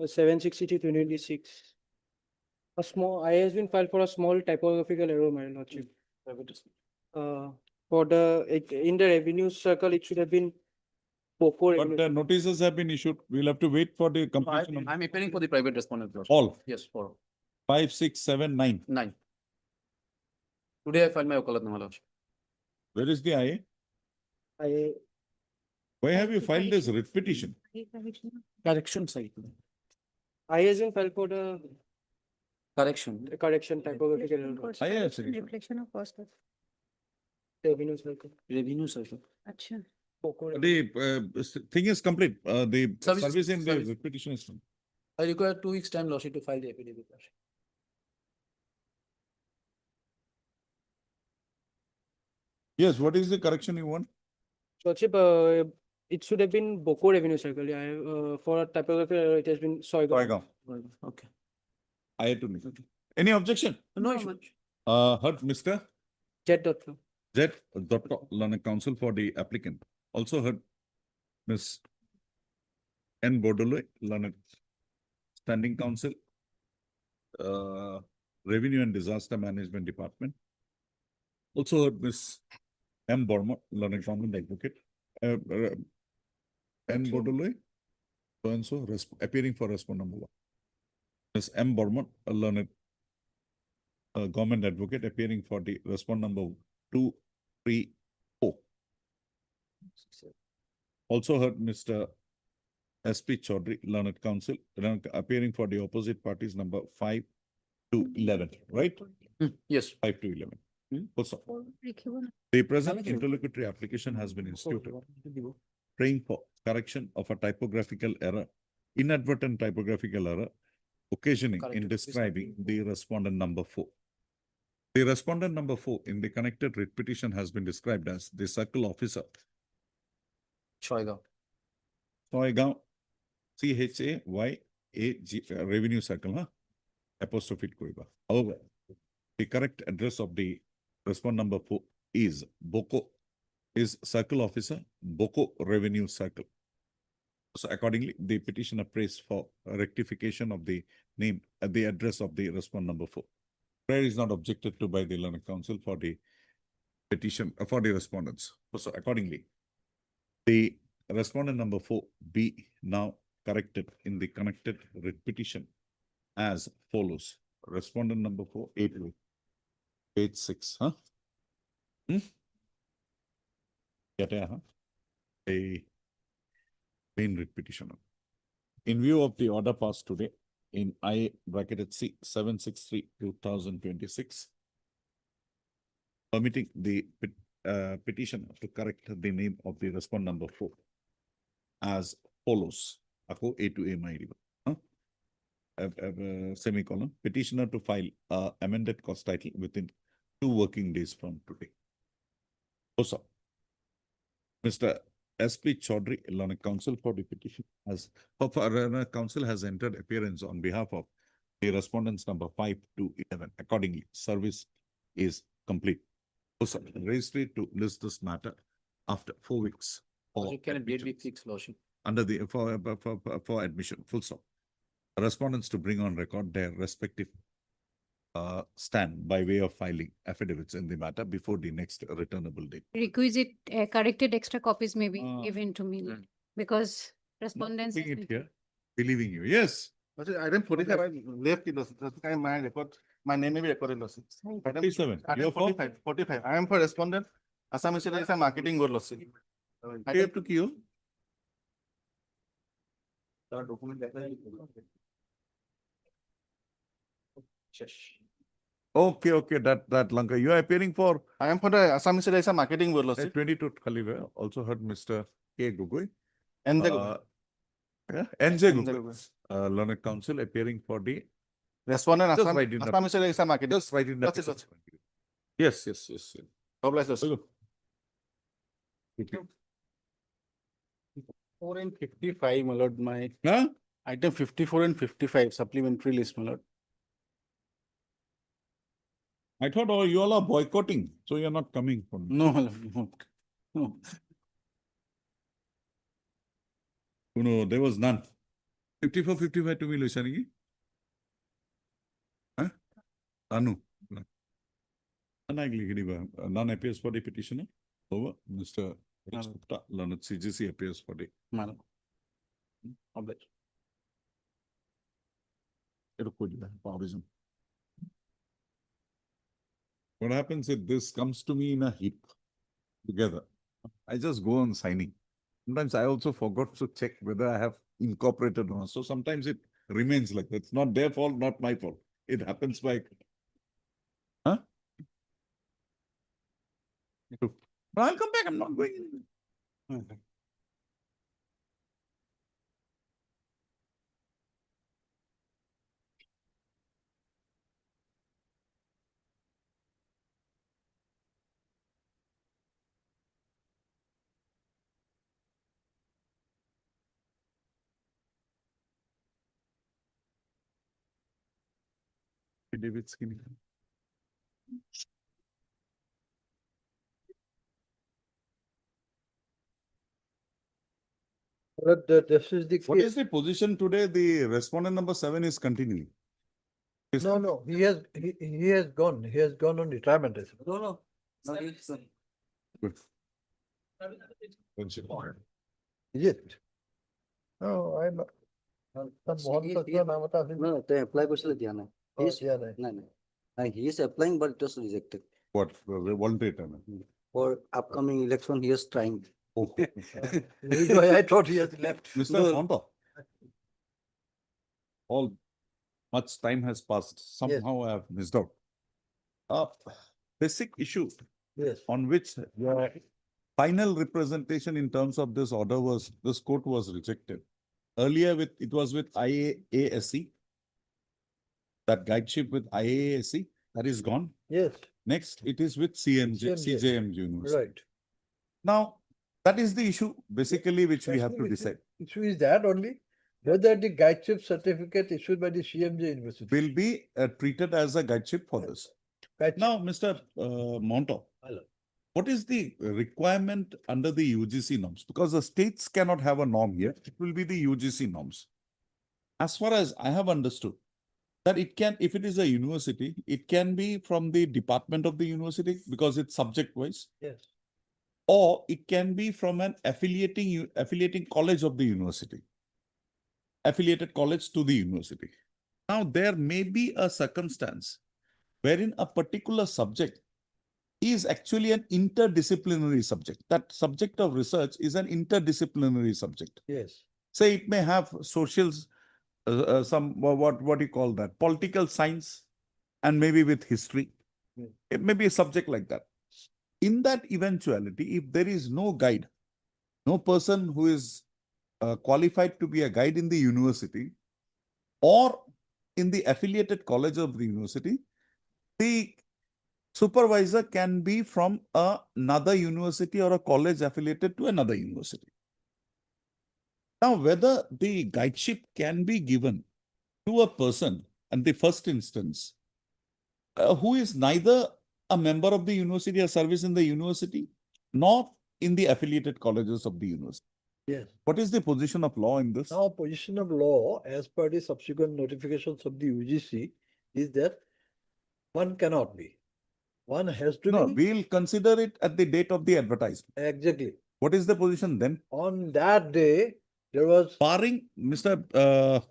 762-2026. A small, IA has been filed for a small typographical error, my Lordship. For the, in the revenue circle, it should have been Poco. But the notices have been issued. We'll have to wait for the completion of I'm appearing for the private respondent. Lordship. all. Yes, for 5, 6, 7, 9. 9. Today I filed my Wakalatnama, Lordship. Where is the IA? IA. Why have you filed this writ petition? Correction side. IA has been filed for the Correction. correction typographical error. IA, sir. Reflection of cost of Revenue circle. Revenue circle. Acha. Poco. The thing is complete. The service in the service. writ petition is complete. I require 2 weeks time, Lordship, to file the affidavit. Lordship. Yes, what is the correction you want? Lordship, it should have been Boko revenue circle. Yeah, for a typographical error, it has been Soigaon. Soigaon. Okay. IA to me. Any objection? No issue. Heard Mr. Jet.com. Z. Learned Counsel for the applicant. Also heard Ms. N. Bodolo, Learned Standing Counsel, Revenue and Disaster Management Department. Also heard Ms. M. Borma, Learned Government Advocate. N. Bodolo, so and so, appearing for respondent number 1. Ms. M. Borma, a learned government advocate, appearing for the respondent number 2, 3, 4. Also heard Mr. S.P. Chaudhary, Learned Counsel, appearing for the opposite parties number 5 to 11, right? Yes. 5 to 11. Also, the present interlocutory application has been instituted, praying for correction of a typographical error, inadvertent typographical error, occasioning in describing the respondent number 4. The respondent number 4 in the connected writ petition has been described as the circle officer. Soigaon. Soigaon, CHAYAG, revenue circle, huh? Apostrophe Kuriba. However, the correct address of the respondent number 4 is Boko, is circle officer, Boko revenue circle. So accordingly, the petitioner prays for a rectification of the name at the address of the respondent number 4. Prayer is not objected to by the Learned Counsel for the petition for the respondents. So accordingly, the respondent number 4 be now corrected in the connected writ petition as follows. Respondent number 4, 8, page 6, huh? A main writ petitioner. In view of the order passed today in I bracketed C 763/2026, permitting the petitioner to correct the name of the respondent number 4 as follows. Ako A to A my semicolon. Petitioner to file amended cost title within 2 working days from today. Also, Mr. S.P. Chaudhary, Learned Counsel for the petition, Counsel has entered appearance on behalf of the respondents number 5 to 11. Accordingly, service is complete. Also, registry to list this matter after 4 weeks. Can a date be fixed, Lordship? Under the for admission, full stop. Respondents to bring on record their respective stand by way of filing affidavits in the matter before the next returnable date. Requisite corrected extra copies may be given to me because respondents. Not it here, believing you. Yes. Item 45, I left in my record. My name may be recorded. 47. Item 45. 45. I am for respondent. Assam is a marketing goal. I have to queue. Okay, that Lanka. You are appearing for? I am for the Assam is a marketing goal. 22 Khaliwe. Also heard Mr. K. Gugoi. NJ Gugoi. Learned Counsel appearing for the respondent. Assam is a marketing. Just write in that. Yes. God bless us. 4 and 55, my lord, my item 54 and 55, supplementary list, my lord. I thought you all are boycotting, so you're not coming for me. No, my lord, no. No, there was none. 54, 55 to me, Luciani. Huh? Anu. None appears for the petitioner. Over. Mr. Gupta, learned CGC appears for the. What happens if this comes to me in a heap together? I just go on signing. Sometimes I also forgot to check whether I have incorporated or not. So sometimes it remains like that. It's not their fault, not my fault. It happens by. Huh? But I'll come back. I'm not going. Okay. David Skinny. But this is the What case. is the position today? The respondent number 7 is continuing. No, he has gone. He has gone on retirement. No. Good. Is it? No, I'm. No, they apply for Diana. He is applying, but it was rejected. What? Voluntary time. For upcoming election, he is trying. I thought he has left. Mr. Monto. All much time has passed. Somehow I have missed out. Basic issue on which the final representation in terms of this order was, this court was rejected. Earlier it was with IAASC, that guideship with IAASC, that is gone. Yes. Next, it is with CJMG University. Right. Now, that is the issue basically which we have to decide. Issue is that only whether the guideship certificate issued by the CMJ University will be treated as a guideship for this. Now, Mr. Monto, what is the requirement under the UGC norms? Because the states cannot have a norm here. It will be the UGC norms. As far as I have understood, that it can, if it is a university, it can be from the department of the university because it's subject-wise. Yes. Or it can be from an affiliating college of the university. Affiliated college to the university. Now, there may be a circumstance wherein a particular subject is actually an interdisciplinary subject. That subject of research is an interdisciplinary subject. Yes. Say it may have socials, some, what do you call that? Political science, and maybe with history. It may be a subject like that. In that eventuality, if there is no guide, no person who is qualified to be a guide in the university or in the affiliated college of the university, the supervisor can be from another university or a college affiliated to another university. Now, whether the guideship can be given to a person in the first instance who is neither a member of the university or service in the university, nor in the affiliated colleges of the university. Yes. What is the position of law in this? Now, position of law, as per the subsequent notifications of the UGC, is that one cannot be. One has to No, be. we'll consider it at the date of the advertisement. Exactly. What is the position then? On that day, there was. Barring, Mr.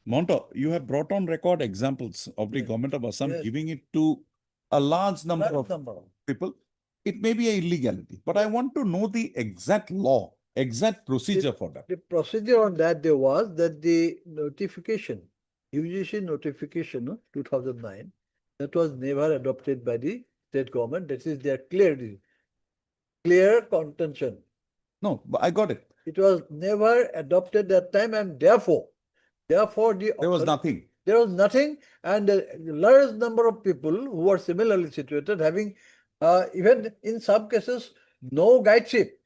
Monto, you have brought on record examples of the government of Assam giving it to a large number of people. It may be an illegality, but I want to know the exact law, exact procedure for that. The procedure on that day was that the notification, UGC notification 2009, that was never adopted by the state government. That is their clear contention. No, but I got it. It was never adopted that time, and therefore there was nothing. There was nothing, and a large number of people who were similarly situated, having even in some cases no guideship,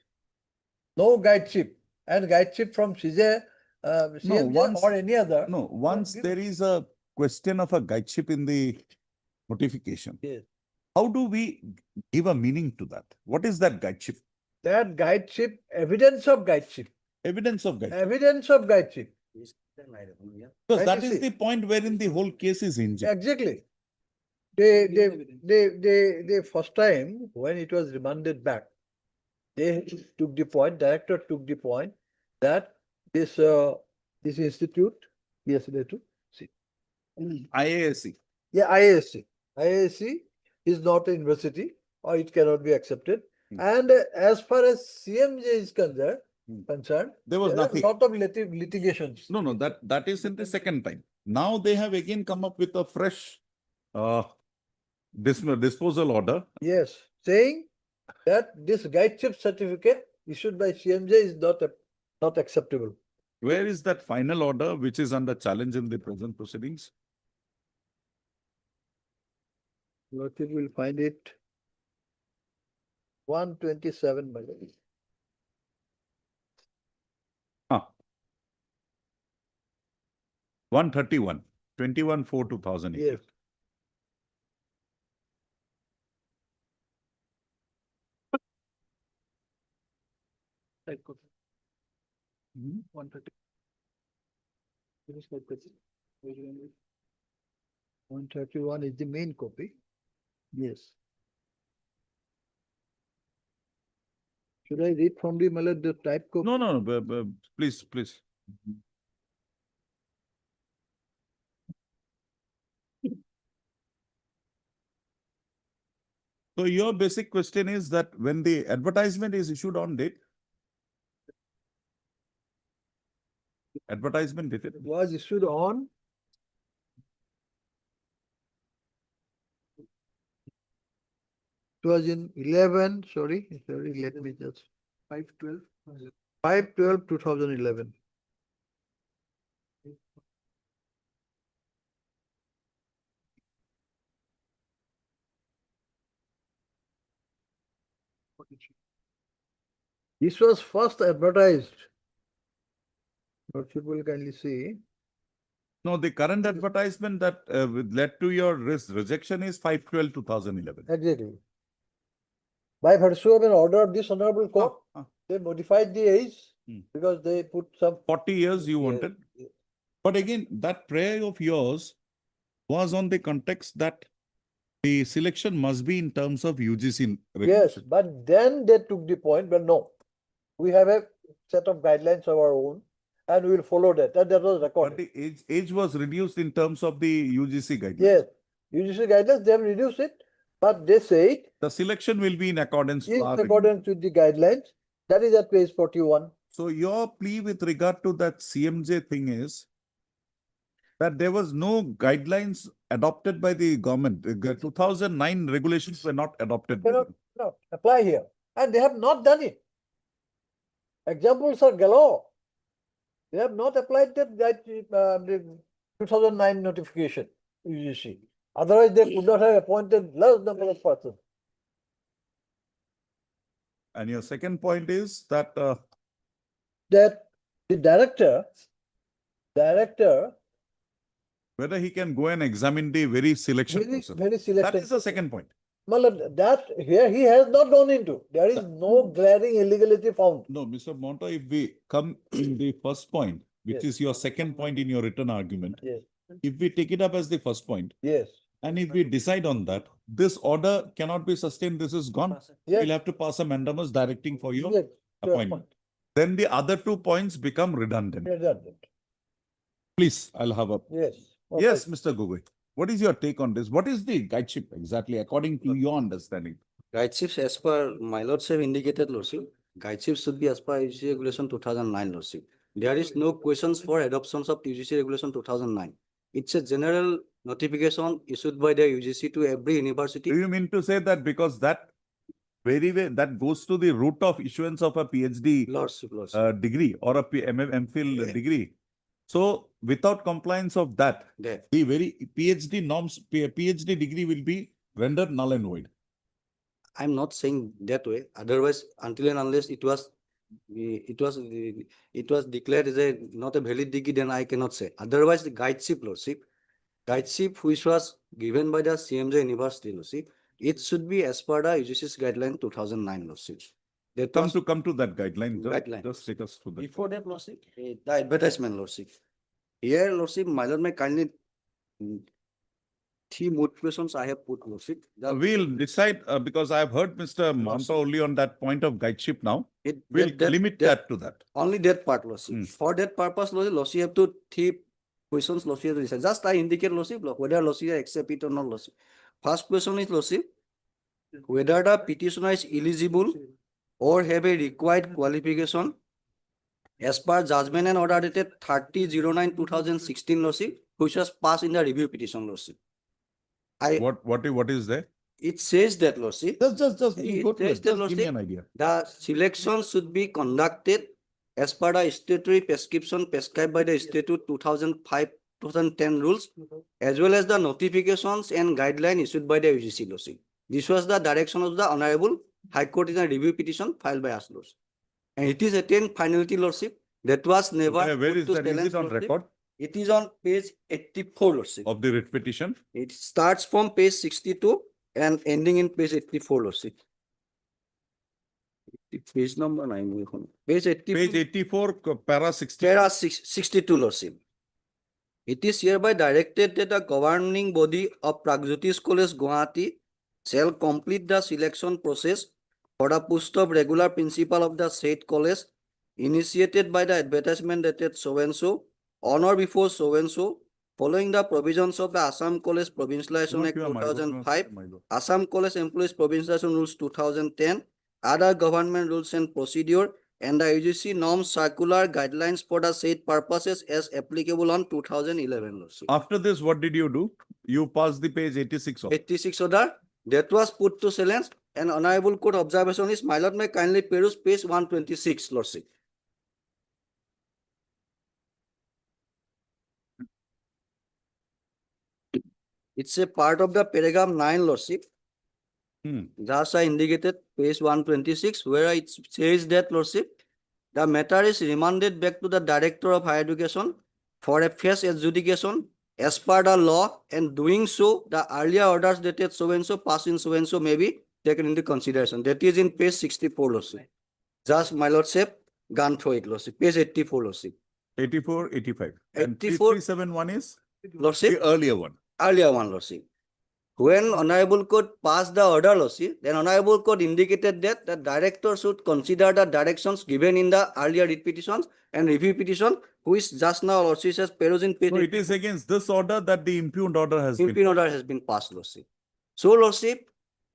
and guideship from CJ, or any other. No, once there is a question of a guideship in the notification, how do we give a meaning to that? What is that guideship? That guideship, evidence of guideship. Evidence of guideship. Evidence of guideship. Because that is the point wherein the whole case is hinging. Exactly. They first time when it was remanded back, they took the point, director took the point that this institute, yes, they took, see. IASC. Yeah, IASC is not a university or it cannot be accepted. And as far as CMJ is concerned, There was are nothing. a lot of litigations. No, that is in the second time. Now they have again come up with a fresh disposal order. Yes, saying that this guideship certificate issued by CMJ is not acceptable. Where is that final order which is under challenge in the present proceedings? Lordship will find it 127, my lord. 131, 21/4/2008. Yes. Right, copy. 130. Finish that page. 131 is the main copy. Yes. Should I read from the Malad the type copy? No, please. So your basic question is that when the advertisement is issued on date, advertisement dated, Was issued on 2011, sorry, let me just 5/12. 5/12/2011. This was first advertised. Lordship will kindly see. no, the current advertisement that led to your rejection is 5/12/2011. Exactly. By virtue of an order of this honorable court, they modified the age because they put some 40 years you wanted. But again, that prayer of yours was on the context that the selection must be in terms of UGC Yes, regulation. but then they took the point, but no, we have a set of guidelines of our own and we will follow that. And that was But recorded. the age was reduced in terms of the UGC guidelines. Yes, UGC guidelines, they have reduced it, but they say The selection will be in accordance in to our accordance with the guidelines. That is at page 41. So your plea with regard to that CMJ thing is that there was no guidelines adopted by the government. The 2009 regulations were not adopted. by Cannot them. apply here. And they have not done it. Examples are galore. They have not applied that the 2009 notification, UGC. Otherwise, they could not have appointed large number of persons. And your second point is that That the director, whether he can go and examine the very selection process. very selection. That is the second point. Well, that here he has not gone into. There is no glaring illegality found. No, Mr. Monto, if we come in the first point, which Yes. is your second point in your written argument, Yes. if we take it up as the first point, Yes. and if we decide on that, this order cannot be sustained, this is gone. Yes. We'll have to pass a mandamus directing for your Yes. appointment. Then the other 2 points become redundant. Redundant. Please, I'll have a. Yes. Yes, Mr. Gogoi. What is your take on this? What is the guideship exactly according to your understanding? Guideships as per my lordship indicated lordship, guideships should be as per UGC regulation 2009 lordship. There is no questions for adoptions of UGC regulation 2009. It's a general notification issued by the UGC to every university. Do you mean to say that because that very way that goes to the root of issuance of a PhD Lordship. degree or a MPhil degree? So without compliance of that, the very PhD norms, PhD degree will be rendered null and void. I'm not saying that way. Otherwise, until and unless it was declared as a not a valid degree, then I cannot say. Otherwise, the guideship lordship which was given by the CMJ University lordship, it should be as per the UGC's guideline 2009 lordship. That Come was to that guideline. Guideline. Just take us through that. before that, Lordship, the advertisement, Lordship. Here, Lordship, my lord may kindly 3 more questions I have put, Lordship. We'll decide because I've heard Mr. Monta only on that point of guideship now. We'll limit that to that. Only that part, Lordship. For that purpose, Lordship have to 3 questions, Lordship have to decide. Just I indicate, Lordship, whether Lordship accept it or not, Lordship. First question is, Lordship, whether the petitioner is eligible or have a required qualification as per judgment and order dated 30/09/2016, Lordship, which was passed in the review petition, Lordship. What is there? It says that, Lordship. Just It go to says it. that, Just give me Lordship, an idea. the selection should be conducted as per the statutory prescription prescribed by the Statute 2005-2010 rules, as well as the notifications and guidelines issued by the UGC, Lordship. This was the direction of the Honorable High Court in a review petition filed by us, Lordship. And it is attained finality, Lordship. That was never Where put is to that? Is challenge, it on Lordship. record It is on page 84, Lordship. of the writ petition? It starts from page 62 and ending in page 84, Lordship. Page number 9. Page 84. Page 84, para 60. Para 62, Lordship. It is hereby directed that the governing body of Pragyotis College, Gauhati, shall complete the selection process for the post of regular principal of the said college, initiated by the advertisement dated so-and-so, on or before so-and-so, following the provisions of the Assam College Provincialization Act 2005, Assam College Employees Provincialization Rules 2010, other government rules and procedure, and the UGC norms, circular guidelines for the said purposes as applicable on 2011, Lordship. After this, what did you do? You passed the page 86 of. 86 order that was put to silence, and Honorable Court observation is, my lord may kindly peruse page 126, Lordship. It's a part of the paragraph 9, Lordship. Just I indicated page 126, where it says that, Lordship, the matter is remanded back to the Director of Higher Education for a fresh adjudication as per the law, and doing so, the earlier orders dated so-and-so, passed in so-and-so may be taken into consideration. That is in page 64, Lordship. Just, my lordship, gone through it, Lordship. Page 84, Lordship. 84, 85. And 84. 3371 is? Lordship. The earlier one. Earlier one, Lordship. When Honorable Court passed the order, Lordship, then Honorable Court indicated that the director should consider the directions given in the earlier writ petitions and review petition, which just now Lordship says peruse in page. So it is against this order that the impugned order has been. Impugned order has been passed, Lordship. So, Lordship.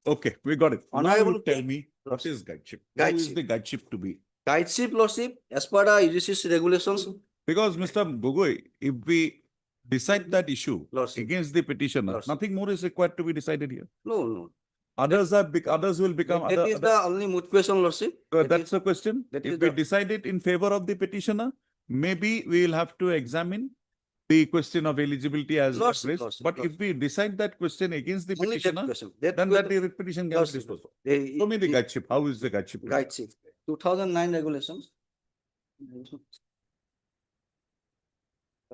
Okay, we got it. Honorable Now you tell me what is guideship? How Guideship. is the guideship to be? Guideship, Lordship, as per the UGC's regulations. Because Mr. Gogoi, if we decide that issue Lordship. against the petitioner, Lordship. nothing more is required to be decided here. No. Others will become That is the only moot question, Lordship. that's the question. that is If we the- decide it in favor of the petitioner, maybe we will have to examine the question of eligibility as Lordship, raised. Lordship, But Lordship. if we decide that question against the Only that petitioner, question. then that the petition can be Lordship. disposed of. They- Show me the guideship. How is the guideship? Guideship. 2009 regulations.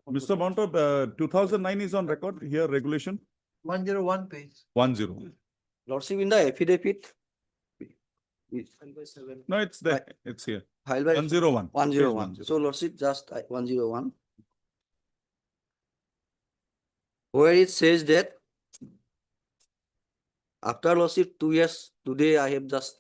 Mr. Monto, 2009 is on record here, regulation 101 page. 10. Lordship, in the affidavit. No, it's there. It's here. Filed by 101. 101. Page 10. So, Lordship, just 101. Where it says that after Lordship 2 years, today I have just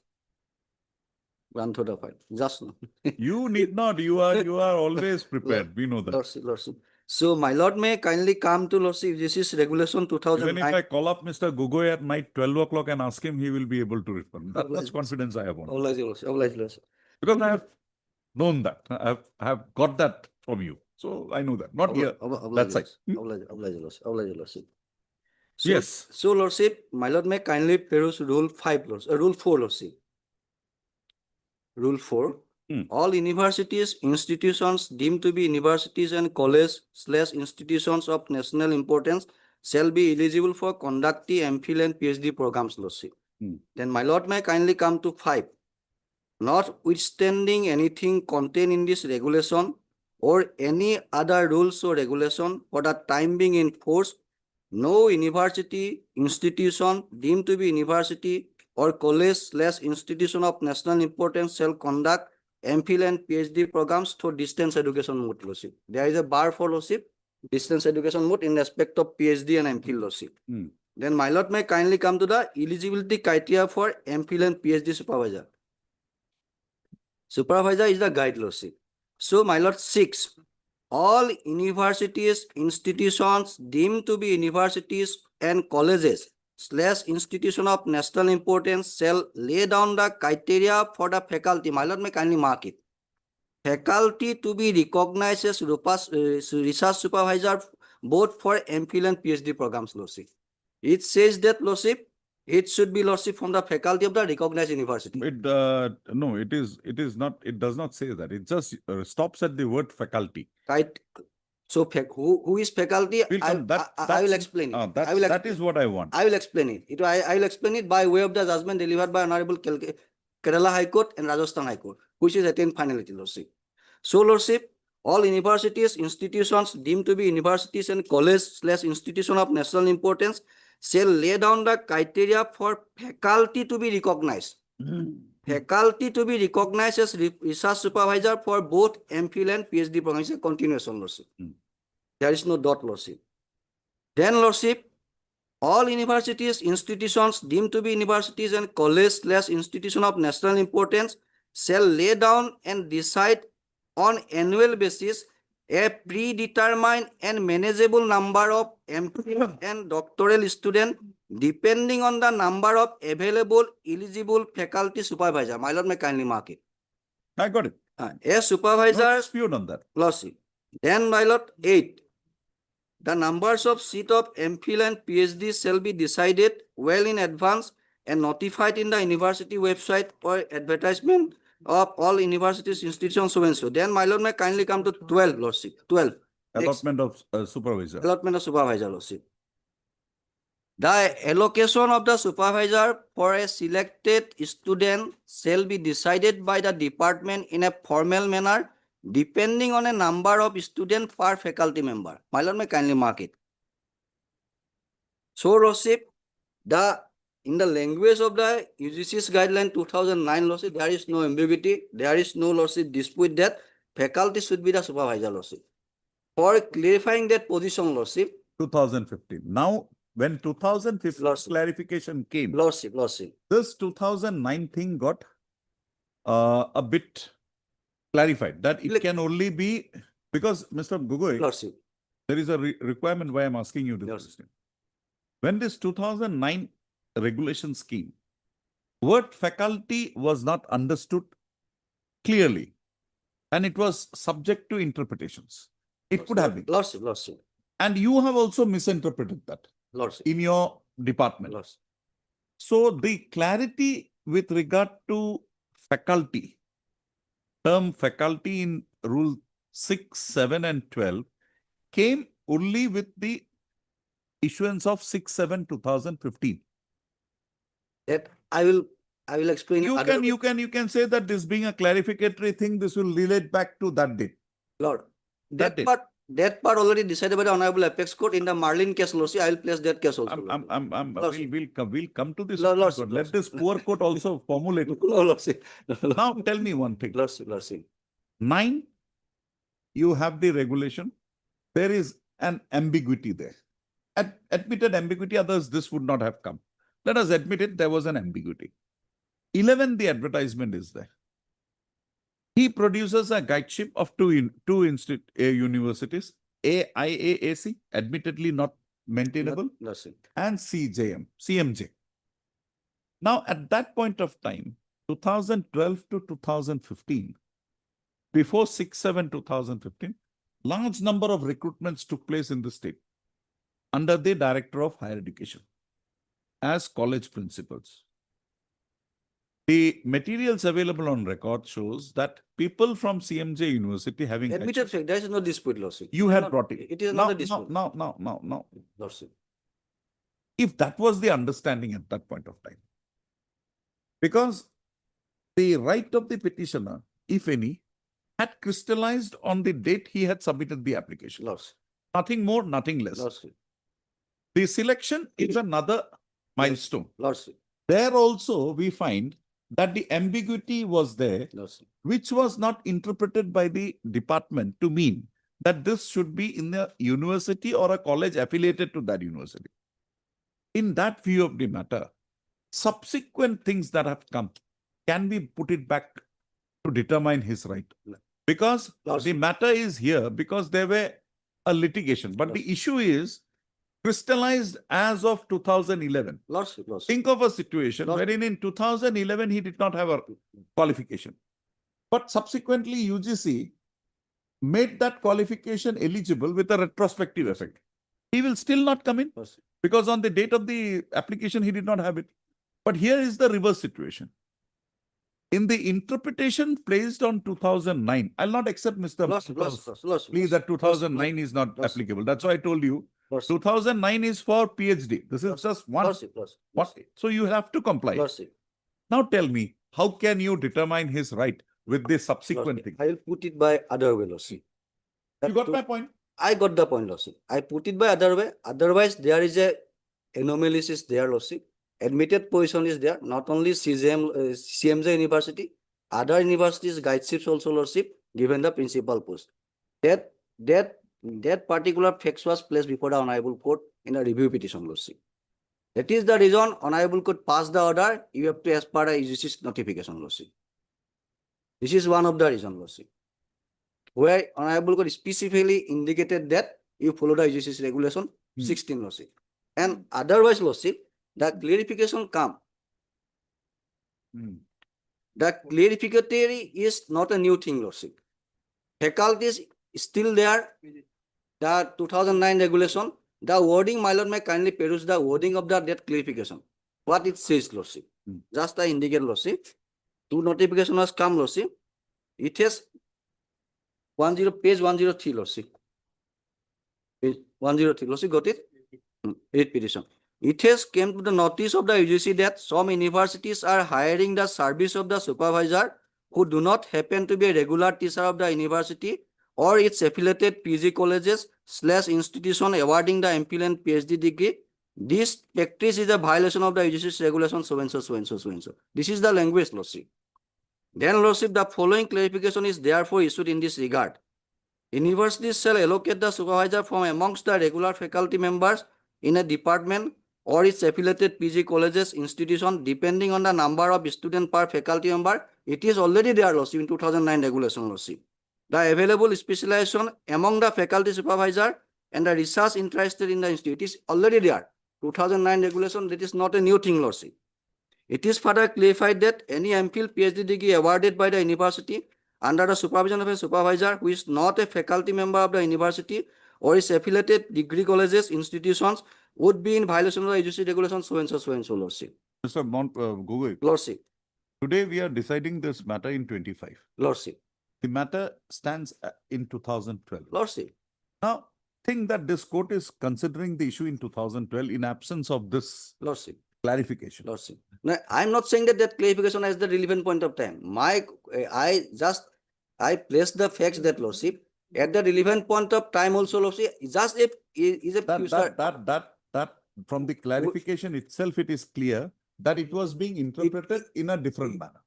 run through the file. Just now. You need not. You are always prepared. We know that. Lordship. So, my lord may kindly come to Lordship. This is regulation Even if 2009. I call up Mr. Gogoi at night, 12 o'clock and ask him, he will be able to respond. That much Obliged. confidence I have on. Obliged, Lordship. Obliged, Lordship. Because I have known that. I have got that from you. So I know that. Not here. That side. Obliged, Lordship. So, Yes. So, Lordship, my lord may kindly peruse Rule 5, Lordship. Rule 4, Lordship. Rule 4. All universities, institutions deemed to be universities and college/institutions of national importance shall be eligible for conducting MPhil and PhD programs, Lordship. Then my lord may kindly come to 5. Notwithstanding anything contained in this regulation or any other rules or regulation for the time being in force, no university, institution deemed to be university or college/institution of national importance shall conduct MPhil and PhD programs through distance education mode, Lordship. There is a bar for Lordship, distance education mode in respect of PhD and MPhil, Lordship. Then my lord may kindly come to the eligibility criteria for MPhil and PhD supervisor. Supervisor is the guide, Lordship. So my lord 6, all universities, institutions deemed to be universities and colleges / institution of national importance shall lay down the criteria for the faculty. My lord may kindly mark it. Faculty to be recognized as research supervisor both for MPhil and PhD programs, Lordship. It says that, Lordship, it should be, Lordship, from the faculty of the recognized university. No, it is not, it does not say that. It just stops at the word faculty. Right. So who is faculty? I will explain it. That is what I want. I will explain it. I will explain it by way of the judgment delivered by Honorable Kerala High Court and Rajasthan High Court, which is attained finality, Lordship. So, Lordship, all universities, institutions deemed to be universities and college/institution of national importance shall lay down the criteria for faculty to be recognized. Faculty to be recognized as research supervisor for both MPhil and PhD programs. A continuation, Lordship. There is no dot, Lordship. Then, Lordship, all universities, institutions deemed to be universities and college/institution of national importance shall lay down and decide on annual basis a predetermined and manageable number of MPhil and doctoral students depending on the number of available eligible faculty supervisor. My lord may kindly mark it. I got it. A supervisor. No dispute on that. Lordship. Then, my lord, 8. The numbers of seat of MPhil and PhD shall be decided well in advance and notified in the university website or advertisement of all universities, institutions, so and so. Then, my lord may kindly come to 12, Lordship. 12. Allotment of supervisor. Allotment of supervisor, Lordship. The allocation of the supervisor for a selected student shall be decided by the department in a formal manner depending on a number of students per faculty member. My lord may kindly mark it. So, Lordship, in the language of the UGC's guideline 2009, Lordship, there is no ambiguity. There is no, Lordship, dispute that faculty should be the supervisor, Lordship. For clarifying that position, Lordship. 2015. Now, when 2015 clarification came, Lordship, this 2009 thing got a bit clarified that it can only be because Mr. Gogoi, Lordship, there is a requirement why I'm asking you this question. When this 2009 regulations came, word faculty was not understood clearly and it was subject to interpretations. It could have been. Lordship. And you have also misinterpreted that in your department. So the clarity with regard to faculty, term faculty in Rule 6, 7 and 12 came only with the issuance of 6/7/2015. That I will explain. You can say that this being a clarificatory thing, this will relate back to that date. Lord, that part already decided by the Honorable Apex Court in the Marlin case, Lordship. I will place that case also. We'll come to this. Lordship, Let this poor court also formulate. Lordship. Now tell me one thing. Lordship. 9, you have the regulation. There is an ambiguity there. Admitted ambiguity, others this would not have come. Let us admit it, there was an ambiguity. 11, the advertisement is there. He produces a guideship of two universities, AIAAC, admittedly not maintainable, and CMJ. Now, at that point of time, 2012 to 2015, before 6/7/2015, large number of recruitments took place in the state under the Director of Higher Education as college principals. The materials available on record shows that people from CMJ University having admitted fact, there is no dispute, Lordship. You had brought it. It is not a dispute. Now. Lordship. If that was the understanding at that point of time, because the right of the petitioner, if any, had crystallized on the date he had submitted the application. Lordship. Nothing more, nothing less. Lordship. The selection is another milestone. Lordship. There also we find that the ambiguity was there, which was not interpreted by the department to mean that this should be in a university or a college affiliated to that university. In that view of the matter, subsequent things that have come can be put it back to determine his right. Because the matter is here because there were a litigation, but the issue is crystallized as of 2011. Think of a situation wherein in 2011 he did not have a qualification. But subsequently UGC made that qualification eligible with a retrospective effect. He will still not come in because on the date of the application he did not have it. But here is the reverse situation. In the interpretation placed on 2009, I'll not accept Mr. Please, that 2009 is not applicable. That's why I told you 2009 is for PhD. This is just one. So you have to comply. Now tell me, how can you determine his right with this subsequent thing? I will put it by other way, Lordship. You got my point? I got the point, Lordship. I put it by other way. Otherwise, there is a anomalies is there, Lordship. Admitted position is there. Not only CMJ University, other universities guideships also, Lordship, given the principal post. That particular fact was placed before the Honorable Court in a review petition, Lordship. That is the reason Honorable Court passed the order. You have to as per the UGC's notification, Lordship. This is one of the reasons, Lordship, where Honorable Court specifically indicated that you follow the UGC's regulation 16, Lordship. And otherwise, Lordship, the clarification come. The clarificatory is not a new thing, Lordship. Faculties still there. The 2009 regulation, the wording, my lord, may kindly peruse the wording of that clarification. What it says, Lordship. Just I indicate, Lordship. Two notification has come, Lordship. It has page 103, Lordship. Page 103, Lordship, got it? Read petition. It has came to the notice of the UGC that some universities are hiring the service of the supervisor who do not happen to be a regular teacher of the university or its affiliated PG colleges / institution awarding the MPhil and PhD degree. This practice is a violation of the UGC's regulation so and so, so and so, so and so. This is the language, Lordship. Then, Lordship, the following clarification is therefore issued in this regard. Universities shall allocate the supervisor from amongst the regular faculty members in a department or its affiliated PG colleges, institution, depending on the number of students per faculty member. It is already there, Lordship, in 2009 regulation, Lordship. The available specialization among the faculty supervisor and the research interested in the institute is already there. 2009 regulation, that is not a new thing, Lordship. It is further clarified that any MPhil PhD degree awarded by the university under the supervision of a supervisor who is not a faculty member of the university or is affiliated degree colleges, institutions would be in violation of the UGC regulation so and so, Lordship. Mr. Gogoi. Lordship. Today we are deciding this matter in 25. Lordship. The matter stands in 2012. Lordship. Now, think that this court is considering the issue in 2012 in absence of this Lordship clarification. Lordship. No, I'm not saying that clarification is the relevant point of time. I place the facts that, Lordship, at the relevant point of time also, Lordship, just if is a that from the clarification itself, it is clear that it was being interpreted in a different manner.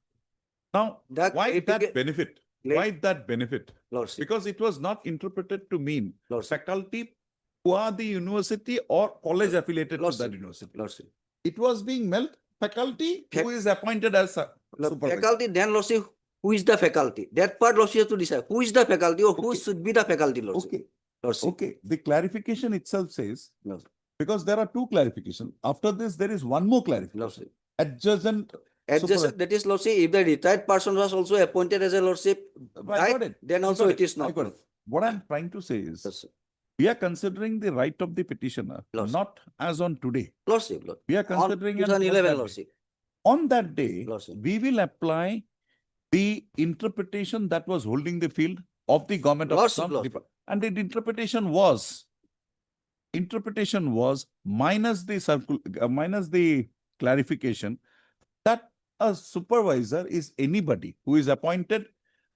Now, why that benefit? Why that benefit? Lordship. Because it was not interpreted to mean faculty who are the university or college affiliated to that university. Lordship. It was being meant faculty who is appointed as a supervisor. Faculty, then, Lordship, who is the faculty? That part, Lordship, has to decide who is the faculty or who should be the faculty, Lordship. Okay. Okay. The clarification itself says, because there are two clarifications. After this, there is one more clarification. Adjacent. That is, Lordship, if the retired person was also appointed as a Lordship, then also it is not. What I'm trying to say is, we are considering the right of the petitioner, not as on today. Lordship. We are considering on 2011, Lordship. On that day, we will apply the interpretation that was holding the field of the government of some department. And the interpretation was minus the clarification that a supervisor is anybody who is appointed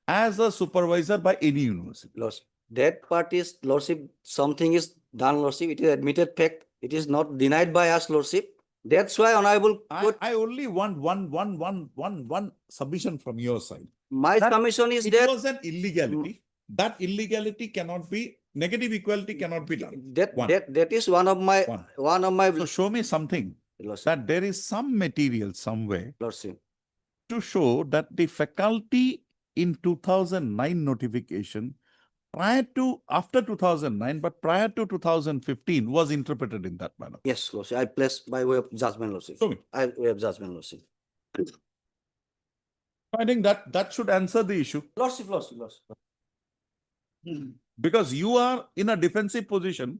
as a supervisor by any university. Lordship. That part is, Lordship, something is done, Lordship. It is admitted fact. It is not denied by us, Lordship. That's why Honorable Court, I only want one submission from your side. my submission is It that was an illegality. That illegality cannot be, negative equality cannot be done. One. that is one of my So show me something that there is some material somewhere Lordship. to show that the faculty in 2009 notification after 2009, but prior to 2015 was interpreted in that manner. Yes, Lordship. I place by way of judgment, Lordship. Show me. I way of judgment, Lordship. I think that should answer the issue. Lordship. Because you are in a defensive position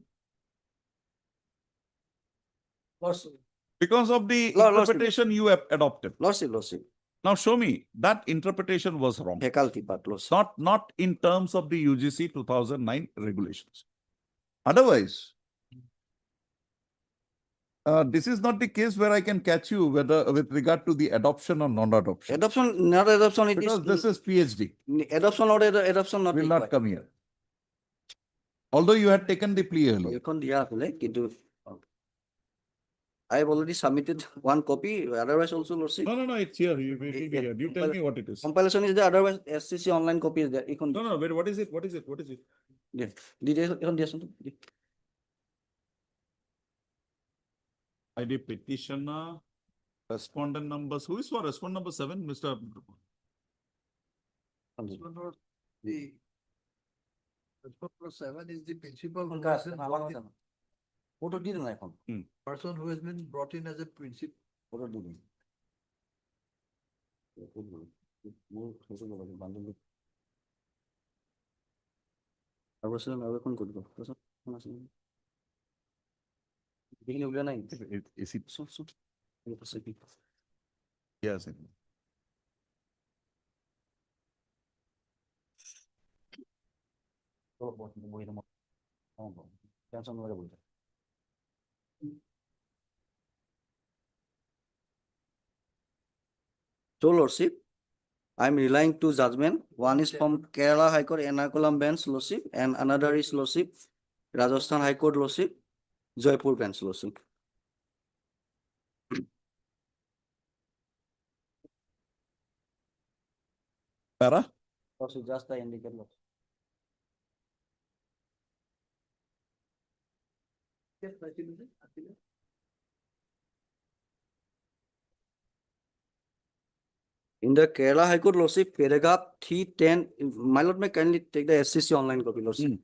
Lordship. because of the Lordship. interpretation you have adopted. Lordship. Now show me that interpretation was wrong. Faculty part, Lordship. Not in terms of the UGC 2009 regulations. Otherwise, this is not the case where I can catch you whether with regard to the adoption or non-adoption. Adoption, not adoption, it Because this is PhD. adoption or adoption not Will required. not come here. Although you had taken the plea earlier. I have already submitted one copy, otherwise also, Lordship. No, it's here. It will be here. You tell me what it is. Compilation is there, otherwise SCC online copy is there. No, wait, what is it? Yeah. Did ID petitioner, respondent numbers. Who is for respondent number 7, Mr. The respondent 7 is the principal person who has been brought in as a principal. Is it? Yes. So, Lordship, I am relying two judgment. One is from Kerala High Court, Ernakulam bench, Lordship, and another is, Lordship, Rajasthan High Court, Lordship, Jaipur bench, Lordship. Para? Lordship, just I indicate, Lordship. In the Kerala High Court, Lordship, paragraph 310, my lord, may kindly take the SCC online copy, Lordship.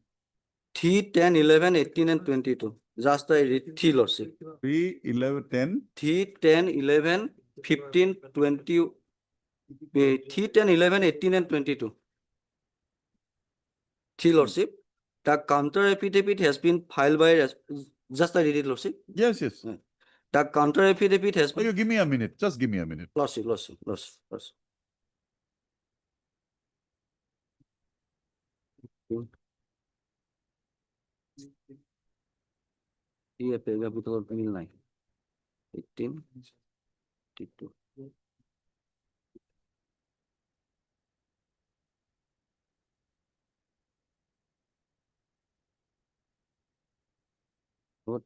310, 11, 18, and 22. Just I read 3, Lordship. 3, 11, 10. 3, 10, 11, 15, 20. 3, 10, 11, 18, and 22. 3, Lordship. The counter affidavit has been filed by, just I read it, Lordship. Yes. The counter affidavit has been. You give me a minute. Just give me a minute. Lordship. Here, paragraph 9. 18. 22. What?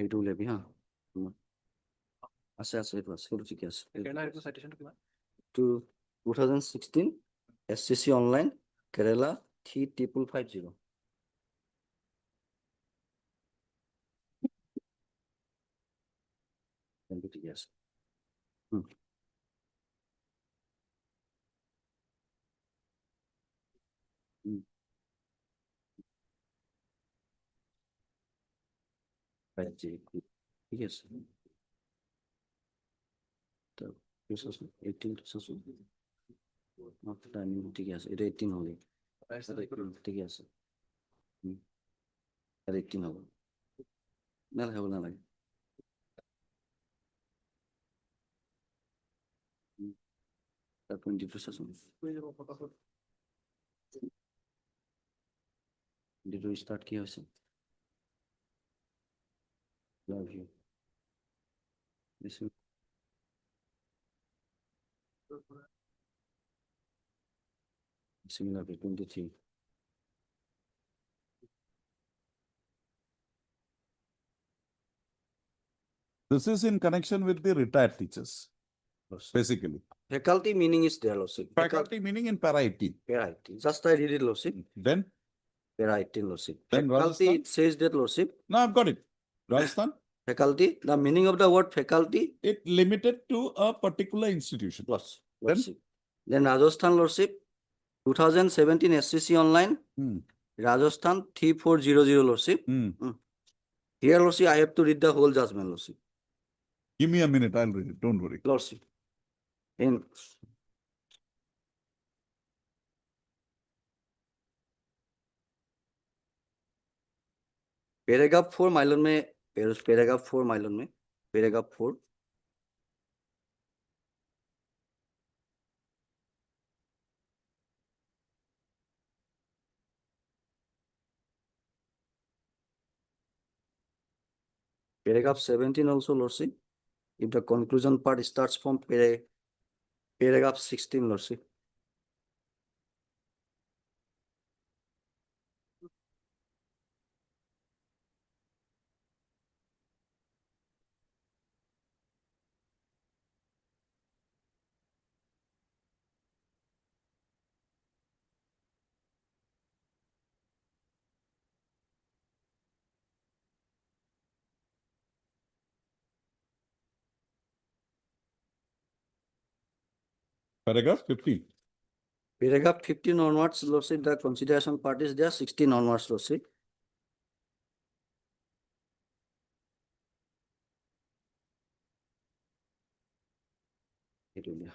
এইটো উলিয়াবি হা আছে এইটো আছে সেইটো ঠিকে আছে to 2016 SCC online Kerala 3550 ঠিকে আছে ঠিক আছে তো 18 ঠিক আছে এটা 18 হবে ঠিক আছে 18 হবে না হবে না লাগে তারপর 22 সেশন ডিটো স্টার্ট কি হয়েছে love you this is similar to 23 This is in connection with the retired teachers, basically. Faculty meaning is there, Lordship. Faculty meaning in para 18. Para 18. Just I read it, Lordship. Then? Para 18, Lordship. Then Faculty, Rajasthan? it says that, Lordship. No, I've got it. Rajasthan? Faculty, the meaning of the word faculty? It limited to a particular institution. Lordship. Then Rajasthan, Lordship, 2017 SCC online, Rajasthan 3400, Lordship. Here, Lordship, I have to read the whole judgment, Lordship. Give me a minute, I'll read it. Don't worry. Lordship. In paragraph 4 Mylan में paragraph 4 Mylan में paragraph 4 paragraph 17 also, Lordship. If the conclusion part starts from paragraph 16, Lordship. Paragraph 15. Paragraph 15 onwards, Lordship, the consideration part is there, 16 onwards, Lordship. Period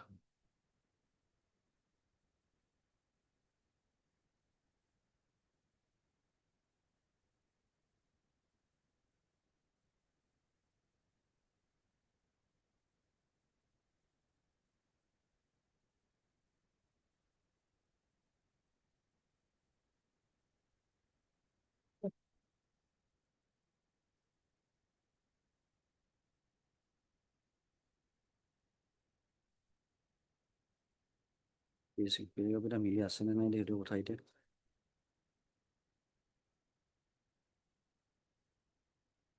মিলি আছে নে নাই এইটো কথা এতিয়া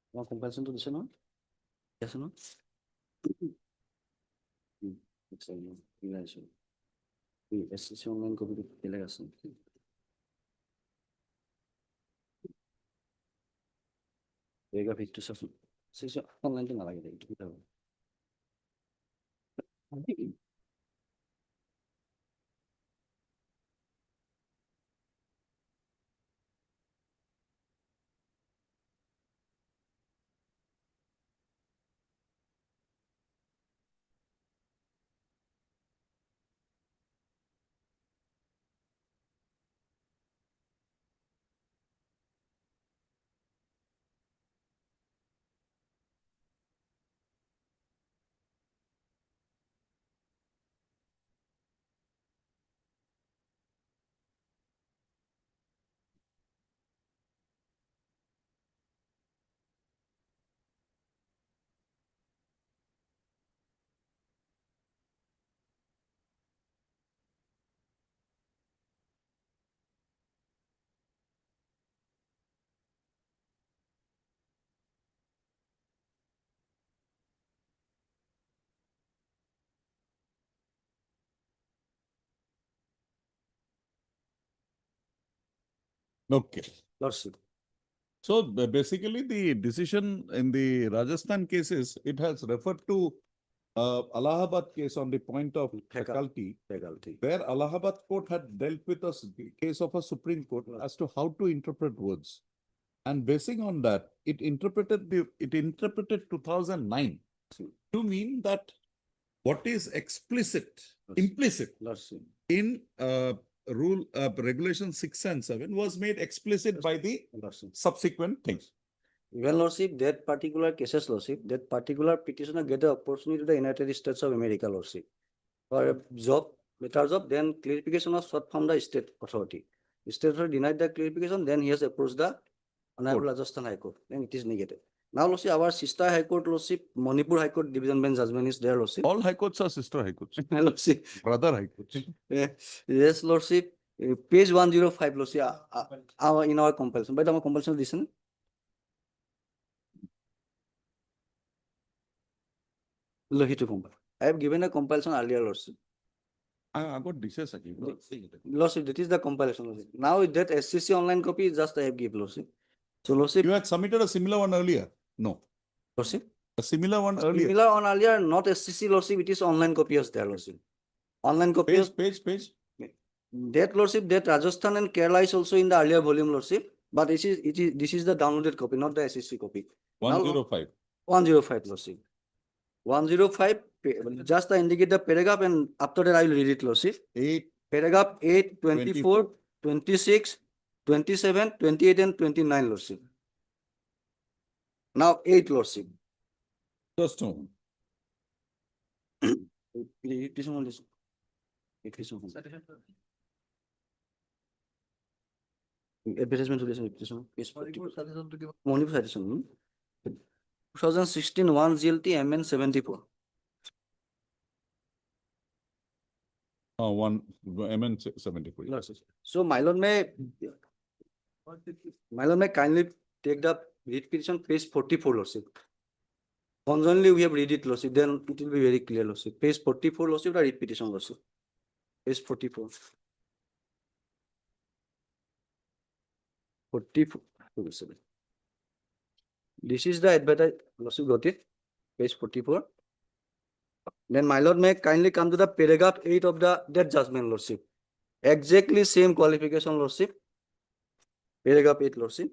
তোমার comparison তো দিছে না আছে না এসএসসি অনলাইন কপি বেলেগ আছে paragraph 57 সেকশন অনলাইন তো নালাগে এইটো কিতাব Okay. Lordship. So basically the decision in the Rajasthan cases, it has referred to Allahabad case on the point of faculty, where Allahabad court had dealt with a case of a Supreme Court as to how to interpret words. And basing on that, it interpreted 2009 to mean that what is explicit, implicit in regulation 6 and 7 was made explicit by the subsequent things. Even, Lordship, that particular cases, Lordship, that particular petitioner get the opportunity to the United States of America, Lordship, for a job, better job, then clarification was sought from the state authority. The state authority denied the clarification, then he has approached the Honorable Rajasthan High Court, then it is negated. Now, Lordship, our sister High Court, Lordship, Manipur High Court division bench judgment is there, Lordship. All High Courts are sister High Courts. Lordship. Brother High Courts. Yes, Lordship. Page 105, Lordship, in our compulsion. But our compulsion listen. Lohi to compile. I have given a compilation earlier, Lordship. I got this again. Lordship, that is the compilation, Lordship. Now that SCC online copy is just I have given, Lordship. So, Lordship. You had submitted a similar one earlier? No. Lordship? A similar one earlier? Similar one earlier, not SCC, Lordship, it is online copy as there, Lordship. Online copy. Page. That, Lordship, that Rajasthan and Kerala is also in the earlier volume, Lordship. But this is the downloaded copy, not the SCC copy. 105. 105, Lordship. 105, just I indicate the paragraph and after that I will read it, Lordship. 8. Paragraph 8, 24, 26, 27, 28 and 29, Lordship. Now 8, Lordship. Just a moment. Advertisement Money citation. 2016 1 GLT MN 74. 1 MN 74. So my lord may kindly take the read petition page 44, Lordship. Once only we have read it, Lordship, then it will be very clear, Lordship. Page 44, Lordship, the read petition, Lordship. Page 44. 44. This is the advertise, Lordship, got it. Page 44. Then my lord may kindly come to the paragraph 8 of the death judgment, Lordship. Exactly same qualification, Lordship. Paragraph 8, Lordship.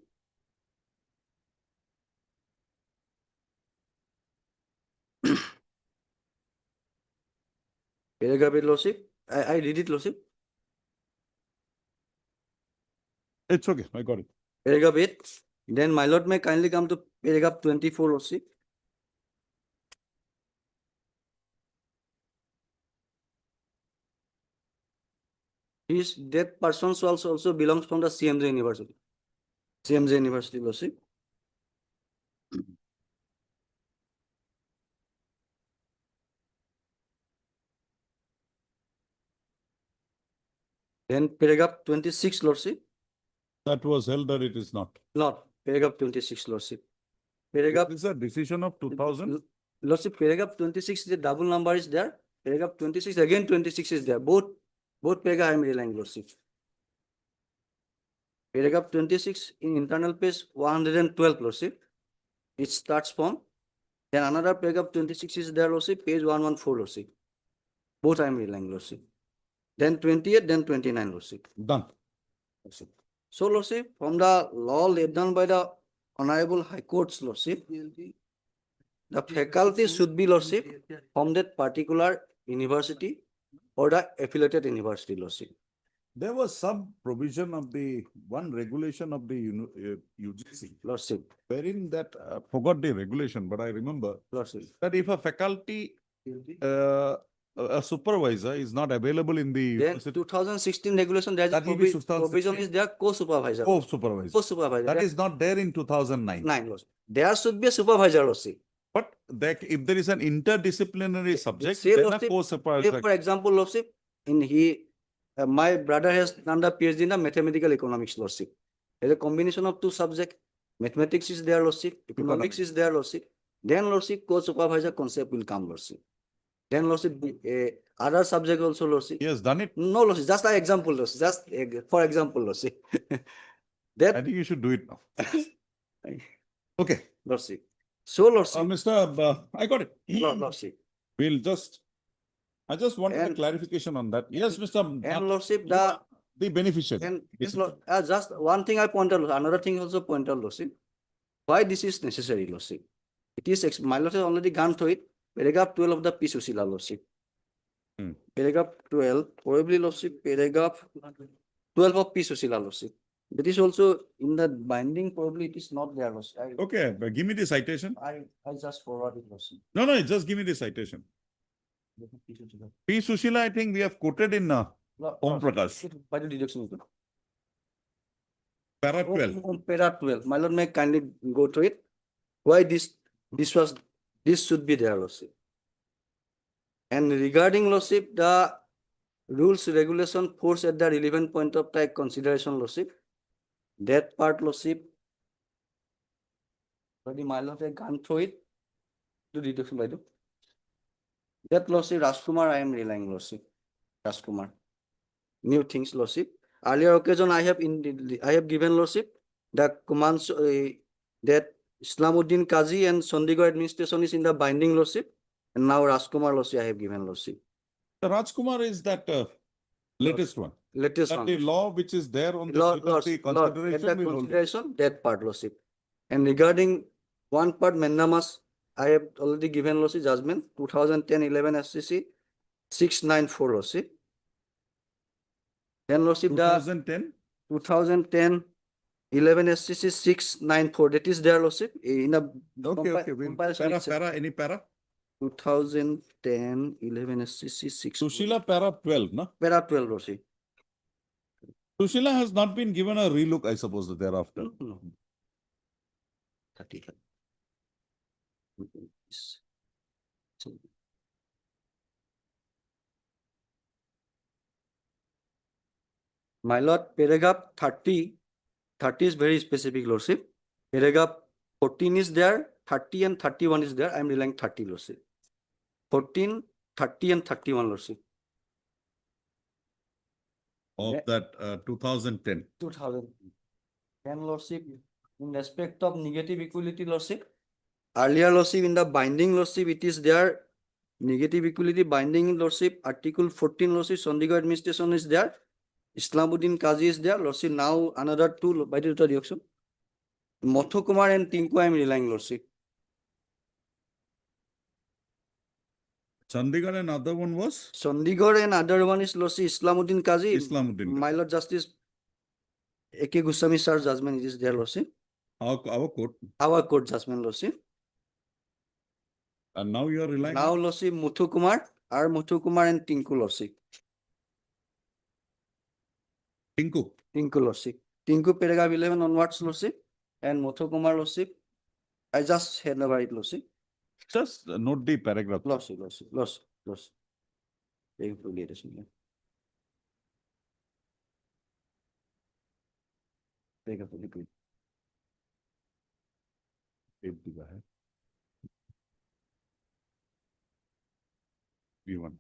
Paragraph 8, Lordship. I read it, Lordship. It's okay, I got it. Paragraph 8. Then my lord may kindly come to paragraph 24, Lordship. His dead person also belongs from the CMJ University. CMJ University, Lordship. Then paragraph 26, Lordship. That was held or it is not? Not. Paragraph 26, Lordship. Paragraph. This is a decision of 2000? Lordship, paragraph 26, the double number is there. Paragraph 26, again 26 is there. Both paragraph I am relying, Lordship. Paragraph 26 in internal page 112, Lordship. It starts from. Then another paragraph 26 is there, Lordship, page 114, Lordship. Both I am relying, Lordship. Then 28, then 29, Lordship. Done. Lordship. So, Lordship, from the law laid down by the Honorable High Courts, Lordship, the faculty should be, Lordship, from that particular university or the affiliated university, Lordship. There was some provision of the one regulation of the UGC. Lordship. Wherein that, forgot the regulation, but I remember Lordship. that if a faculty, a supervisor is not available in the Then university, 2016 regulation, there is that will be provision is there, co-supervisor. Co-supervisor. Co-supervisor. That is not there in 2009. Lordship. There should be a supervisor, Lordship. But that if there is an interdisciplinary subject, Say, then a Lordship, co-supervisor. for example, Lordship, my brother has done the PhD in the mathematical economics, Lordship. There's a combination of two subjects. Mathematics is there, Lordship. Economics is there, Lordship. Then, Lordship, co-supervisor concept will come, Lordship. Then, Lordship, other subject also, Lordship. He has done it? No, Lordship, just an example, Lordship. Just for example, Lordship. I think you should do it now. Okay. Lordship. So, Lordship. I got it. Lordship. I just wanted a clarification on that. Yes, Mr. And Lordship, the beneficiary. And yes, Lord, just one thing I point out, another thing also point out, Lordship. Why this is necessary, Lordship? It is, my Lord has already gone through it. Paragraph 12 of the P. Susila, Lordship. Paragraph 12, probably, Lordship, paragraph 12 of P. Susila, Lordship. That is also in the binding, probably it is not there, Lordship. Okay, but give me the citation. I just forward it, Lordship. No, just give me the citation. P. Sushila, I think we have quoted in Om Prakash. By the deduction. Para 12. Para 12. My Lord, may kindly go to it. Why this should be there, Lordship. And regarding, Lordship, the rules, regulation, force at the relevant point of time consideration, Lordship. That part, Lordship. Already my Lord has gone through it. To deduction by the. That lordship, Rajkumar, I am relying lordship. Rajkumar. New things lordship. Earlier occasion I have given lordship the commands that Islamuddin Qazi and Chandigarh administration is in the binding lordship, and now Rajkumar lordship I have given lordship. The Rajkumar is that latest one. Latest That one. the law which is there on the Law, security laws, consideration that will hold. consideration, that part lordship. And regarding one part mandamus, I have already given lordship judgment 2010-11 SCC 694 lordship. Then lordship the 2010? 2010-11 SCC 694, that is there lordship in a Okay. Para, any para? 2010-11 SCC 6. Sushila para 12, no? Para 12 lordship. Sushila has not been given a relook, I suppose, thereafter. No. 30. My lord, paragraph 30 is very specific lordship. Paragraph 14 is there, 30 and 31 is there. I am relying 30 lordship. 14, 30 and 31 lordship. Of that 2010. 2010 lordship in respect of negative equality lordship. Earlier lordship in the binding lordship it is there. Negative equality binding lordship. Article 14 lordship Chandigarh administration is there. Islamuddin Qazi is there. Lordship now another two by the direction. Mothu Kumar and Tinku I am relying lordship. Chandigarh and other one was? Chandigarh and other one is lordship Islamuddin Qazi. Islamuddin. My lord Justice A.K. Goswami sir judgment it is there lordship. Our court. Our court judgment lordship. And now you are relying? Now lordship Muthu Kumar and Tinku lordship. Tinku lordship. Tinku paragraph 11 onwards lordship and Muthu Kumar lordship. I just hand over it lordship. Just note the paragraph. Lordship. Very fully V1.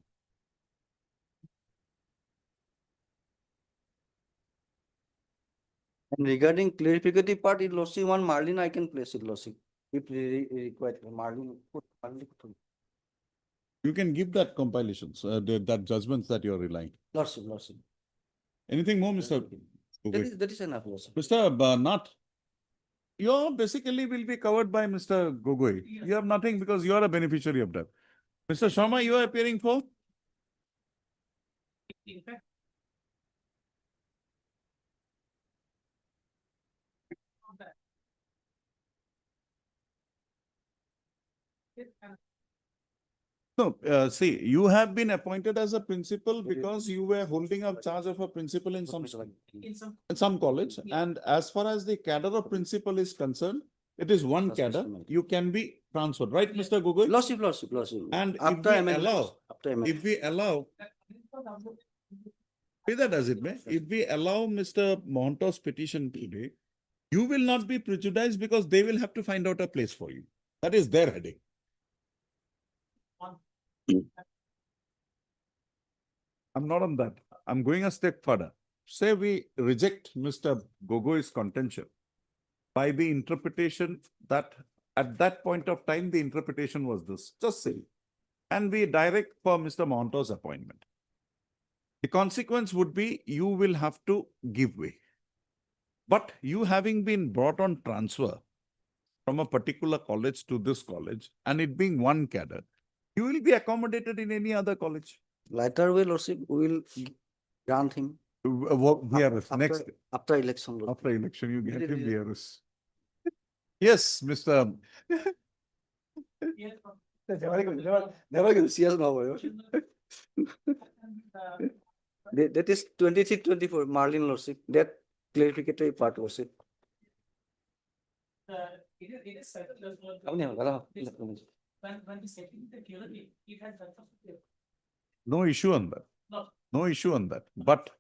And regarding clarificatory part, in lordship one Marlin I can place it lordship. If required, Marlin. You can give that compilations, that judgments that you are relying. Lordship. Anything more, Mr. Gogoi? That is enough, lordship. Mr. Nath, you basically will be covered by Mr. Gogoi. You have nothing because you are a beneficiary of that. Mr. Sharma, you are appearing for? No, see, you have been appointed as a principal because you were holding up charge of a principal in some college. And as far as the cadre of principal is concerned, it is one cadre. You can be transferred, right, Mr. Gogoi? Lordship. And if we allow, be that as it may, if we allow Mr. Monto's petition today, you will not be prejudiced because they will have to find out a place for you. That is their headache. I'm not on that. I'm going a step further. Say we reject Mr. Gogoi's contention by the interpretation that at that point of time, the interpretation was this. Just say. And we direct for Mr. Monto's appointment. The consequence would be you will have to give way. But you having been brought on transfer from a particular college to this college, and it being one cadre, you will be accommodated in any other college. Later we will grant him. Next. After election. After election, you get him VRS. Yes, Mr. Never going to see us now. That is 23-24, Marlin lordship. That clarificatory part was it. No issue on that. No issue on that. But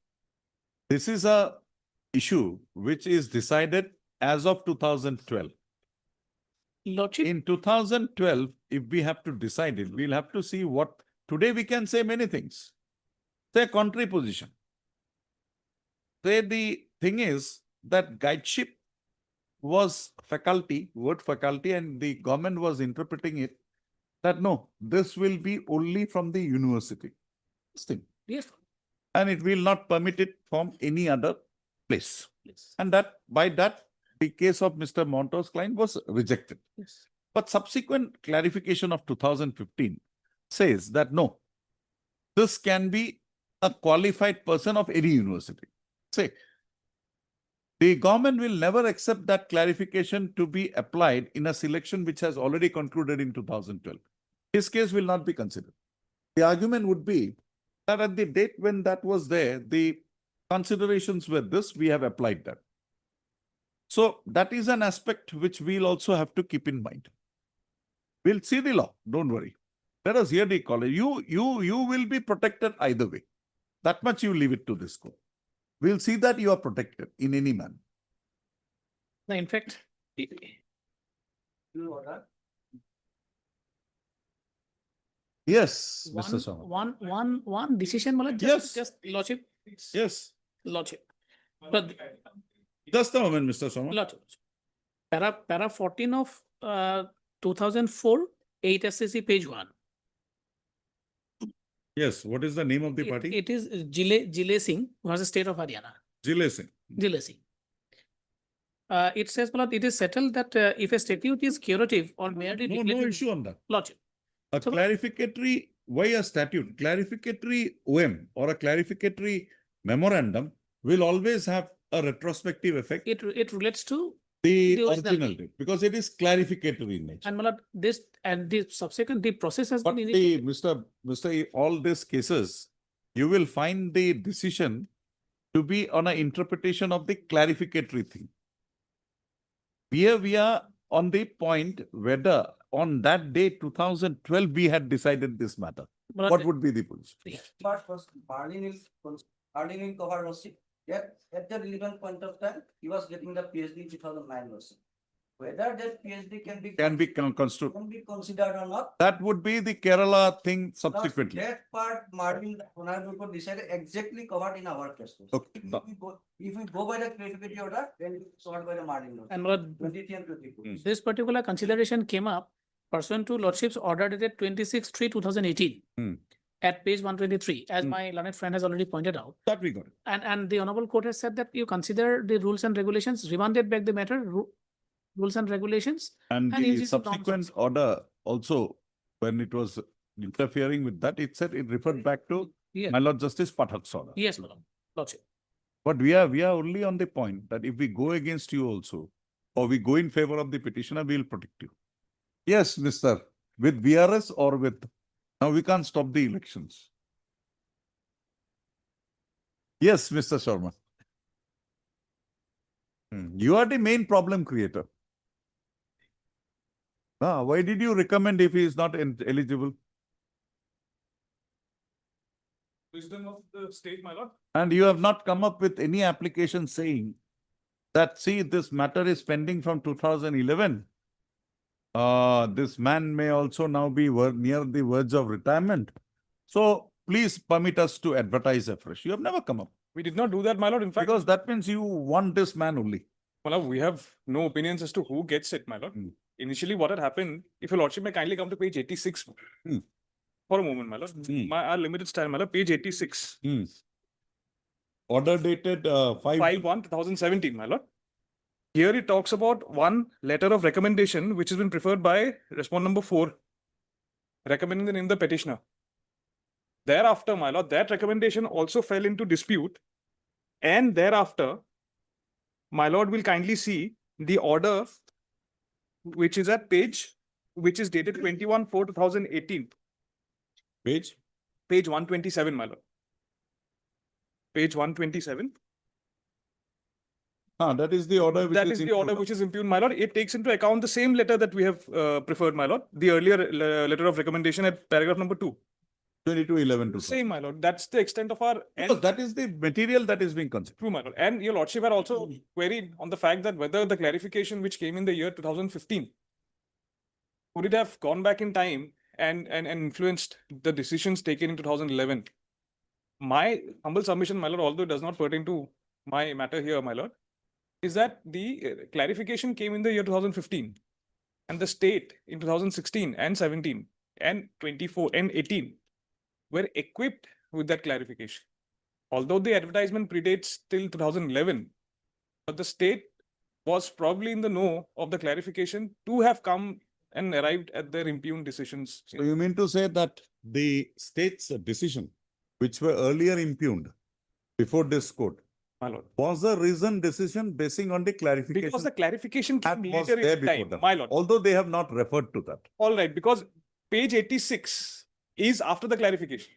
this is a issue which is decided as of 2012. Lordship. In 2012, if we have to decide it, we'll have to see what today we can say many things. Say contrary position. Say the thing is that guideship was faculty, word faculty, and the government was interpreting it that no, this will be only from the university. This thing. Yes. And it will not permit it from any other place. Yes. And that by that, the case of Mr. Monto's client was rejected. Yes. But subsequent clarification of 2015 says that no, this can be a qualified person of any university. Say, the government will never accept that clarification to be applied in a selection which has already concluded in 2012. His case will not be considered. The argument would be that at the date when that was there, the considerations were this, we have applied that. So that is an aspect which we'll also have to keep in mind. We'll see the law, don't worry. Let us hear the college. You will be protected either way. That much you leave it to this court. We'll see that you are protected in any manner. No, in fact, Yes, Mr. Sharma. one decision, Malad, Yes. just Lordship. Yes. Lordship. But Just a moment, Mr. Sharma. Lordship. Para 14 of 2004, 8 SCC page 1. Yes, what is the name of the party? It is Jile Singh versus State of Haryana. Jile Singh. Jile Singh. It says, Malad, it is settled that if a statute is curative or merely No declarative- issue on that. Lordship. A clarificatory, why a statute? Clarificatory OM or a clarificatory memorandum will always have a retrospective effect. It relates to the original original thing. date because it is clarificatory in nature. And Malad, this and the subsequent the process has But been the initiated. Mr. All these cases, you will find the decision to be on an interpretation of the clarificatory thing. Here we are on the point whether on that day 2012 we had decided this matter. But What would be the position? But first, Marlin will cover Rossi. Yet at the relevant point of time, he was getting the PhD in 2009 Rossi. Whether that PhD can be considered or not. That would be the Kerala thing subsequently. That part Marlin Honorable Court decided exactly covered in our case. Okay. If we go by the clarificatory order, then it's covered by the Marlin law. And Malad, 23 and 24. this particular consideration came up pursuant to Lordship's order dated 26/3/2018 at page 123, as my learned friend has already pointed out. That we got it. And the Honorable Court has said that you consider the rules and regulations, remanded back the matter, rules and regulations. And the UGC norms subsequent order also, when it was interfering with that, it said it referred back to Yes. my Lord Justice Pathak's order. Yes, Malad, Lordship. But we are only on the point that if we go against you also, or we go in favor of the petitioner, we will protect you. Yes, Mr. With VRS or with, now we can't stop the elections. Yes, Mr. Sharma. You are the main problem creator. Why did you recommend if he is not eligible? Wisdom of the state, my lord. And you have not come up with any application saying that, see, this matter is pending from 2011. This man may also now be near the verge of retirement. So please permit us to advertise afresh. You have never come up. We did not do that, my lord. In fact, because that means you want this man only. my lord, we have no opinions as to who gets it, my lord. Initially, what had happened, if your lordship may kindly come to page 86 for a moment, my lord. Our limited style, my lord, page 86. Order dated 5/1/2017, my lord. Here it talks about one letter of recommendation which has been preferred by respondent number 4, recommending the name of the petitioner. Thereafter, my lord, that recommendation also fell into dispute, and thereafter, my lord will kindly see the order which is at page, which is dated 21/4/2018. Page? Page 127, my lord. Page 127. That is the order which That is is the order which is impugned, my lord. It takes into account the same letter that we have preferred, my lord. The earlier letter of recommendation at paragraph number 2. 2211. Same, my lord. That's the extent of our... Because that is the material that is being considered. True, my lord. And your lordship had also queried on the fact that whether the clarification which came in the year 2015, would it have gone back in time and influenced the decisions taken in 2011. My humble submission, my lord, although it does not pertain to my matter here, my lord, is that the clarification came in the year 2015, and the state in 2016 and 17 and 24 and 18 were equipped with that clarification. Although the advertisement predates till 2011, but the state was probably in the know of the clarification to have come and arrived at their impugned decisions. So you mean to say that the state's decision, which were earlier impugned before this court, my lord, was a reasoned decision basing on the clarification? Because the clarification came that was later there in before time, that. my lord. Although they have not referred to that. All right, because page 86 is after the clarification.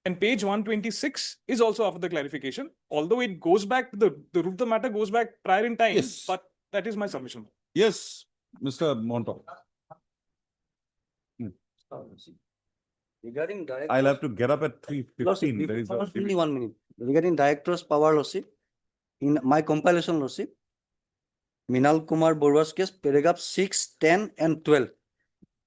And page 126 is also after the clarification, although it goes back, the root of the matter goes back prior in time, Yes. but that is my submission. Yes, Mr. Montauk. Regarding directors. I'll have to get up at 3:15. There is a Only 1 minute. Regarding director's power, Lordship, in my compilation, Lordship, Minal Kumar Borua's case, paragraph 6, 10, and 12.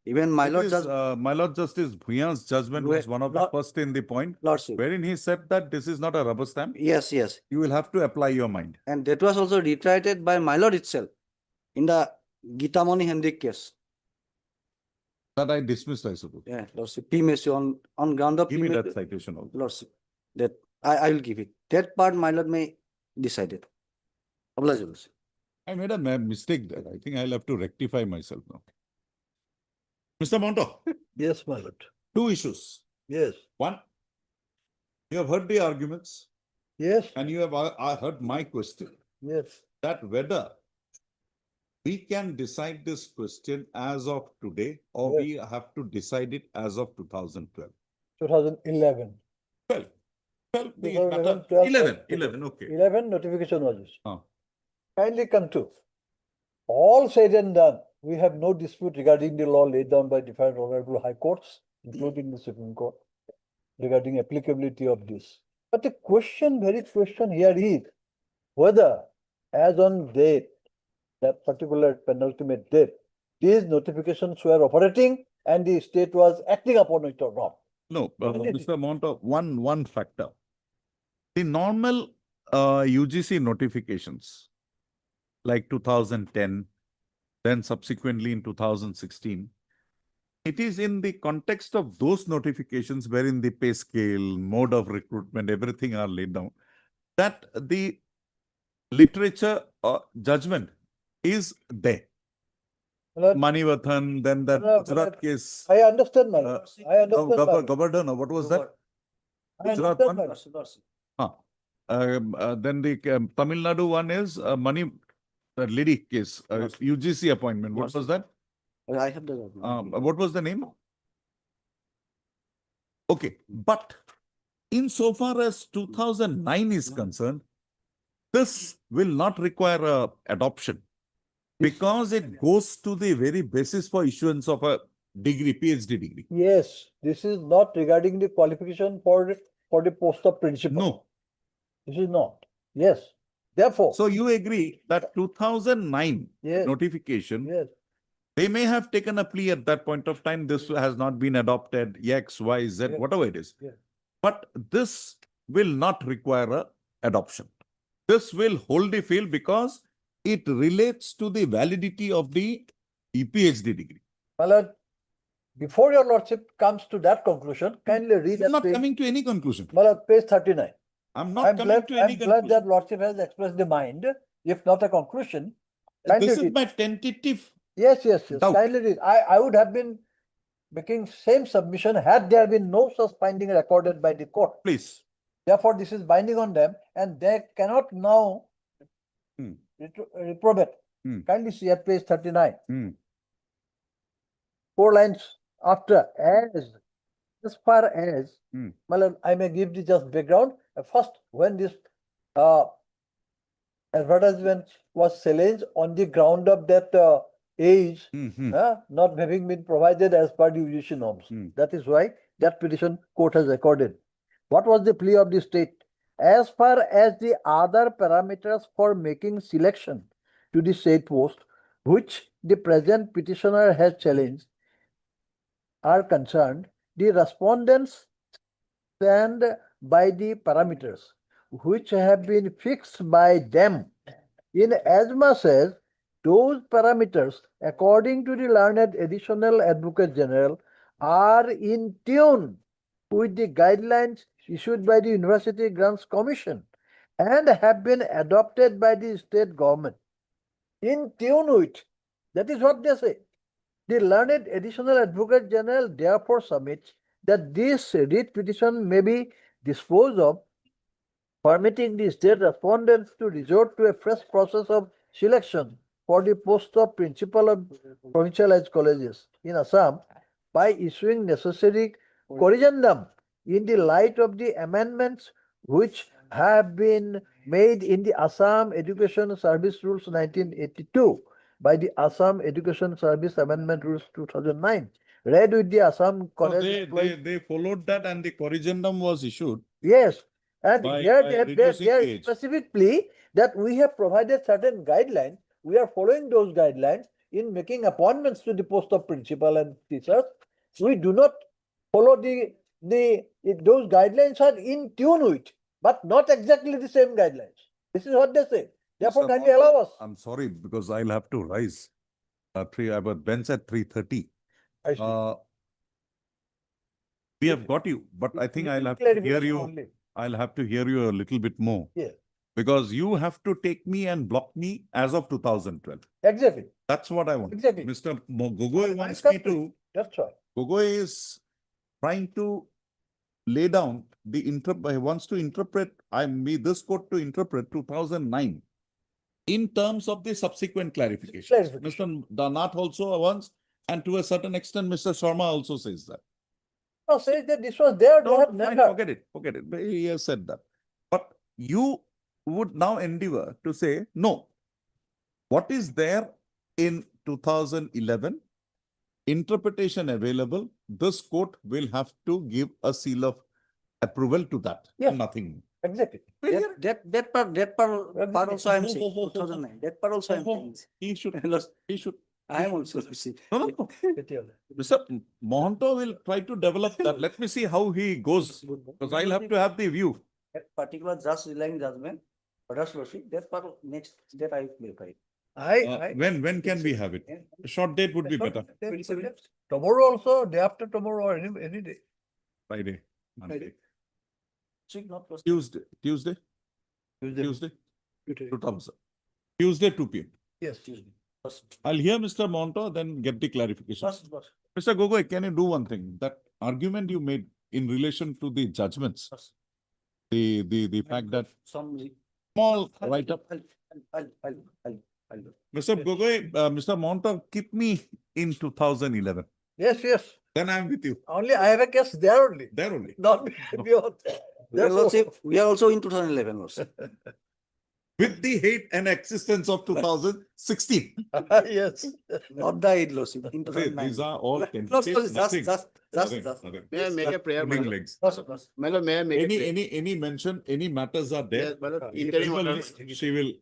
Even my lord judge, my Lord Justice Bhuyan's judgment was one of the first in the point, Lordship. wherein he said that this is not a rubber stamp. Yes, yes. You will have to apply your mind. And that was also reiterated by my lord itself in the Gitamoni Hendrik case. That I dismissed, I suppose. Yeah, Lordship. PMSU on ground of Give me that PMSU. citation also. Lordship. That I will give it. That part my lord may decide it. Oblige, Lordship. I made a mistake there. I think I'll have to rectify myself now. Mr. Montauk. Yes, my lord. Two issues. Yes. One, you have heard the arguments. Yes. And you have heard my question. Yes. That whether we can decide this question as of today or we have to decide it as of 2012. 2011. 12. 12, the 2011, matter, 12, 11, okay. 11 notification was issued. Oh. Kindly come to. All said and done, we have no dispute regarding the law laid down by different honorable high courts, including the Supreme Court, regarding applicability of this. But the question, very question here is whether, as on date, that particular penultimate date, these notifications were operating and the state was acting upon it or not. No, Mr. Montauk, one factor. The normal UGC notifications, like 2010, then subsequently in 2016, it is in the context of those notifications wherein the pay scale, mode of recruitment, everything are laid down, that the literature judgment is there. Manivathan, then that Gujarat case. I understand, my lord. I understand. Governor, what was that? I understand, my lord. Then the Tamil Nadu one is the lady case, UGC appointment. What was that? I have the. What was the name? Okay, but insofar as 2009 is concerned, this will not require adoption because it goes to the very basis for issuance of a degree, PhD degree. Yes, this is not regarding the qualification for the post of principal. No. This is not. Yes. Therefore. So you agree that 2009 notification, they may have taken a plea at that point of time. This has not been adopted, X, Y, Z, whatever it is. But this will not require a adoption. This will hold the field because it relates to the validity of the PhD degree. My lord, before your lordship comes to that conclusion, kindly read. I'm not coming to any conclusion. My lord, page 39. I'm not coming to any conclusion. I'm glad that lordship has expressed the mind, if not a conclusion. This is my tentative. Yes. Doubt. Kindly read. I would have been making same submission had there been no such finding recorded by the court. Please. Therefore, this is binding on them and they cannot now reprobate. Kindly see at page 39. 4 lines after as far as, I may give the just background. First, when this advertisement was challenged on the ground of that age not having been provided as per the UGC norms. That is why that petition court has accorded. What was the plea of the state? As far as the other parameters for making selection to the state post, which the present petitioner has challenged, are concerned, the respondents stand by the parameters which have been fixed by them, in as much as those parameters, according to the learned additional advocate general, are in tune with the guidelines issued by the University Grants Commission and have been adopted by the state government. In tune with, that is what they say. The learned additional advocate general therefore submits that this writ petition may be disposed of, permitting the state respondents to resort to a fresh process of selection for the post of principal of provincialized colleges in Assam by issuing necessary corrigendum in the light of the amendments which have been made in the Assam Education Service Rules 1982 by the Assam Education Service Amendment Rules 2009, read with the Assam So College. they followed that and the corrigendum was issued. Yes, and By- here by they reducing are age. specifically that we have provided certain guidelines. We are following those guidelines in making appointments to the post of principal and teachers. We do not follow those guidelines are in tune with, but not exactly the same guidelines. This is what they say. Therefore, Mr. kindly allow us. I'm sorry, because I'll have to rise. I have a bench at 3:30. I see. We have got you, but I think I'll have to hear you. I'll have to hear you a little bit more. Yeah. Because you have to take me and block me as of 2012. Exactly. That's what I want. Exactly. Mr. Gogoi wants accept me it. to, That's right. Gogoi is trying to lay down the he wants to interpret, this court to interpret 2009 in terms of the subsequent clarifications. Mr. Danath also wants, and to a certain extent, Mr. Sharma also says that. No, say that this was there. They No, have fine, never. forget it. But he has said that. But you would now endeavor to say, no, what is there in 2011, interpretation available, this court will have to give a seal of approval to that. Yeah. Nothing. Exactly. That part also I am saying, 2009, that part also I am saying. He should. I am also saying. No. Mr. Mohanto will try to develop that. Let me see how he goes, because I'll have to have the view. That particular just relying judgment, that part next, that I will clarify. When can we have it? A short date would be better. Tomorrow also, day after tomorrow, or any day. Friday, Monday, Not Tuesday. 2000. Tuesday, 2 p.m. Yes. I'll hear Mr. Monto, then get the clarification. Mr. Gogoi, can you do one thing? That argument you made in relation to the judgments, the fact that small write-up. Mr. Gogoi, Mr. Monto, keep me in 2011. Yes. Then I'm with you. Only I have a case there only. There only. Not beyond. We are also in 2011 also. With the hate and existence of 2016. Yes. Not the aid loss in 2009. These are all tentative. Nothing. Nothing. May I make a prayer? Pulling legs. My lord, may I make a prayer? Any mention, any matters are there. Yes, my lord, interim order. She will,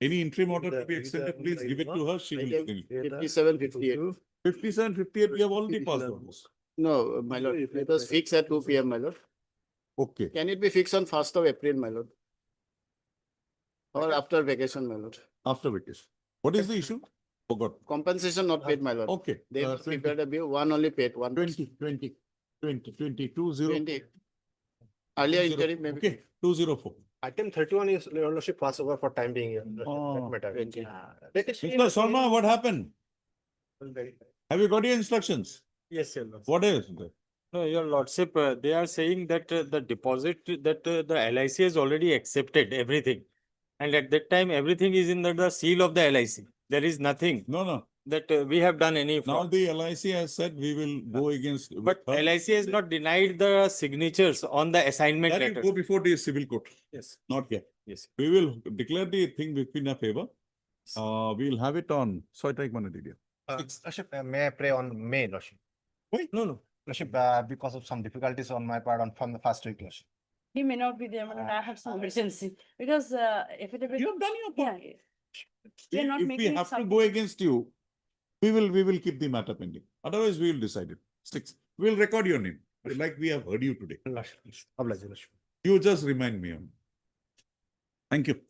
any interim order to be extended, please give it to her. She will. 57, 58. 57, 58, we have already passed those. No, my lord, it was fixed at 2 p.m., my lord. Okay. Can it be fixed on 1st of April, my lord? Or after vacation, my lord? After vacation. What is the issue? Forgot. Compensation not paid, my lord. Okay. They prepared a bill, one only paid, 20. 20. Earlier interim, maybe. Okay, 204. Item 31 is your lordship pass over for time being here. Oh. That matter. Mr. Sharma, what happened? Have you got your instructions? Yes, your lordship. What is? No, your lordship, they are saying that the deposit that the LIC has already accepted everything. And at that time, everything is in the seal of the LIC. There is nothing. No. That we have done any fraud. Now the LIC has said we will go against. But LIC has not denied the signatures on the assignment That will letters. go before the civil court. Yes. Not yet. Yes. We will declare the thing within our favor. We will have it on. So I take one idea. Lordship, may I pray on May, lordship? Wait. No. Lordship, because of some difficulties on my part from the first week, lordship. He may not be there, but I have some urgency because affidavit. You have done your part. Yeah. We are not If we making have to some. go against you, we will keep the matter pending. Otherwise, we will decide it. 6. We'll record your name, like we have heard you today. Lordship, please. Oblige, Lordship. You just remind me. Thank you.